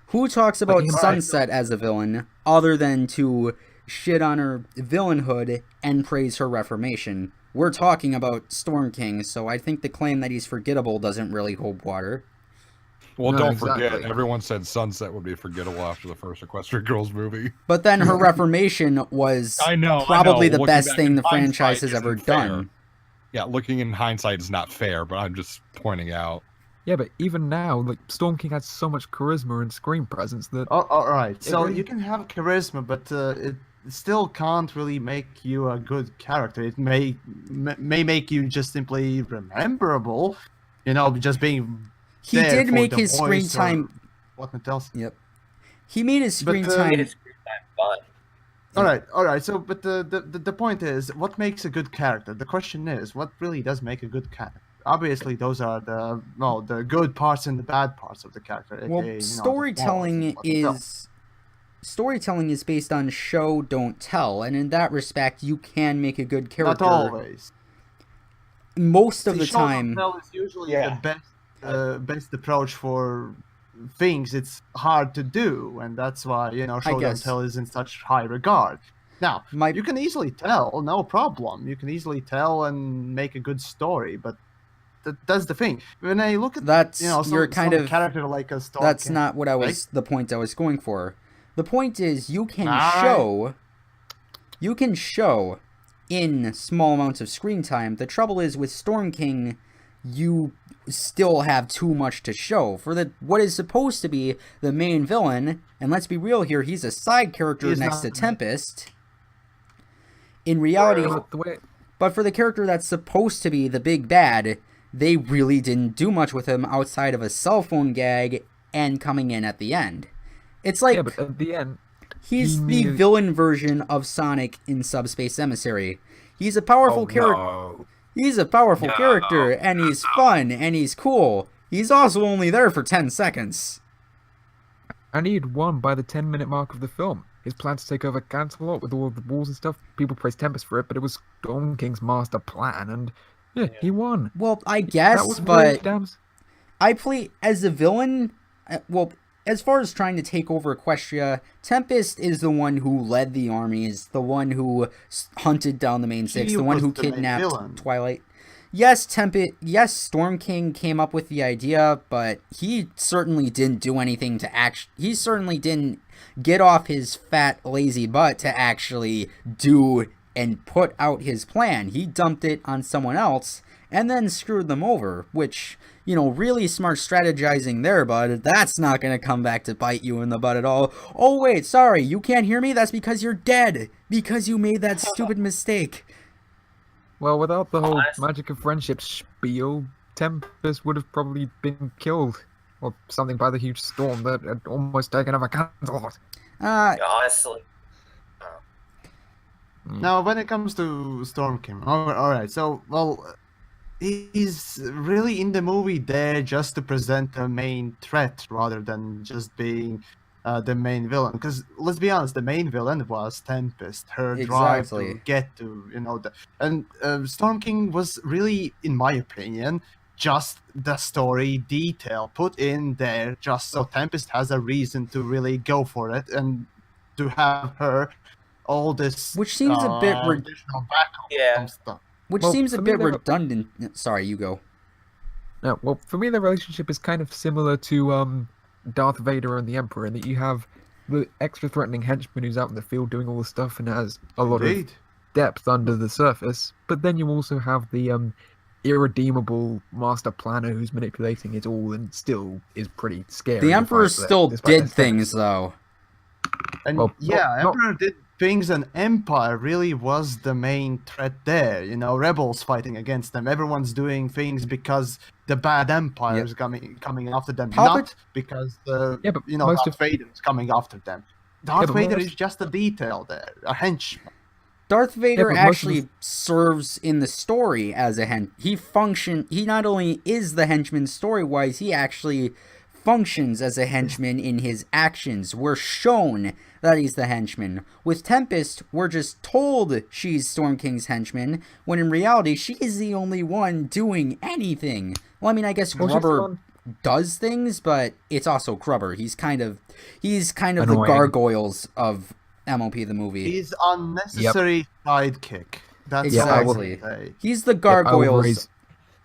[SPEAKER 1] Who talks about
[SPEAKER 2] But-
[SPEAKER 1] Sunset as a villain other than to shit on her villainhood and praise her reformation? We're talking about Storm King, so I think the claim that he's forgettable doesn't really hold water.
[SPEAKER 3] Well,
[SPEAKER 2] No,
[SPEAKER 3] don't forget,
[SPEAKER 2] exactly.
[SPEAKER 3] everyone said Sunset would be forgettable after the first Equestria Girls movie.
[SPEAKER 1] But then her reformation was
[SPEAKER 3] I know,
[SPEAKER 1] probably the
[SPEAKER 3] Looking
[SPEAKER 1] best
[SPEAKER 3] back
[SPEAKER 1] thing
[SPEAKER 3] in
[SPEAKER 1] the franchise
[SPEAKER 3] hindsight
[SPEAKER 1] has ever
[SPEAKER 3] isn't fair.
[SPEAKER 1] done.
[SPEAKER 3] Yeah, looking in hindsight is not fair, but I'm just pointing out.
[SPEAKER 2] Yeah, but even now, like, Storm King had so much charisma and screen presence that...
[SPEAKER 6] Oh, all right. So
[SPEAKER 2] really-
[SPEAKER 6] you can have charisma, but it still can't really make you a good character. It may make you just simply rememberable. You know, just being.
[SPEAKER 1] He
[SPEAKER 6] there
[SPEAKER 1] did
[SPEAKER 6] for
[SPEAKER 1] make
[SPEAKER 6] the
[SPEAKER 1] his screen
[SPEAKER 6] voice or
[SPEAKER 1] time.
[SPEAKER 6] What else?
[SPEAKER 1] Yep. He made his screen
[SPEAKER 6] But,
[SPEAKER 1] time.
[SPEAKER 4] It is fun.
[SPEAKER 6] All right. So, but the point is, what makes a good character? The question is, what really does make a good character? Obviously, those are the good parts and the bad parts of the character.
[SPEAKER 1] Well,
[SPEAKER 6] aka, the
[SPEAKER 1] storytelling
[SPEAKER 6] flaws and what else.
[SPEAKER 1] storytelling is based on show don't tell, and in that respect, you can make a good character.
[SPEAKER 6] Not always.
[SPEAKER 1] Most of
[SPEAKER 6] See,
[SPEAKER 1] the
[SPEAKER 6] show don't
[SPEAKER 1] time.
[SPEAKER 6] tell is usually
[SPEAKER 5] Yeah.
[SPEAKER 6] the best approach for things it's hard to do, and that's why show don't
[SPEAKER 1] guess.
[SPEAKER 6] tell is in such high regard. Now,
[SPEAKER 1] My-
[SPEAKER 6] you can easily tell, no problem. You can easily tell and make a good story, but that's the thing. When I look at
[SPEAKER 1] That's
[SPEAKER 6] some,
[SPEAKER 1] you're kind
[SPEAKER 6] some
[SPEAKER 1] of
[SPEAKER 6] character like a Storm
[SPEAKER 1] That's
[SPEAKER 6] King,
[SPEAKER 1] not what I
[SPEAKER 6] right?
[SPEAKER 1] was. The point I was going for. The point is you can
[SPEAKER 6] Alright.
[SPEAKER 1] show in small amounts of screen time. The trouble is with Storm King, you still have too much to show for what is supposed to be the main villain. And let's be real here, he's a side character
[SPEAKER 6] He's
[SPEAKER 1] next
[SPEAKER 6] not.
[SPEAKER 1] to Tempest. In reality,
[SPEAKER 2] But the way...
[SPEAKER 1] but for the character that's supposed to be the big bad, they really didn't do much with him outside of a cell phone gag and coming in at the end. It's like
[SPEAKER 2] Yeah, but at the end,
[SPEAKER 1] he's
[SPEAKER 2] he
[SPEAKER 1] the
[SPEAKER 2] needed-
[SPEAKER 1] villain version of Sonic in Subspace Emissary. He's a powerful character.
[SPEAKER 7] No.
[SPEAKER 1] He's a powerful
[SPEAKER 7] No.
[SPEAKER 1] character, and he's fun, and he's cool. He's also only there for 10 seconds.
[SPEAKER 2] and he had won by the 10-minute mark of the film. His plan to take over Canterlot with all of the walls and stuff, people praised Tempest for it, but it was Storm King's master plan, and he won.
[SPEAKER 1] Well, I
[SPEAKER 2] That
[SPEAKER 1] guess,
[SPEAKER 2] was
[SPEAKER 1] but
[SPEAKER 2] really damn...
[SPEAKER 1] I play as a villain. Well, as far as trying to take over Equestria, Tempest is the one who led the armies, the one who hunted down the main six,
[SPEAKER 6] He
[SPEAKER 1] the one
[SPEAKER 6] was
[SPEAKER 1] who
[SPEAKER 6] the main
[SPEAKER 1] kidnapped
[SPEAKER 6] villain.
[SPEAKER 1] Twilight. Yes, Storm King came up with the idea, but he certainly didn't do anything to he certainly didn't get off his fat, lazy butt to actually do and put out his plan. He dumped it on someone else and then screwed them over, which, really smart strategizing there, bud. That's not going to come back to bite you in the butt at all. Oh, wait, sorry, you can't hear me? That's because you're dead, because you made that stupid mistake.
[SPEAKER 2] Well, without the whole
[SPEAKER 4] Honest-
[SPEAKER 2] magic of friendship spiel, Tempest would have probably been killed, or something, by the huge storm that had almost taken over Canterlot.
[SPEAKER 4] Honestly,
[SPEAKER 6] Now, when it comes to Storm King, all right. So, he's really in the movie there just to present the main threat rather than just being the main villain. Because let's be honest, the main villain was Tempest. Her drive
[SPEAKER 1] Exactly.
[SPEAKER 6] to get to, Storm King was really, in my opinion, just the story detail put in there just so Tempest has a reason to really go for it and to have her all this,
[SPEAKER 1] Which seems a bit
[SPEAKER 6] additional backup
[SPEAKER 4] Yeah.
[SPEAKER 6] and stuff.
[SPEAKER 1] Which
[SPEAKER 2] Well,
[SPEAKER 1] seems a
[SPEAKER 2] for me,
[SPEAKER 1] bit
[SPEAKER 2] they're-
[SPEAKER 1] redundant. Sorry, you go.
[SPEAKER 2] No, well, for me, the relationship is kind of similar to Darth Vader and the Emperor, in that you have the extra threatening henchman who's out in the field doing all the stuff and has a lot of
[SPEAKER 6] Indeed.
[SPEAKER 2] depth under the surface, but then you also have the irredeemable master planner who's manipulating it all and still is pretty scary.
[SPEAKER 1] The Emperor
[SPEAKER 2] despite
[SPEAKER 1] still
[SPEAKER 2] their
[SPEAKER 1] did
[SPEAKER 2] strength.
[SPEAKER 1] things, though.
[SPEAKER 6] And
[SPEAKER 2] Well,
[SPEAKER 6] yeah,
[SPEAKER 2] not-
[SPEAKER 6] Emperor did things, and Empire really was the main threat there. Rebels fighting against them. Everyone's doing things because the bad Empire is coming after them, not because the
[SPEAKER 2] Yeah, but most
[SPEAKER 6] Darth
[SPEAKER 2] of-
[SPEAKER 6] Vader is coming after them. Darth
[SPEAKER 2] but
[SPEAKER 6] Vader
[SPEAKER 2] most-
[SPEAKER 6] is just a detail there, a henchman.
[SPEAKER 1] Darth Vader
[SPEAKER 2] but most of
[SPEAKER 1] actually serves in the story as a He not only is the henchman story-wise, he actually functions as a henchman in his actions. We're shown that he's the henchman. With Tempest, we're just told she's Storm King's henchman, when in reality, she is the only one doing anything. Well, I mean, I guess
[SPEAKER 2] Well, she's the
[SPEAKER 1] Grubber
[SPEAKER 2] one-
[SPEAKER 1] does things, but it's also Grubber. He's kind of the
[SPEAKER 2] Annoying.
[SPEAKER 1] gargoyles of MLP the movie.
[SPEAKER 6] He's unnecessary sidekick. That's all I would
[SPEAKER 1] Exactly.
[SPEAKER 6] say.
[SPEAKER 1] He's the
[SPEAKER 2] I will
[SPEAKER 1] gargoyles.
[SPEAKER 2] raise-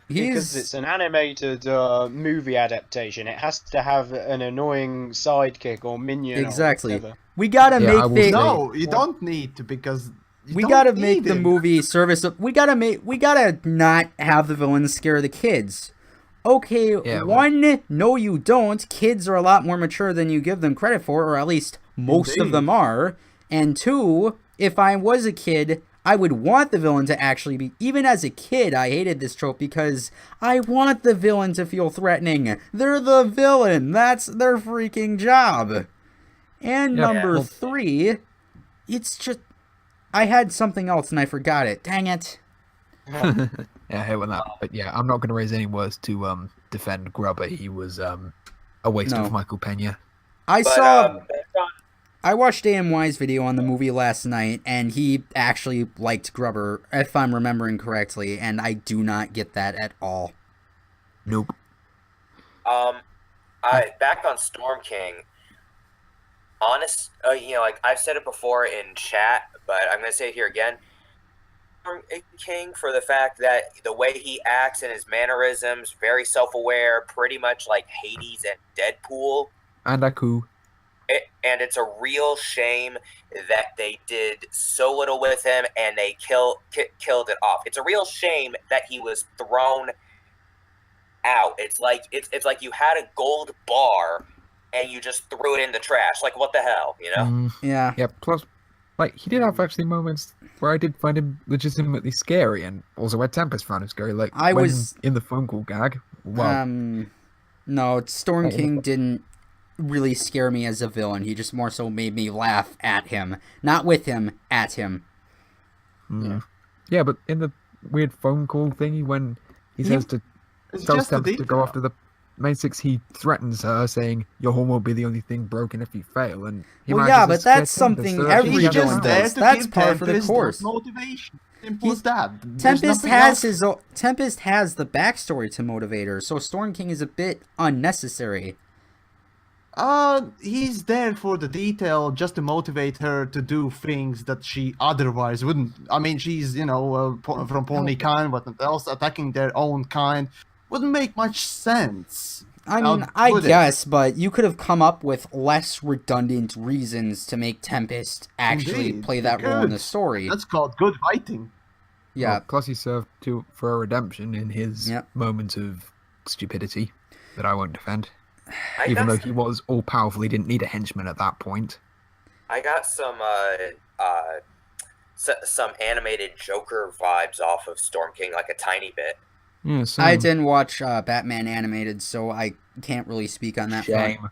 [SPEAKER 5] Because it's an animated movie adaptation, it has to have an annoying sidekick or minion.
[SPEAKER 1] Exactly.
[SPEAKER 5] Or whatever.
[SPEAKER 1] We gotta
[SPEAKER 2] Yeah, I will
[SPEAKER 1] make
[SPEAKER 2] say-
[SPEAKER 6] No, you don't need to, because
[SPEAKER 1] we gotta make the movie service. We gotta not have the villains scare the kids. Okay,
[SPEAKER 2] Yeah, well-
[SPEAKER 1] one, no you don't. Kids are a lot more mature than you give them credit for, or at least most of
[SPEAKER 6] Indeed.
[SPEAKER 1] them are. And two, if I was a kid, I would want the villain to actually be... Even as a kid, I hated this trope because I want the villain to feel threatening. They're the villain. That's their freaking job. And
[SPEAKER 2] Yeah,
[SPEAKER 1] number
[SPEAKER 2] well-
[SPEAKER 1] 3, it's just... I had something else and I forgot it. Dang it.
[SPEAKER 2] Yeah, I hate when that. But yeah, I'm not going to raise any words to defend Grubber. He was a waste
[SPEAKER 1] No.
[SPEAKER 2] of Michael Pena.
[SPEAKER 1] I
[SPEAKER 4] but
[SPEAKER 1] saw... I watched AMY's video on the movie last night, and he actually liked Grubber, if I'm remembering correctly, and I do not get that at all.
[SPEAKER 2] Nope.
[SPEAKER 4] Back on Storm King. I've said it before in chat, but I'm gonna say it here again. Storm King, for the fact that the way he acts and his mannerisms, very self-aware, pretty much like Hades and Deadpool.
[SPEAKER 2] And Aku.
[SPEAKER 4] And it's a real shame that they did so little with him and they killed it off. It's a real shame that he was thrown out. It's like you had a gold bar and you just threw it in the trash. Like, what the hell, you know?
[SPEAKER 1] Yeah.
[SPEAKER 2] Yeah, plus, like, he did have actually moments where I did find him legitimately scary, and also where Tempest found him scary. Like,
[SPEAKER 1] I
[SPEAKER 2] when
[SPEAKER 1] was-
[SPEAKER 2] in the phone call gag. Wow.
[SPEAKER 1] No, Storm
[SPEAKER 2] Oh.
[SPEAKER 1] King didn't... really scare me as a villain. He just more so made me laugh at him. Not with him, at him.
[SPEAKER 2] Yeah, but in the weird phone call thingy when he says to
[SPEAKER 6] It's
[SPEAKER 2] tells
[SPEAKER 6] just a
[SPEAKER 2] Tempest to go
[SPEAKER 6] detail.
[SPEAKER 2] after the main six, he threatens her, saying, "Your home will be the only thing broken if you fail." And he
[SPEAKER 1] Well,
[SPEAKER 2] manages
[SPEAKER 1] yeah,
[SPEAKER 2] to
[SPEAKER 1] but
[SPEAKER 2] scare
[SPEAKER 1] that's something
[SPEAKER 2] Tempest so that
[SPEAKER 1] every
[SPEAKER 2] she
[SPEAKER 6] He's
[SPEAKER 2] doesn't
[SPEAKER 1] villain
[SPEAKER 6] just
[SPEAKER 2] know.
[SPEAKER 6] there
[SPEAKER 1] does.
[SPEAKER 6] to
[SPEAKER 1] That's
[SPEAKER 6] give
[SPEAKER 1] par for the
[SPEAKER 6] Tempest
[SPEAKER 1] course.
[SPEAKER 6] that motivation. Simple as that. There's
[SPEAKER 1] Tempest
[SPEAKER 6] nothing
[SPEAKER 1] has
[SPEAKER 6] else.
[SPEAKER 1] Tempest has the backstory to motivate her, so Storm King is a bit unnecessary.
[SPEAKER 6] He's there for the detail, just to motivate her to do things that she otherwise wouldn't. I mean, she's, from Pony kind, but else attacking their own kind wouldn't make much sense.
[SPEAKER 1] I
[SPEAKER 6] Now,
[SPEAKER 1] mean, I
[SPEAKER 6] would it?
[SPEAKER 1] guess, but you could have come up with less redundant reasons to make Tempest actually
[SPEAKER 6] Indeed,
[SPEAKER 1] play
[SPEAKER 6] you
[SPEAKER 1] that role in the
[SPEAKER 6] could.
[SPEAKER 1] story.
[SPEAKER 6] That's called good writing.
[SPEAKER 1] Yeah,
[SPEAKER 2] Well, plus he served for a redemption in his
[SPEAKER 1] Yep.
[SPEAKER 2] moment of stupidity that I won't defend.
[SPEAKER 4] I
[SPEAKER 2] Even
[SPEAKER 4] got
[SPEAKER 2] though he was all powerful, he didn't need a henchman at that point.
[SPEAKER 4] I got some animated Joker vibes off of Storm King, like a tiny bit.
[SPEAKER 2] Yeah, so
[SPEAKER 1] I didn't watch Batman animated, so I can't really speak on that front.
[SPEAKER 2] shame.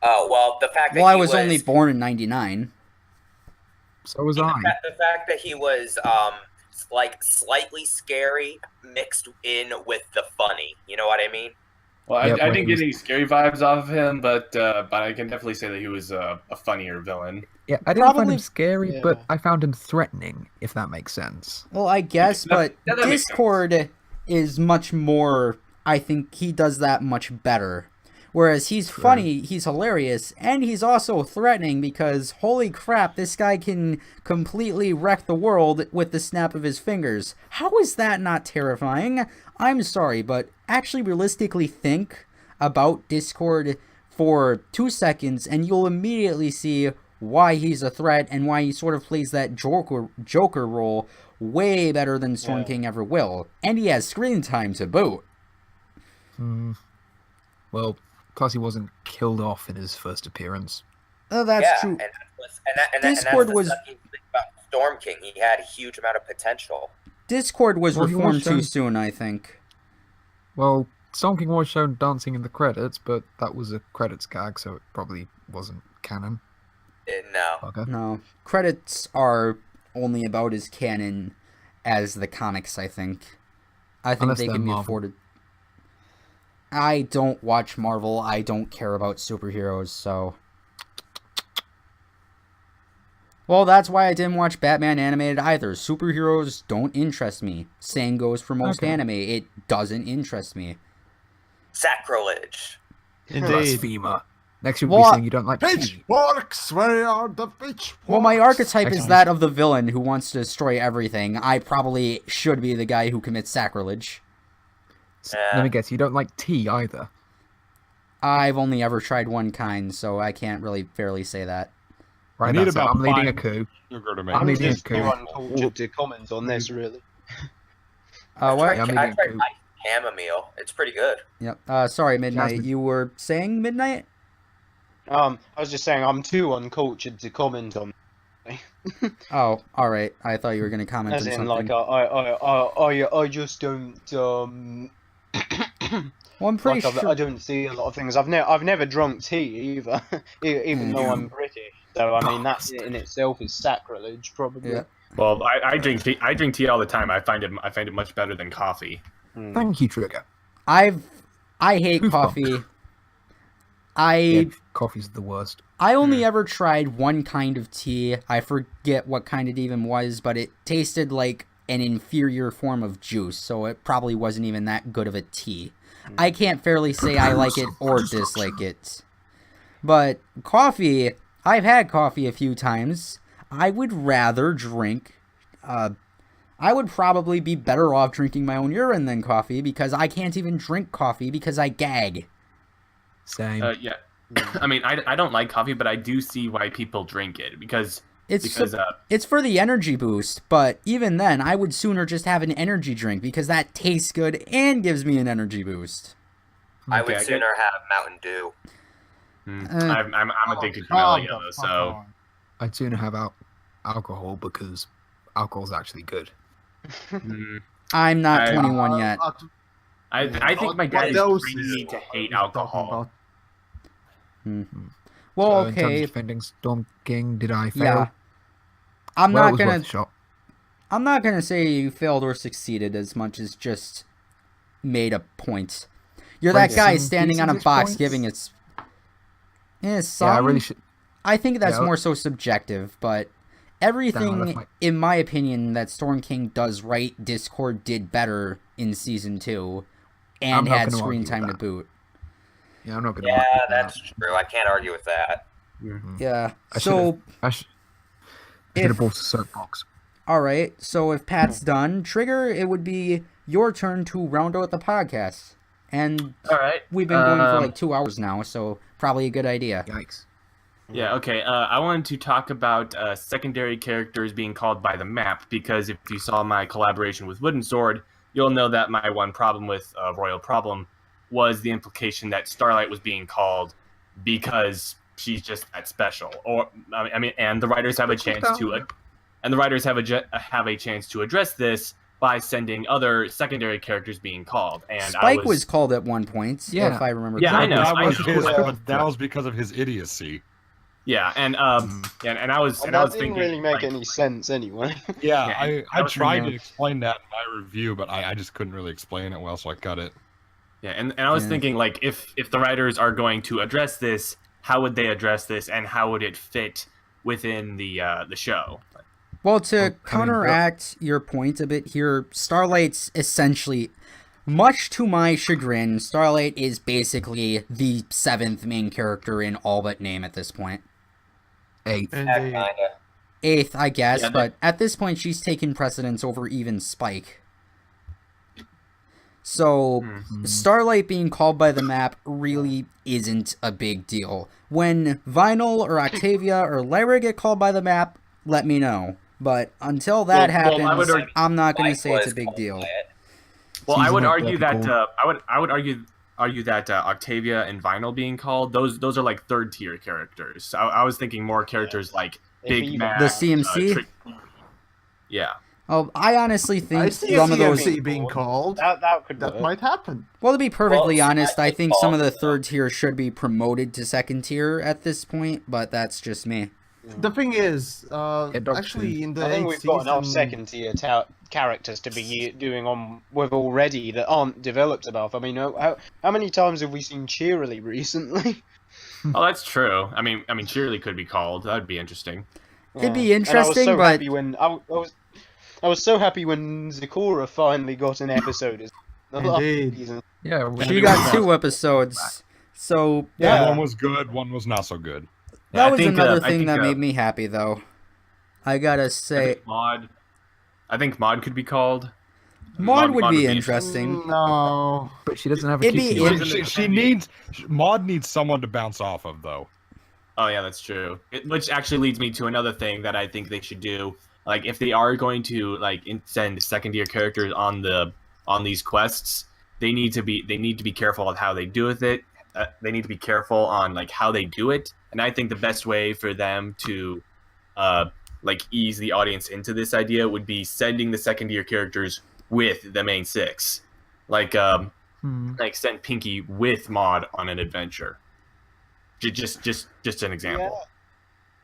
[SPEAKER 4] Oh well, the fact that
[SPEAKER 1] Well, I
[SPEAKER 4] he
[SPEAKER 1] was only born in '99.
[SPEAKER 2] So was I.
[SPEAKER 4] The fact that he was like slightly scary mixed in with the funny. You know what I mean?
[SPEAKER 7] Well,
[SPEAKER 2] Yeah,
[SPEAKER 7] I
[SPEAKER 2] when
[SPEAKER 7] didn't
[SPEAKER 2] he
[SPEAKER 7] get any scary vibes off of him, but I can definitely say that he was a funnier villain.
[SPEAKER 2] Yeah, I didn't find
[SPEAKER 1] Probably-
[SPEAKER 2] him scary,
[SPEAKER 5] Yeah.
[SPEAKER 2] but I found him threatening, if that makes sense.
[SPEAKER 1] Well, I guess, but
[SPEAKER 7] that makes sense.
[SPEAKER 1] Discord is much more. I think he does that much better. Whereas he's funny, he's hilarious, and he's also threatening because holy crap, this guy can completely wreck the world with the snap of his fingers. How is that not terrifying? I'm sorry, but actually realistically think about Discord for 2 seconds and you'll immediately see why he's a threat and why he sort of plays that Joker role way better than Storm King ever will. And he has screen time to boot.
[SPEAKER 2] Well, plus he wasn't killed off in his first appearance.
[SPEAKER 1] Oh, that's
[SPEAKER 4] yeah,
[SPEAKER 1] true.
[SPEAKER 4] and
[SPEAKER 1] Discord
[SPEAKER 4] that's the
[SPEAKER 1] was-
[SPEAKER 4] sucky thing about Storm King. He had a huge amount of potential.
[SPEAKER 1] Discord was
[SPEAKER 2] Well, he was
[SPEAKER 1] reformed too
[SPEAKER 2] shown-
[SPEAKER 1] soon, I think.
[SPEAKER 2] Well, Storm King was shown dancing in the credits, but that was a credits gag, so it probably wasn't canon.
[SPEAKER 4] No.
[SPEAKER 2] Okay.
[SPEAKER 1] No. Credits are only about as canon as the comics, I think. I think
[SPEAKER 2] Unless
[SPEAKER 1] they
[SPEAKER 2] they're
[SPEAKER 1] can be
[SPEAKER 2] Marvel.
[SPEAKER 1] afforded. I don't watch Marvel. I don't care about superheroes, so. Well, that's why I didn't watch Batman animated either. Superheroes don't interest me. Same goes for most
[SPEAKER 2] Okay.
[SPEAKER 1] anime. It doesn't interest me.
[SPEAKER 4] Sacrilege.
[SPEAKER 6] Indeed.
[SPEAKER 2] Blasphemer. Next you'll
[SPEAKER 1] Well,
[SPEAKER 2] be saying you don't like tea.
[SPEAKER 6] Pitchforks, where are the pitchforks?
[SPEAKER 1] Well, my archetype is
[SPEAKER 2] Excellent.
[SPEAKER 1] that of the villain who wants to destroy everything. I probably should be the guy who commits sacrilege.
[SPEAKER 2] Let me guess, you don't like tea either.
[SPEAKER 1] I've only ever tried one kind, so I can't really fairly say that.
[SPEAKER 2] Right,
[SPEAKER 3] need
[SPEAKER 2] that's it.
[SPEAKER 3] about
[SPEAKER 2] I'm leading a
[SPEAKER 3] 5
[SPEAKER 2] coup.
[SPEAKER 3] Sugar to make
[SPEAKER 2] I'm
[SPEAKER 5] I'm
[SPEAKER 2] leading a
[SPEAKER 5] just too
[SPEAKER 2] coup.
[SPEAKER 5] uncultured to comment on this, really.
[SPEAKER 1] What?
[SPEAKER 2] Yeah, I'm
[SPEAKER 4] I
[SPEAKER 2] eating
[SPEAKER 4] tried
[SPEAKER 2] too.
[SPEAKER 4] ice chamomile. It's pretty good.
[SPEAKER 1] Yep. Sorry, Midnight.
[SPEAKER 2] Jasmine.
[SPEAKER 1] You were saying Midnight?
[SPEAKER 5] I was just saying I'm too uncultured to comment on.
[SPEAKER 1] Oh, all right. I thought you were going to comment
[SPEAKER 5] As
[SPEAKER 1] on
[SPEAKER 5] in,
[SPEAKER 1] something.
[SPEAKER 5] like, I just don't.
[SPEAKER 1] Well, I'm pretty
[SPEAKER 5] Like,
[SPEAKER 1] sure.
[SPEAKER 5] I don't see a lot of things. I've never drunk tea either, even though I'm British. So I mean, that in itself is sacrilege, probably.
[SPEAKER 1] Yeah.
[SPEAKER 7] Well, I drink tea. I drink tea all the time. I find it much better than coffee.
[SPEAKER 2] Thank you, Trigger.
[SPEAKER 1] I hate
[SPEAKER 2] Who's
[SPEAKER 1] coffee.
[SPEAKER 2] Yeah, coffee's the worst.
[SPEAKER 1] I only ever tried one kind of tea. I forget what kind it even was, but it tasted like an inferior form of juice, so it probably wasn't even that good of a tea. I can't fairly say I like it or dislike it. But coffee, I've had coffee a few times. I would rather drink... I would probably be better off drinking my own urine than coffee, because I can't even drink coffee because I gag.
[SPEAKER 2] Same.
[SPEAKER 7] Yeah. I mean, I don't like coffee, but I do see why people drink it because
[SPEAKER 1] It's for the energy boost, but even then, I would sooner just have an energy drink because that tastes good and gives me an energy boost.
[SPEAKER 4] I
[SPEAKER 7] Okay,
[SPEAKER 4] would
[SPEAKER 7] I get-
[SPEAKER 4] sooner have Mountain Dew.
[SPEAKER 7] I'm addicted to
[SPEAKER 6] Calm
[SPEAKER 7] vanilla,
[SPEAKER 6] the fuck
[SPEAKER 7] so
[SPEAKER 6] down.
[SPEAKER 2] I'd sooner have alcohol because alcohol's actually good.
[SPEAKER 7] mm,
[SPEAKER 1] I'm not
[SPEAKER 7] I-
[SPEAKER 1] 21 yet.
[SPEAKER 7] I think my dad is
[SPEAKER 6] Those-
[SPEAKER 7] training me to hate
[SPEAKER 6] What are you talking
[SPEAKER 7] alcohol.
[SPEAKER 6] about?
[SPEAKER 1] Well,
[SPEAKER 2] So in terms
[SPEAKER 1] okay.
[SPEAKER 2] of defending Storm King, did I fail?
[SPEAKER 1] Yeah. I'm
[SPEAKER 2] Well, it
[SPEAKER 1] not
[SPEAKER 2] was
[SPEAKER 1] gonna.
[SPEAKER 2] worth a shot.
[SPEAKER 1] I'm not gonna say you failed or succeeded as much as just made a point. You're that
[SPEAKER 2] Right,
[SPEAKER 1] guy
[SPEAKER 2] some
[SPEAKER 1] standing on a
[SPEAKER 2] decent
[SPEAKER 1] box
[SPEAKER 2] points.
[SPEAKER 1] giving its. Yeah,
[SPEAKER 2] Yeah, I really
[SPEAKER 1] some.
[SPEAKER 2] should.
[SPEAKER 1] I think that's
[SPEAKER 2] Yeah,
[SPEAKER 1] more so subjective, but everything,
[SPEAKER 2] that's my-
[SPEAKER 1] in my opinion, that Storm King does right, Discord did better in Season 2,
[SPEAKER 2] I'm
[SPEAKER 1] and
[SPEAKER 2] not
[SPEAKER 1] had
[SPEAKER 2] gonna
[SPEAKER 1] screen
[SPEAKER 2] argue
[SPEAKER 1] time
[SPEAKER 2] with
[SPEAKER 1] to
[SPEAKER 2] that.
[SPEAKER 1] boot.
[SPEAKER 2] Yeah, I'm not gonna.
[SPEAKER 4] Yeah,
[SPEAKER 2] argue with
[SPEAKER 4] that's
[SPEAKER 2] that.
[SPEAKER 4] true. I can't argue with that.
[SPEAKER 1] Yeah,
[SPEAKER 2] I
[SPEAKER 1] so,
[SPEAKER 2] I should
[SPEAKER 1] if,
[SPEAKER 2] have bought a soapbox.
[SPEAKER 1] alright, so if Pat's done, Trigger, it would be your turn to round out the podcast. And
[SPEAKER 7] All right.
[SPEAKER 1] we've been going for like 2 hours now, so probably a good idea.
[SPEAKER 2] Yikes.
[SPEAKER 7] Yeah, okay. I wanted to talk about secondary characters being called by the map, because if you saw my collaboration with Wooden Sword, you'll know that my one problem with Royal Problem was the implication that Starlight was being called because she's just that special. Or I mean, and the writers have a chance to, have a chance to address this by sending other secondary characters being called. And
[SPEAKER 1] Spike was called at one point,
[SPEAKER 2] Yeah.
[SPEAKER 1] if I remember
[SPEAKER 7] Yeah, I
[SPEAKER 1] correctly.
[SPEAKER 7] know.
[SPEAKER 3] That was because of his idiocy.
[SPEAKER 7] Yeah, and I was
[SPEAKER 5] That didn't
[SPEAKER 7] thinking
[SPEAKER 5] really make
[SPEAKER 7] like,
[SPEAKER 5] any sense anyway.
[SPEAKER 3] Yeah,
[SPEAKER 7] Yeah,
[SPEAKER 3] I
[SPEAKER 7] was
[SPEAKER 3] tried
[SPEAKER 1] thinking-
[SPEAKER 3] to explain that in my review, but I just couldn't really explain it well, so I cut it.
[SPEAKER 7] Yeah, and I was
[SPEAKER 1] Yeah.
[SPEAKER 7] thinking, like, if the writers are going to address this, how would they address this, and how would it fit within the show?
[SPEAKER 1] Well, to
[SPEAKER 2] I mean,
[SPEAKER 1] counteract your point a bit here, Starlight's essentially, much to my chagrin, Starlight is basically the 7th main character in all but name at this point.
[SPEAKER 2] 8.
[SPEAKER 6] Indeed.
[SPEAKER 4] Kinda.
[SPEAKER 1] 8th, I guess,
[SPEAKER 7] Yeah,
[SPEAKER 1] but at this point she's taken precedence over even Spike. So, Starlight being called by the map really isn't a big deal. When Vinyl or Octavia or Lyra get called by the map, let me know. But until that
[SPEAKER 7] Well, I would
[SPEAKER 1] happens,
[SPEAKER 7] argue-
[SPEAKER 1] I'm not going to
[SPEAKER 4] Spike
[SPEAKER 1] say it's
[SPEAKER 4] was
[SPEAKER 1] a big
[SPEAKER 4] called
[SPEAKER 1] deal.
[SPEAKER 4] by it.
[SPEAKER 7] Well, I
[SPEAKER 2] Season
[SPEAKER 7] would
[SPEAKER 2] eight,
[SPEAKER 7] argue
[SPEAKER 2] that'd
[SPEAKER 7] that
[SPEAKER 2] be
[SPEAKER 7] I would argue that Octavia and Vinyl being called, those are like third tier characters. I was thinking more characters like
[SPEAKER 5] If
[SPEAKER 7] Big
[SPEAKER 5] even-
[SPEAKER 7] Mac,
[SPEAKER 1] The CMC?
[SPEAKER 7] Yeah.
[SPEAKER 1] Oh, I honestly
[SPEAKER 6] I
[SPEAKER 1] think
[SPEAKER 6] see
[SPEAKER 1] some of those.
[SPEAKER 6] CMC being called.
[SPEAKER 5] That could
[SPEAKER 6] That
[SPEAKER 5] work.
[SPEAKER 6] might happen.
[SPEAKER 1] Well, to be perfectly
[SPEAKER 4] Well,
[SPEAKER 1] honest, I
[SPEAKER 4] I
[SPEAKER 1] think some of the
[SPEAKER 4] thought-
[SPEAKER 1] third tier should be promoted to second tier at this point, but that's just me.
[SPEAKER 6] The thing is,
[SPEAKER 2] Doctor
[SPEAKER 6] actually, in the
[SPEAKER 5] I think
[SPEAKER 6] 8th
[SPEAKER 5] we've got enough
[SPEAKER 6] season-
[SPEAKER 5] second tier characters to be doing on with already that aren't developed enough. I mean, how many times have we seen Cheerily recently?
[SPEAKER 7] Oh, that's true. I mean, Cheerily could be called. That'd be interesting.
[SPEAKER 1] It'd be
[SPEAKER 5] Yeah. And
[SPEAKER 1] interesting,
[SPEAKER 5] I was so
[SPEAKER 1] but-
[SPEAKER 5] happy when I was so happy when Zecora finally got an episode. As the last
[SPEAKER 6] Indeed.
[SPEAKER 5] season.
[SPEAKER 2] Yeah, we
[SPEAKER 1] She got 2 episodes, so
[SPEAKER 5] Yeah.
[SPEAKER 3] One was good, one was not so good.
[SPEAKER 7] Yeah,
[SPEAKER 1] that
[SPEAKER 7] I
[SPEAKER 1] was
[SPEAKER 7] think,
[SPEAKER 1] another
[SPEAKER 7] I
[SPEAKER 1] thing
[SPEAKER 7] think,
[SPEAKER 1] that made me happy, though. I gotta say,
[SPEAKER 7] I think Maud could be called.
[SPEAKER 1] Maud would be
[SPEAKER 7] would
[SPEAKER 1] interesting.
[SPEAKER 6] No.
[SPEAKER 2] But she doesn't have a
[SPEAKER 1] It'd be
[SPEAKER 2] kitty.
[SPEAKER 1] in-
[SPEAKER 3] She needs Maud needs someone to bounce off of, though.
[SPEAKER 7] Oh yeah, that's true. Which actually leads me to another thing that I think they should do. Like, if they are going to send second tier characters on these quests, they need to be careful of how they do with it. They need to be careful on like how they do it. And I think the best way for them to ease the audience into this idea would be sending the second tier characters with the main 6. Like send Pinky with Maud on an adventure. Just an example.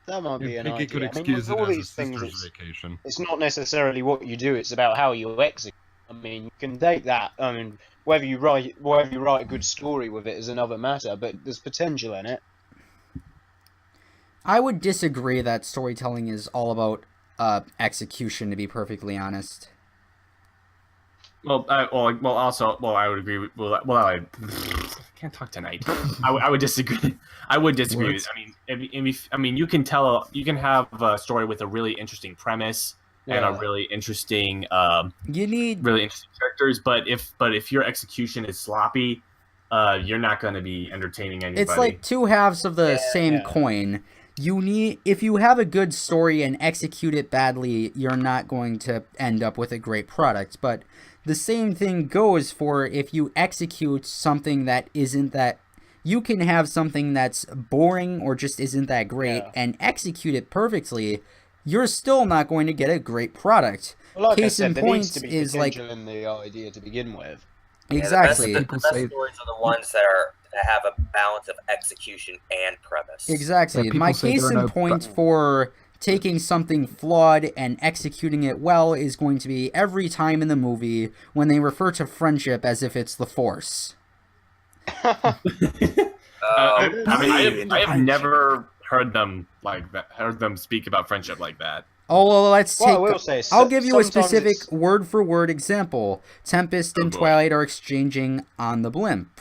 [SPEAKER 5] Yeah, that might be an
[SPEAKER 3] Pinky
[SPEAKER 5] idea.
[SPEAKER 3] could
[SPEAKER 5] I mean,
[SPEAKER 3] excuse
[SPEAKER 5] with
[SPEAKER 3] it
[SPEAKER 5] all
[SPEAKER 3] as a
[SPEAKER 5] these things,
[SPEAKER 3] sister's vacation.
[SPEAKER 5] it's not necessarily what you do; it's about how you execute. I mean, you can take that. I mean, whether you write a good story with it is another matter, but there's potential in it.
[SPEAKER 1] I would disagree that storytelling is all about execution, to be perfectly honest.
[SPEAKER 7] I would agree with. I can't talk tonight. I would disagree. I would disagree.
[SPEAKER 2] Words.
[SPEAKER 7] I mean, you can have a story with a really interesting premise and a
[SPEAKER 5] Yeah.
[SPEAKER 7] really interesting,
[SPEAKER 1] You need
[SPEAKER 7] characters. But if your execution is sloppy, you're not going to be entertaining anybody.
[SPEAKER 1] It's like 2 halves of the same
[SPEAKER 5] Yeah.
[SPEAKER 1] coin. If you have a good story and execute it badly, you're not going to end up with a great product. But the same thing goes for if you execute something that isn't that. You can have something that's boring or just isn't that great and execute it perfectly. You're still not going to get a great product.
[SPEAKER 5] Well, like I
[SPEAKER 1] Case
[SPEAKER 5] said,
[SPEAKER 1] in
[SPEAKER 5] there
[SPEAKER 1] point
[SPEAKER 5] needs to be
[SPEAKER 1] is like
[SPEAKER 5] potential in the idea to begin with.
[SPEAKER 1] Exactly.
[SPEAKER 4] The
[SPEAKER 2] People
[SPEAKER 4] best
[SPEAKER 2] say-
[SPEAKER 4] stories are the ones that have a balance of execution and premise.
[SPEAKER 1] Exactly.
[SPEAKER 2] people
[SPEAKER 1] My
[SPEAKER 2] say
[SPEAKER 1] case
[SPEAKER 2] there are
[SPEAKER 1] in
[SPEAKER 2] no
[SPEAKER 1] point for taking something flawed and executing it well is going to be every time in the movie when they refer to friendship as if it's the Force.
[SPEAKER 7] I have never heard them speak about friendship like that.
[SPEAKER 1] Oh, well, let's
[SPEAKER 5] Well, I
[SPEAKER 1] take.
[SPEAKER 5] will say,
[SPEAKER 1] I'll give you a
[SPEAKER 5] sometimes
[SPEAKER 1] specific
[SPEAKER 5] it's-
[SPEAKER 1] word-for-word example. Tempest and
[SPEAKER 7] boy.
[SPEAKER 1] Twilight are exchanging on the blimp.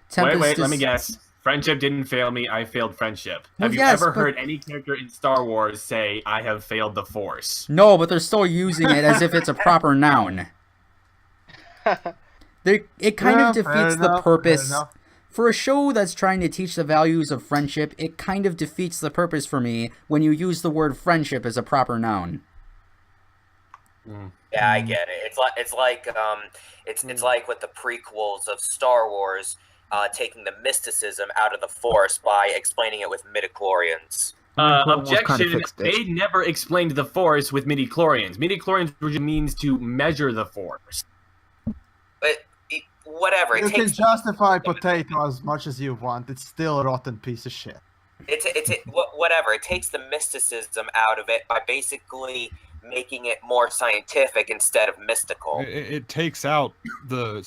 [SPEAKER 1] Tempest
[SPEAKER 7] Wait, let
[SPEAKER 1] is-
[SPEAKER 7] me guess. Friendship didn't fail me, I failed friendship.
[SPEAKER 1] Well,
[SPEAKER 7] Have you
[SPEAKER 1] yes,
[SPEAKER 7] ever
[SPEAKER 1] but-
[SPEAKER 7] heard any character in Star Wars say, I have failed the Force?
[SPEAKER 1] No, but they're still using it as if it's a proper noun. It kind of
[SPEAKER 6] fair
[SPEAKER 1] defeats the
[SPEAKER 6] enough,
[SPEAKER 1] purpose.
[SPEAKER 6] fair enough.
[SPEAKER 1] For a show that's trying to teach the values of friendship, it kind of defeats the purpose for me when you use the word friendship as a proper noun.
[SPEAKER 4] Yeah, I get it. It's like with the prequels of Star Wars, taking the mysticism out of the Force by explaining it with midichlorians.
[SPEAKER 7] Objection,
[SPEAKER 2] fixed it.
[SPEAKER 7] they never explained the Force with midichlorians. Midichlorians were just means to measure the Force.
[SPEAKER 4] But whatever, it
[SPEAKER 6] You can
[SPEAKER 4] takes
[SPEAKER 6] justify potato as much as you want. It's still a rotten piece of shit.
[SPEAKER 4] whatever. It takes the mysticism out of it by basically making it more scientific instead of mystical.
[SPEAKER 3] It takes out the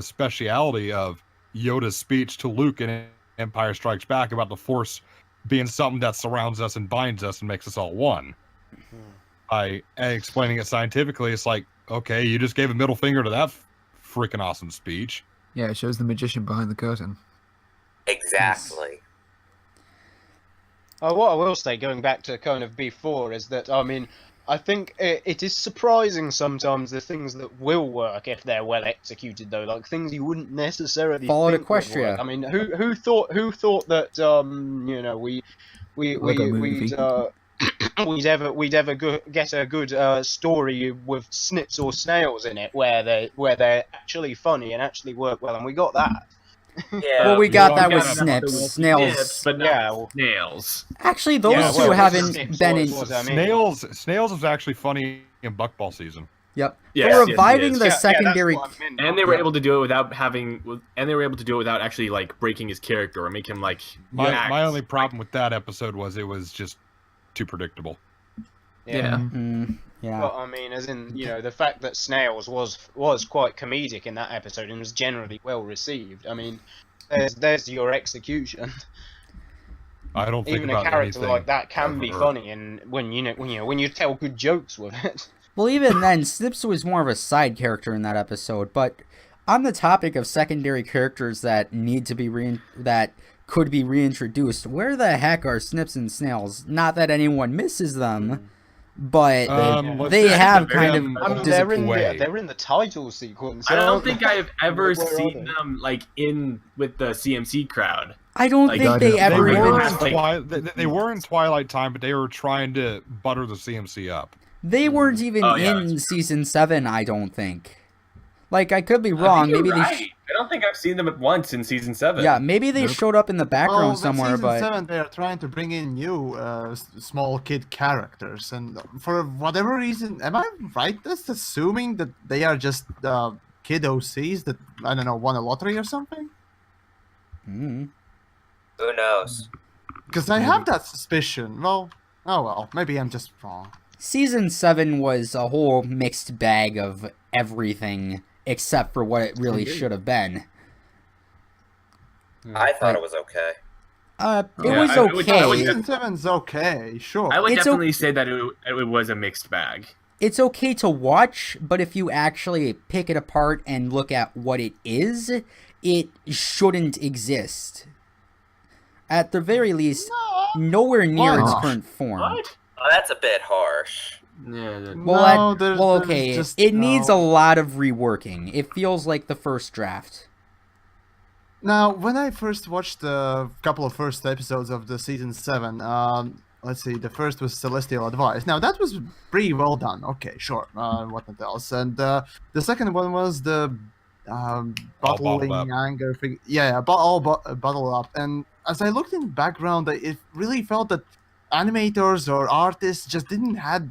[SPEAKER 3] speciality of Yoda's speech to Luke in Empire Strikes Back about the Force being something that surrounds us and binds us and makes us all one. By explaining it scientifically, it's like, okay, you just gave a middle finger to that freaking awesome speech.
[SPEAKER 2] Yeah, it shows the magician behind the curtain.
[SPEAKER 4] Exactly.
[SPEAKER 5] What I will say, going back to kind of before, is that, I mean, I think it is surprising sometimes the things that will work if they're well executed, though, like things you wouldn't necessarily
[SPEAKER 1] Fallout
[SPEAKER 5] think would
[SPEAKER 1] Equestria.
[SPEAKER 5] work. I mean, who thought that we'd ever get a good story with snips or snails in it where they're actually funny and actually work well, and we got that.
[SPEAKER 4] Yeah.
[SPEAKER 1] Well, we got that
[SPEAKER 7] Yeah,
[SPEAKER 1] with
[SPEAKER 7] but
[SPEAKER 1] Snips, Snails.
[SPEAKER 7] Snips, but not
[SPEAKER 5] Yeah.
[SPEAKER 7] snails.
[SPEAKER 1] Actually, those
[SPEAKER 5] Yeah,
[SPEAKER 1] two
[SPEAKER 5] well,
[SPEAKER 1] haven't
[SPEAKER 5] Snips
[SPEAKER 1] been in.
[SPEAKER 5] was, I mean-
[SPEAKER 3] Snails was actually funny in Buckball season.
[SPEAKER 1] Yep.
[SPEAKER 7] Yes,
[SPEAKER 1] For
[SPEAKER 7] yes,
[SPEAKER 1] reviving
[SPEAKER 7] yes.
[SPEAKER 1] the
[SPEAKER 5] Yeah, that's
[SPEAKER 1] secondary.
[SPEAKER 5] what I meant.
[SPEAKER 7] And they were able to do it without actually like breaking his character or make him like act.
[SPEAKER 3] My only problem with that episode was it was just too predictable.
[SPEAKER 5] Yeah.
[SPEAKER 1] Yeah.
[SPEAKER 5] But I mean, as in, the fact that Snails was quite comedic in that episode and was generally well received. I mean, there's your execution.
[SPEAKER 3] I don't think
[SPEAKER 5] Even a
[SPEAKER 3] about
[SPEAKER 5] character
[SPEAKER 3] anything
[SPEAKER 5] like that can be
[SPEAKER 3] ever.
[SPEAKER 5] funny, and when you tell good jokes with it.
[SPEAKER 1] Well, even then, Snips was more of a side character in that episode. But on the topic of secondary characters that need to be that could be reintroduced, where the heck are Snips and Snails? Not that anyone misses them, but
[SPEAKER 3] let's
[SPEAKER 1] they
[SPEAKER 3] say
[SPEAKER 1] have
[SPEAKER 3] they're
[SPEAKER 1] kind
[SPEAKER 3] in-
[SPEAKER 1] of
[SPEAKER 5] I mean,
[SPEAKER 3] Disappointed.
[SPEAKER 5] they're in the title sequence.
[SPEAKER 7] I don't think I've ever
[SPEAKER 5] Where are
[SPEAKER 7] seen
[SPEAKER 5] they?
[SPEAKER 7] them like in with the CMC crowd.
[SPEAKER 1] I don't
[SPEAKER 7] Like,
[SPEAKER 1] think they
[SPEAKER 2] they
[SPEAKER 1] ever
[SPEAKER 3] They
[SPEAKER 7] really
[SPEAKER 3] were,
[SPEAKER 1] even
[SPEAKER 3] in they were in Twilight Time, but they were trying to butter the CMC up.
[SPEAKER 1] they weren't even
[SPEAKER 7] Oh, yeah,
[SPEAKER 1] in season 7. I don't think. Like, I could be
[SPEAKER 7] I
[SPEAKER 1] wrong.
[SPEAKER 7] think
[SPEAKER 1] Maybe
[SPEAKER 7] you're
[SPEAKER 1] they.
[SPEAKER 7] right. I don't think I've seen them at once in season 7.
[SPEAKER 1] Yeah, maybe they showed up in the background
[SPEAKER 6] Well,
[SPEAKER 1] somewhere,
[SPEAKER 6] season
[SPEAKER 1] but
[SPEAKER 6] 7, they are trying to bring in new small kid characters, and for whatever reason, am I right? That's assuming that they are just kid OCs that, I don't know, won a lottery or something.
[SPEAKER 1] Mm.
[SPEAKER 4] Who knows?
[SPEAKER 6] Because I have that suspicion. Well, oh well, maybe I'm just wrong.
[SPEAKER 1] Season 7 was a whole mixed bag of everything except for what it really should have been.
[SPEAKER 4] I thought it was okay.
[SPEAKER 1] It
[SPEAKER 7] Yeah,
[SPEAKER 1] was
[SPEAKER 7] I would- I would
[SPEAKER 1] okay.
[SPEAKER 6] Season 7's okay, sure.
[SPEAKER 7] I would
[SPEAKER 1] It's
[SPEAKER 7] definitely say that it was a mixed bag.
[SPEAKER 1] It's okay to watch, but if you actually pick it apart and look at what it is, it shouldn't exist. At the very least, nowhere near its
[SPEAKER 6] Why?
[SPEAKER 1] current form.
[SPEAKER 7] What?
[SPEAKER 4] Oh, that's a bit harsh.
[SPEAKER 7] Yeah.
[SPEAKER 1] Well,
[SPEAKER 6] No, there's
[SPEAKER 1] okay.
[SPEAKER 6] just
[SPEAKER 1] It needs a
[SPEAKER 6] no.
[SPEAKER 1] lot of reworking. It feels like the first draft.
[SPEAKER 6] Now, when I first watched a couple of first episodes of the season 7, let's see, the first was Celestial Advice. Now, that was pretty well done. Okay, sure. What else? And the second one was the
[SPEAKER 3] bottled
[SPEAKER 6] bottling
[SPEAKER 3] up.
[SPEAKER 6] anger thing. Yeah, bottle up. And as I looked in the background, it really felt that animators or artists just didn't have,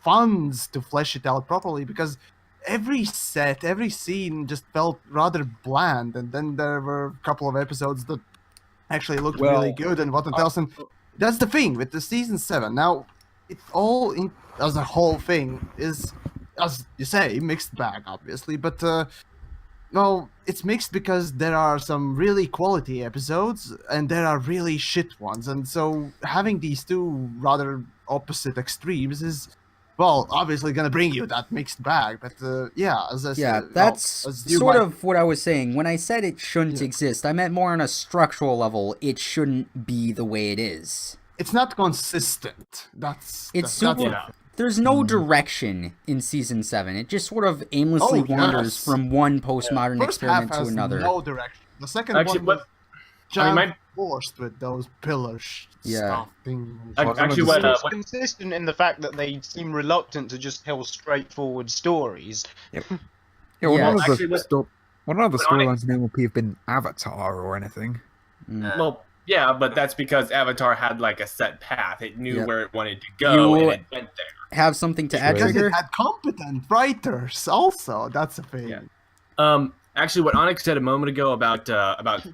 [SPEAKER 6] funds to flesh it out properly, because every set, every scene just felt rather bland, and then there were a couple of episodes that actually looked really good and whatnot else. And that's the thing with the season 7. Now, it's all in as a whole thing is, as you say, mixed bag, obviously, but well, it's mixed because there are some really quality episodes and there are really shit ones, and so having these two rather opposite extremes is, well, obviously gonna bring you that mixed bag. But
[SPEAKER 1] that's sort of what I was saying. When I said it shouldn't exist, I meant more on a structural level. It shouldn't be the way it is.
[SPEAKER 6] It's not consistent.
[SPEAKER 1] There's no direction in season 7. It just sort of aimlessly wanders from one postmodern experiment to another.
[SPEAKER 6] No direction. The second one was forced with those pillars. Stuff things.
[SPEAKER 5] It's consistent in the fact that they seem reluctant to just tell straightforward stories.
[SPEAKER 2] One of the storylines in MLP have been Avatar or anything.
[SPEAKER 7] Well, yeah, but that's because Avatar had like a set path. It knew where it wanted to go, and it went there.
[SPEAKER 1] Have something to add,
[SPEAKER 6] because
[SPEAKER 1] Trigger?
[SPEAKER 6] it had competent writers also. That's a thing.
[SPEAKER 7] Yeah. Actually, what Onyx said a moment ago about the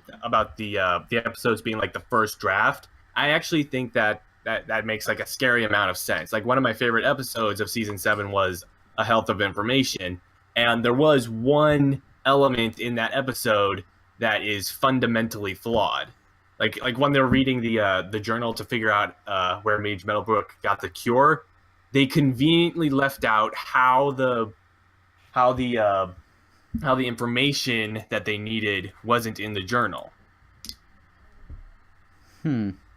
[SPEAKER 7] episodes being like the first draft, I actually think that makes like a scary amount of sense. Like one of my favorite episodes of season 7 was A Health of Information, and there was one element in that episode that is fundamentally flawed. Like when they're reading the journal to figure out where Mage Metalbrook got the cure, they conveniently left out how the information that they needed wasn't in the journal.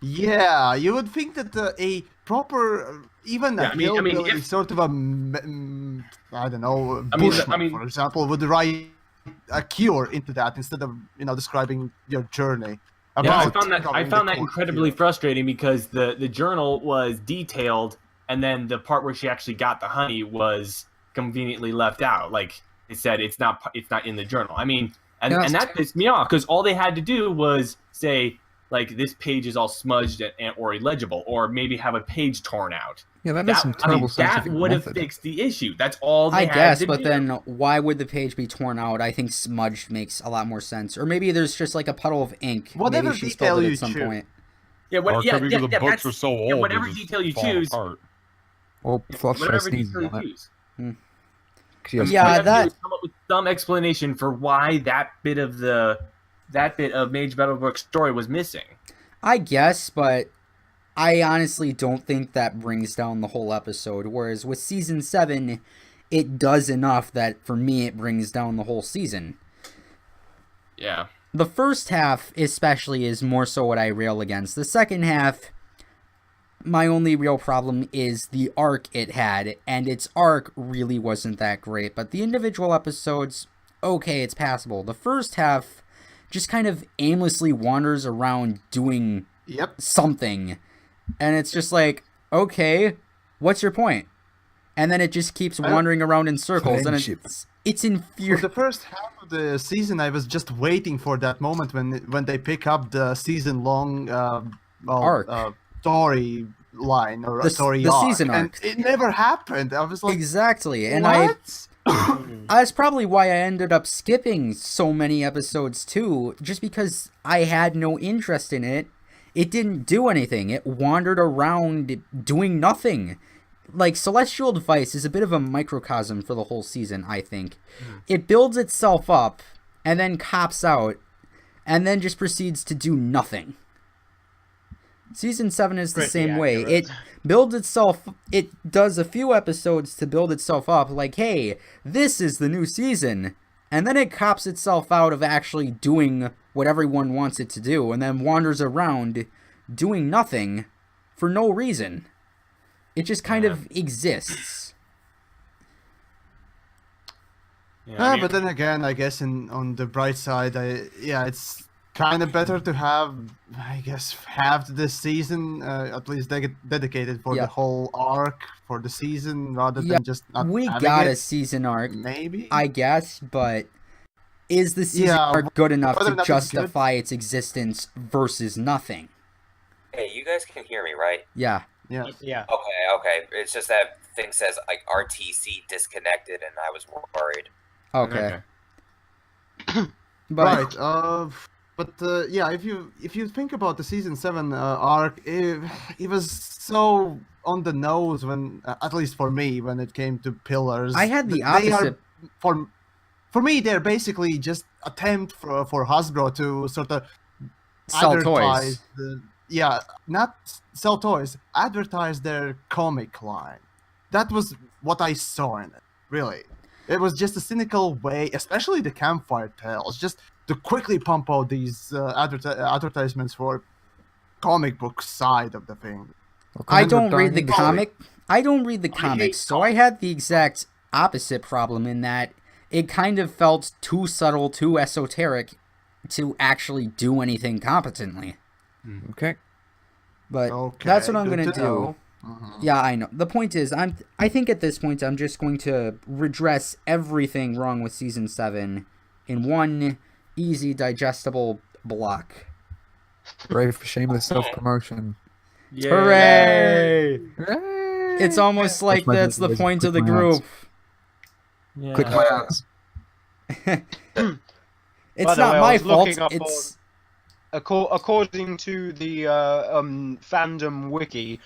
[SPEAKER 6] Yeah, you would think that a proper, even a hillbilly sort of a, I don't know, bushman, for example, would write a cure into that instead of describing your journey.
[SPEAKER 7] I found that incredibly frustrating because the journal was detailed, and then the part where she actually got the honey was conveniently left out. Like it said, it's not in the journal. I mean, and that pissed me off because all they had to do was say like this page is all smudged or illegible, or maybe have a page torn out.
[SPEAKER 2] Yeah, that some terrible
[SPEAKER 7] that would have fixed the issue. That's all they had to do.
[SPEAKER 1] But then why would the page be torn out? I think smudged makes a lot more sense. Or maybe there's just like a puddle of ink.
[SPEAKER 6] Whatever
[SPEAKER 1] maybe she spelled it at some point.
[SPEAKER 3] Yeah, the books are so old.
[SPEAKER 7] Whatever detail you choose.
[SPEAKER 2] Or
[SPEAKER 7] whatever detail you choose.
[SPEAKER 1] Yeah,
[SPEAKER 7] that come up with some explanation for why that bit of Mage Metalbrook's story was missing.
[SPEAKER 1] I guess, but I honestly don't think that brings down the whole episode. Whereas with season 7, it does enough that for me it brings down the whole season.
[SPEAKER 7] Yeah.
[SPEAKER 1] The first half, especially, is more so what I rail against. The second half, my only real problem is the arc it had, and its arc really wasn't that great. But the individual episodes, okay, it's passable. The first half just kind of aimlessly wanders around doing something. And it's just like, okay, what's your point? And then it just keeps wandering around in circles, and it's infuriating.
[SPEAKER 6] For the first half of the season, I was just waiting for that moment when they pick up the season-long
[SPEAKER 1] arc.
[SPEAKER 6] Story line or
[SPEAKER 1] the
[SPEAKER 6] story
[SPEAKER 1] arc. Season arc.
[SPEAKER 6] And it never happened. I was like,
[SPEAKER 1] exactly. And
[SPEAKER 6] what?
[SPEAKER 1] That's probably why I ended up skipping so many episodes too, just because I had no interest in it. It didn't do anything. It wandered around doing nothing. Like, Celestial Device is a bit of a microcosm for the whole season, I think. It builds itself up, and then cops out, and then just proceeds to do nothing. Season 7 is the same way. It builds itself, it does a few episodes to build itself up, like, hey, this is the new season. And then it cops itself out of actually doing what everyone wants it to do, and then wanders around doing nothing for no reason. It just kind of exists.
[SPEAKER 6] Yeah, but then again, I guess on the bright side, it's kind of better to have, I guess, half this season at least dedicated for the whole arc for the season rather than just not
[SPEAKER 1] we
[SPEAKER 6] having
[SPEAKER 1] got
[SPEAKER 6] it.
[SPEAKER 1] a season arc,
[SPEAKER 6] maybe,
[SPEAKER 1] I guess, but is the season arc good enough to justify its existence versus nothing?
[SPEAKER 4] Hey, you guys can hear me, right?
[SPEAKER 1] Yeah.
[SPEAKER 6] Yeah.
[SPEAKER 4] Okay, Okay. It's just that thing says like RTC disconnected, and I was worried.
[SPEAKER 1] Okay. But
[SPEAKER 6] Yeah, if you think about the season 7 arc, it was so on the nose when, at least for me, when it came to pillars.
[SPEAKER 1] I had the
[SPEAKER 6] They
[SPEAKER 1] opposite.
[SPEAKER 6] are, for me, they're basically just attempt for Hasbro to sort of
[SPEAKER 1] Sell
[SPEAKER 6] advertise
[SPEAKER 1] toys.
[SPEAKER 6] not sell toys, advertise their comic line. That was what I saw in it, really. It was just a cynical way, especially the campfire tales, just to quickly pump out these advertisements for comic book side of the thing.
[SPEAKER 1] I don't read the comic. I don't read the comics, so I had the exact opposite problem in that it kind of felt too subtle, too esoteric to actually do anything competently.
[SPEAKER 2] Okay.
[SPEAKER 1] But
[SPEAKER 6] Okay,
[SPEAKER 1] that's what I'm
[SPEAKER 6] good
[SPEAKER 1] gonna
[SPEAKER 6] to
[SPEAKER 1] do.
[SPEAKER 6] know.
[SPEAKER 1] Yeah, I know. The point is, I think at this point I'm just going to redress everything wrong with season 7 in one easy, digestible block.
[SPEAKER 2] Brave for shameless self-promotion.
[SPEAKER 7] Yay.
[SPEAKER 1] Hooray!
[SPEAKER 2] Hooray!
[SPEAKER 1] It's almost like
[SPEAKER 2] my
[SPEAKER 1] that's the
[SPEAKER 2] voice,
[SPEAKER 1] point of the
[SPEAKER 2] click my ads.
[SPEAKER 1] group.
[SPEAKER 7] Yeah.
[SPEAKER 2] Click my ads.
[SPEAKER 1] It's
[SPEAKER 5] By the
[SPEAKER 1] not
[SPEAKER 5] way, I
[SPEAKER 1] my
[SPEAKER 5] was
[SPEAKER 1] fault.
[SPEAKER 5] looking up
[SPEAKER 1] It's
[SPEAKER 5] According to the fandom wiki,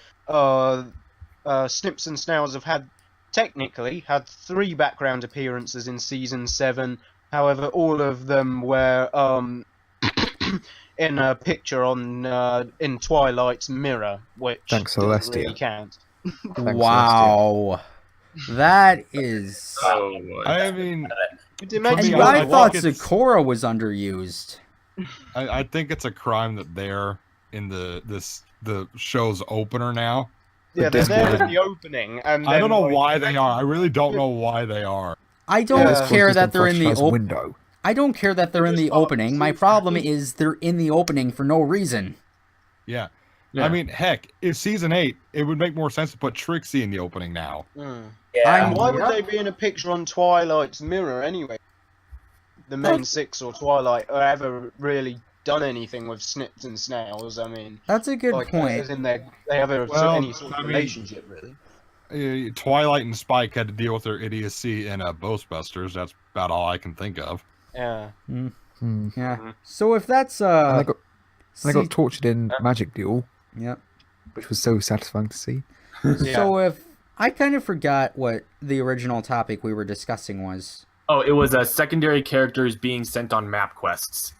[SPEAKER 5] Snips and Snails have technically had 3 background appearances in season 7. However, all of them were in a picture in Twilight's mirror, which
[SPEAKER 2] Thanks,
[SPEAKER 5] doesn't
[SPEAKER 2] Celestia.
[SPEAKER 5] really count.
[SPEAKER 1] wow. That is.
[SPEAKER 7] Oh, boy.
[SPEAKER 3] I mean,
[SPEAKER 5] Imagine
[SPEAKER 3] me,
[SPEAKER 1] I
[SPEAKER 3] I
[SPEAKER 1] thought
[SPEAKER 3] think it's-
[SPEAKER 1] Sakura was underused.
[SPEAKER 3] I think it's a crime that they're in the show's opener now.
[SPEAKER 5] yeah, they're there
[SPEAKER 2] Discord.
[SPEAKER 5] in the opening, and
[SPEAKER 3] I don't
[SPEAKER 5] then,
[SPEAKER 3] know
[SPEAKER 5] like,
[SPEAKER 3] why they are. I really don't know why they are.
[SPEAKER 1] I don't
[SPEAKER 5] Yeah.
[SPEAKER 1] care that they're in the
[SPEAKER 2] Discord
[SPEAKER 1] opening.
[SPEAKER 2] window.
[SPEAKER 1] I don't care that they're in the opening. My problem is they're in the opening for no reason.
[SPEAKER 3] Yeah.
[SPEAKER 7] Yeah.
[SPEAKER 3] I mean, heck, if season 8, it would make more sense to put Trixie in the opening now.
[SPEAKER 4] Yeah.
[SPEAKER 5] And why would they be in a picture on Twilight's mirror anyway? The main 6 or Twilight are ever really done anything with Snips and Snails. I mean,
[SPEAKER 1] That's a good
[SPEAKER 5] like,
[SPEAKER 1] point.
[SPEAKER 5] as in they have any sort of
[SPEAKER 3] I mean-
[SPEAKER 5] relationship, really.
[SPEAKER 3] Twilight and Spike had to deal with their idiocy in Ghostbusters. That's about all I can think of.
[SPEAKER 5] Yeah.
[SPEAKER 1] Yeah. So if that's
[SPEAKER 2] And they got
[SPEAKER 1] see-
[SPEAKER 2] tortured in Magic Duel,
[SPEAKER 1] Yep.
[SPEAKER 2] which was so satisfying to see.
[SPEAKER 1] So if I kind of forgot what the original topic we were discussing was.
[SPEAKER 7] Oh, it was secondary characters being sent on map quests.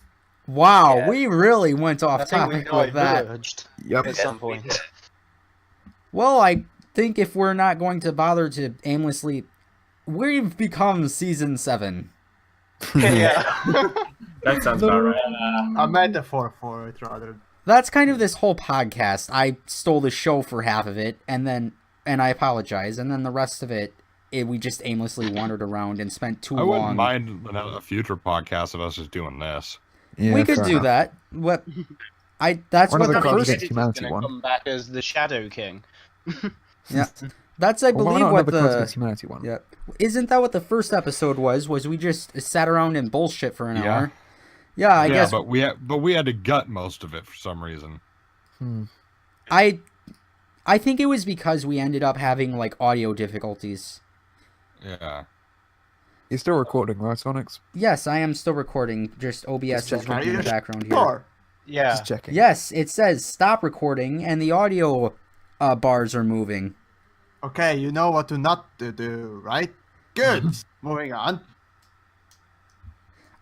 [SPEAKER 1] Wow,
[SPEAKER 4] Yeah.
[SPEAKER 1] we really went
[SPEAKER 5] I
[SPEAKER 1] off
[SPEAKER 5] think we
[SPEAKER 1] topic with that.
[SPEAKER 5] diverged
[SPEAKER 2] Yep.
[SPEAKER 5] at some point.
[SPEAKER 1] Well, I think if we're not going to bother to aimlessly, we've become season 7.
[SPEAKER 5] Yeah.
[SPEAKER 7] That sounds about right.
[SPEAKER 6] A metaphor for it, rather.
[SPEAKER 1] That's kind of this whole podcast. I stole the show for half of it, and I apologize, and then the rest of it, we just aimlessly wandered around and spent too
[SPEAKER 3] I wouldn't
[SPEAKER 1] long.
[SPEAKER 3] mind a future podcast of us just doing this.
[SPEAKER 2] Yeah,
[SPEAKER 1] We could
[SPEAKER 2] fair
[SPEAKER 1] do
[SPEAKER 2] enough.
[SPEAKER 1] that. What? That's
[SPEAKER 2] One
[SPEAKER 1] what
[SPEAKER 2] of
[SPEAKER 1] the
[SPEAKER 2] the Crimes
[SPEAKER 1] first.
[SPEAKER 2] Against Humanity
[SPEAKER 5] gonna
[SPEAKER 2] one.
[SPEAKER 5] come back as the Shadow King.
[SPEAKER 1] Yeah, that's I
[SPEAKER 2] Well, why
[SPEAKER 1] believe
[SPEAKER 2] not
[SPEAKER 1] what
[SPEAKER 2] another Crimes
[SPEAKER 1] the.
[SPEAKER 2] Against Humanity one?
[SPEAKER 1] Yeah, isn't that what the first episode was? Was we just sat around and bullshit for an
[SPEAKER 3] Yeah.
[SPEAKER 1] hour? Yeah, I guess
[SPEAKER 3] but we had to gut most of it for some reason.
[SPEAKER 1] I think it was because we ended up having like audio difficulties.
[SPEAKER 3] Yeah.
[SPEAKER 2] You're still recording, right, Onyx?
[SPEAKER 1] Yes, I am still recording. Just OBS
[SPEAKER 2] Just
[SPEAKER 1] is
[SPEAKER 2] checking.
[SPEAKER 1] running in the background here.
[SPEAKER 6] Sure.
[SPEAKER 5] Yeah.
[SPEAKER 2] Just checking.
[SPEAKER 1] Yes, it says stop recording, and the audio bars are moving.
[SPEAKER 6] Okay, you know what to not to do, right? Good. Moving on.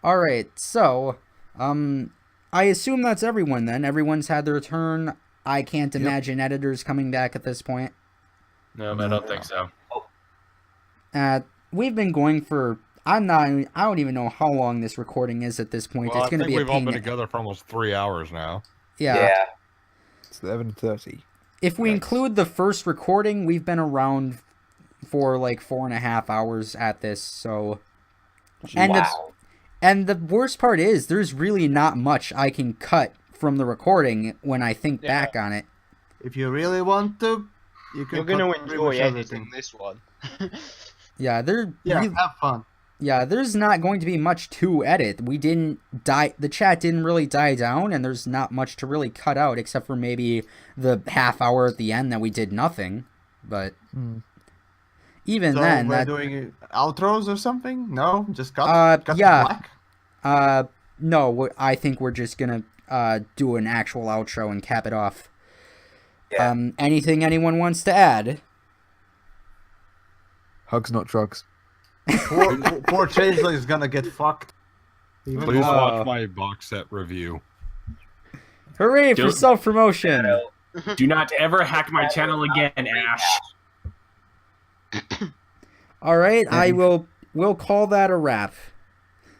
[SPEAKER 1] All right, so I assume that's everyone then. Everyone's had their turn. I can't imagine editors coming back at this point.
[SPEAKER 7] No, I don't think so.
[SPEAKER 1] We've been going for. I don't even know how long this recording is at this point.
[SPEAKER 3] Well,
[SPEAKER 1] It's going to
[SPEAKER 3] I think
[SPEAKER 1] be a
[SPEAKER 3] we've all
[SPEAKER 1] pain.
[SPEAKER 3] been together for almost 3 hours now.
[SPEAKER 1] Yeah.
[SPEAKER 2] It's 11:30.
[SPEAKER 1] If we include the first recording, we've been around for like 4.5 hours at this. So, and
[SPEAKER 4] Wow.
[SPEAKER 1] the worst part is there's really not much I can cut from the recording when I think back on it.
[SPEAKER 6] If you really want to, you can.
[SPEAKER 5] You're going to
[SPEAKER 6] cut pretty
[SPEAKER 5] enjoy
[SPEAKER 6] much
[SPEAKER 5] editing
[SPEAKER 6] everything.
[SPEAKER 5] this one.
[SPEAKER 1] Yeah,
[SPEAKER 6] Yeah, have fun.
[SPEAKER 1] Yeah, there's not going to be much to edit. We didn't die. The chat didn't really die down, and there's not much to really cut out except for maybe the half hour at the end that we did nothing. but
[SPEAKER 2] Hmm.
[SPEAKER 1] even
[SPEAKER 6] So
[SPEAKER 1] then,
[SPEAKER 6] we're
[SPEAKER 1] that
[SPEAKER 6] doing outros or something? No, just cut to
[SPEAKER 1] yeah.
[SPEAKER 6] black.
[SPEAKER 1] No, I think we're just gonna do an actual outro and cap it off.
[SPEAKER 4] Yeah.
[SPEAKER 1] Anything anyone wants to add?
[SPEAKER 2] Hugs, not drugs.
[SPEAKER 6] Poor Changeling is gonna get fucked. Even
[SPEAKER 3] Please
[SPEAKER 6] more.
[SPEAKER 3] watch my box set review.
[SPEAKER 1] Hooray for
[SPEAKER 7] Don't-
[SPEAKER 1] self-promotion!
[SPEAKER 7] Do not ever hack my channel again, Ash.
[SPEAKER 1] All right, we'll call that a wrap.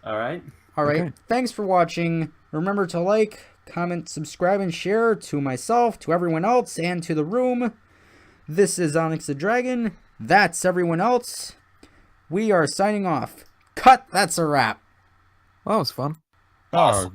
[SPEAKER 7] All right.
[SPEAKER 1] All right,
[SPEAKER 2] Okay.
[SPEAKER 1] thanks for watching. Remember to like, comment, subscribe, and share to myself, to everyone else, and to the room. This is Onyx the Dragon. That's everyone else. We are signing off. Cut, that's a wrap.
[SPEAKER 2] Well, that was fun.
[SPEAKER 3] Oh,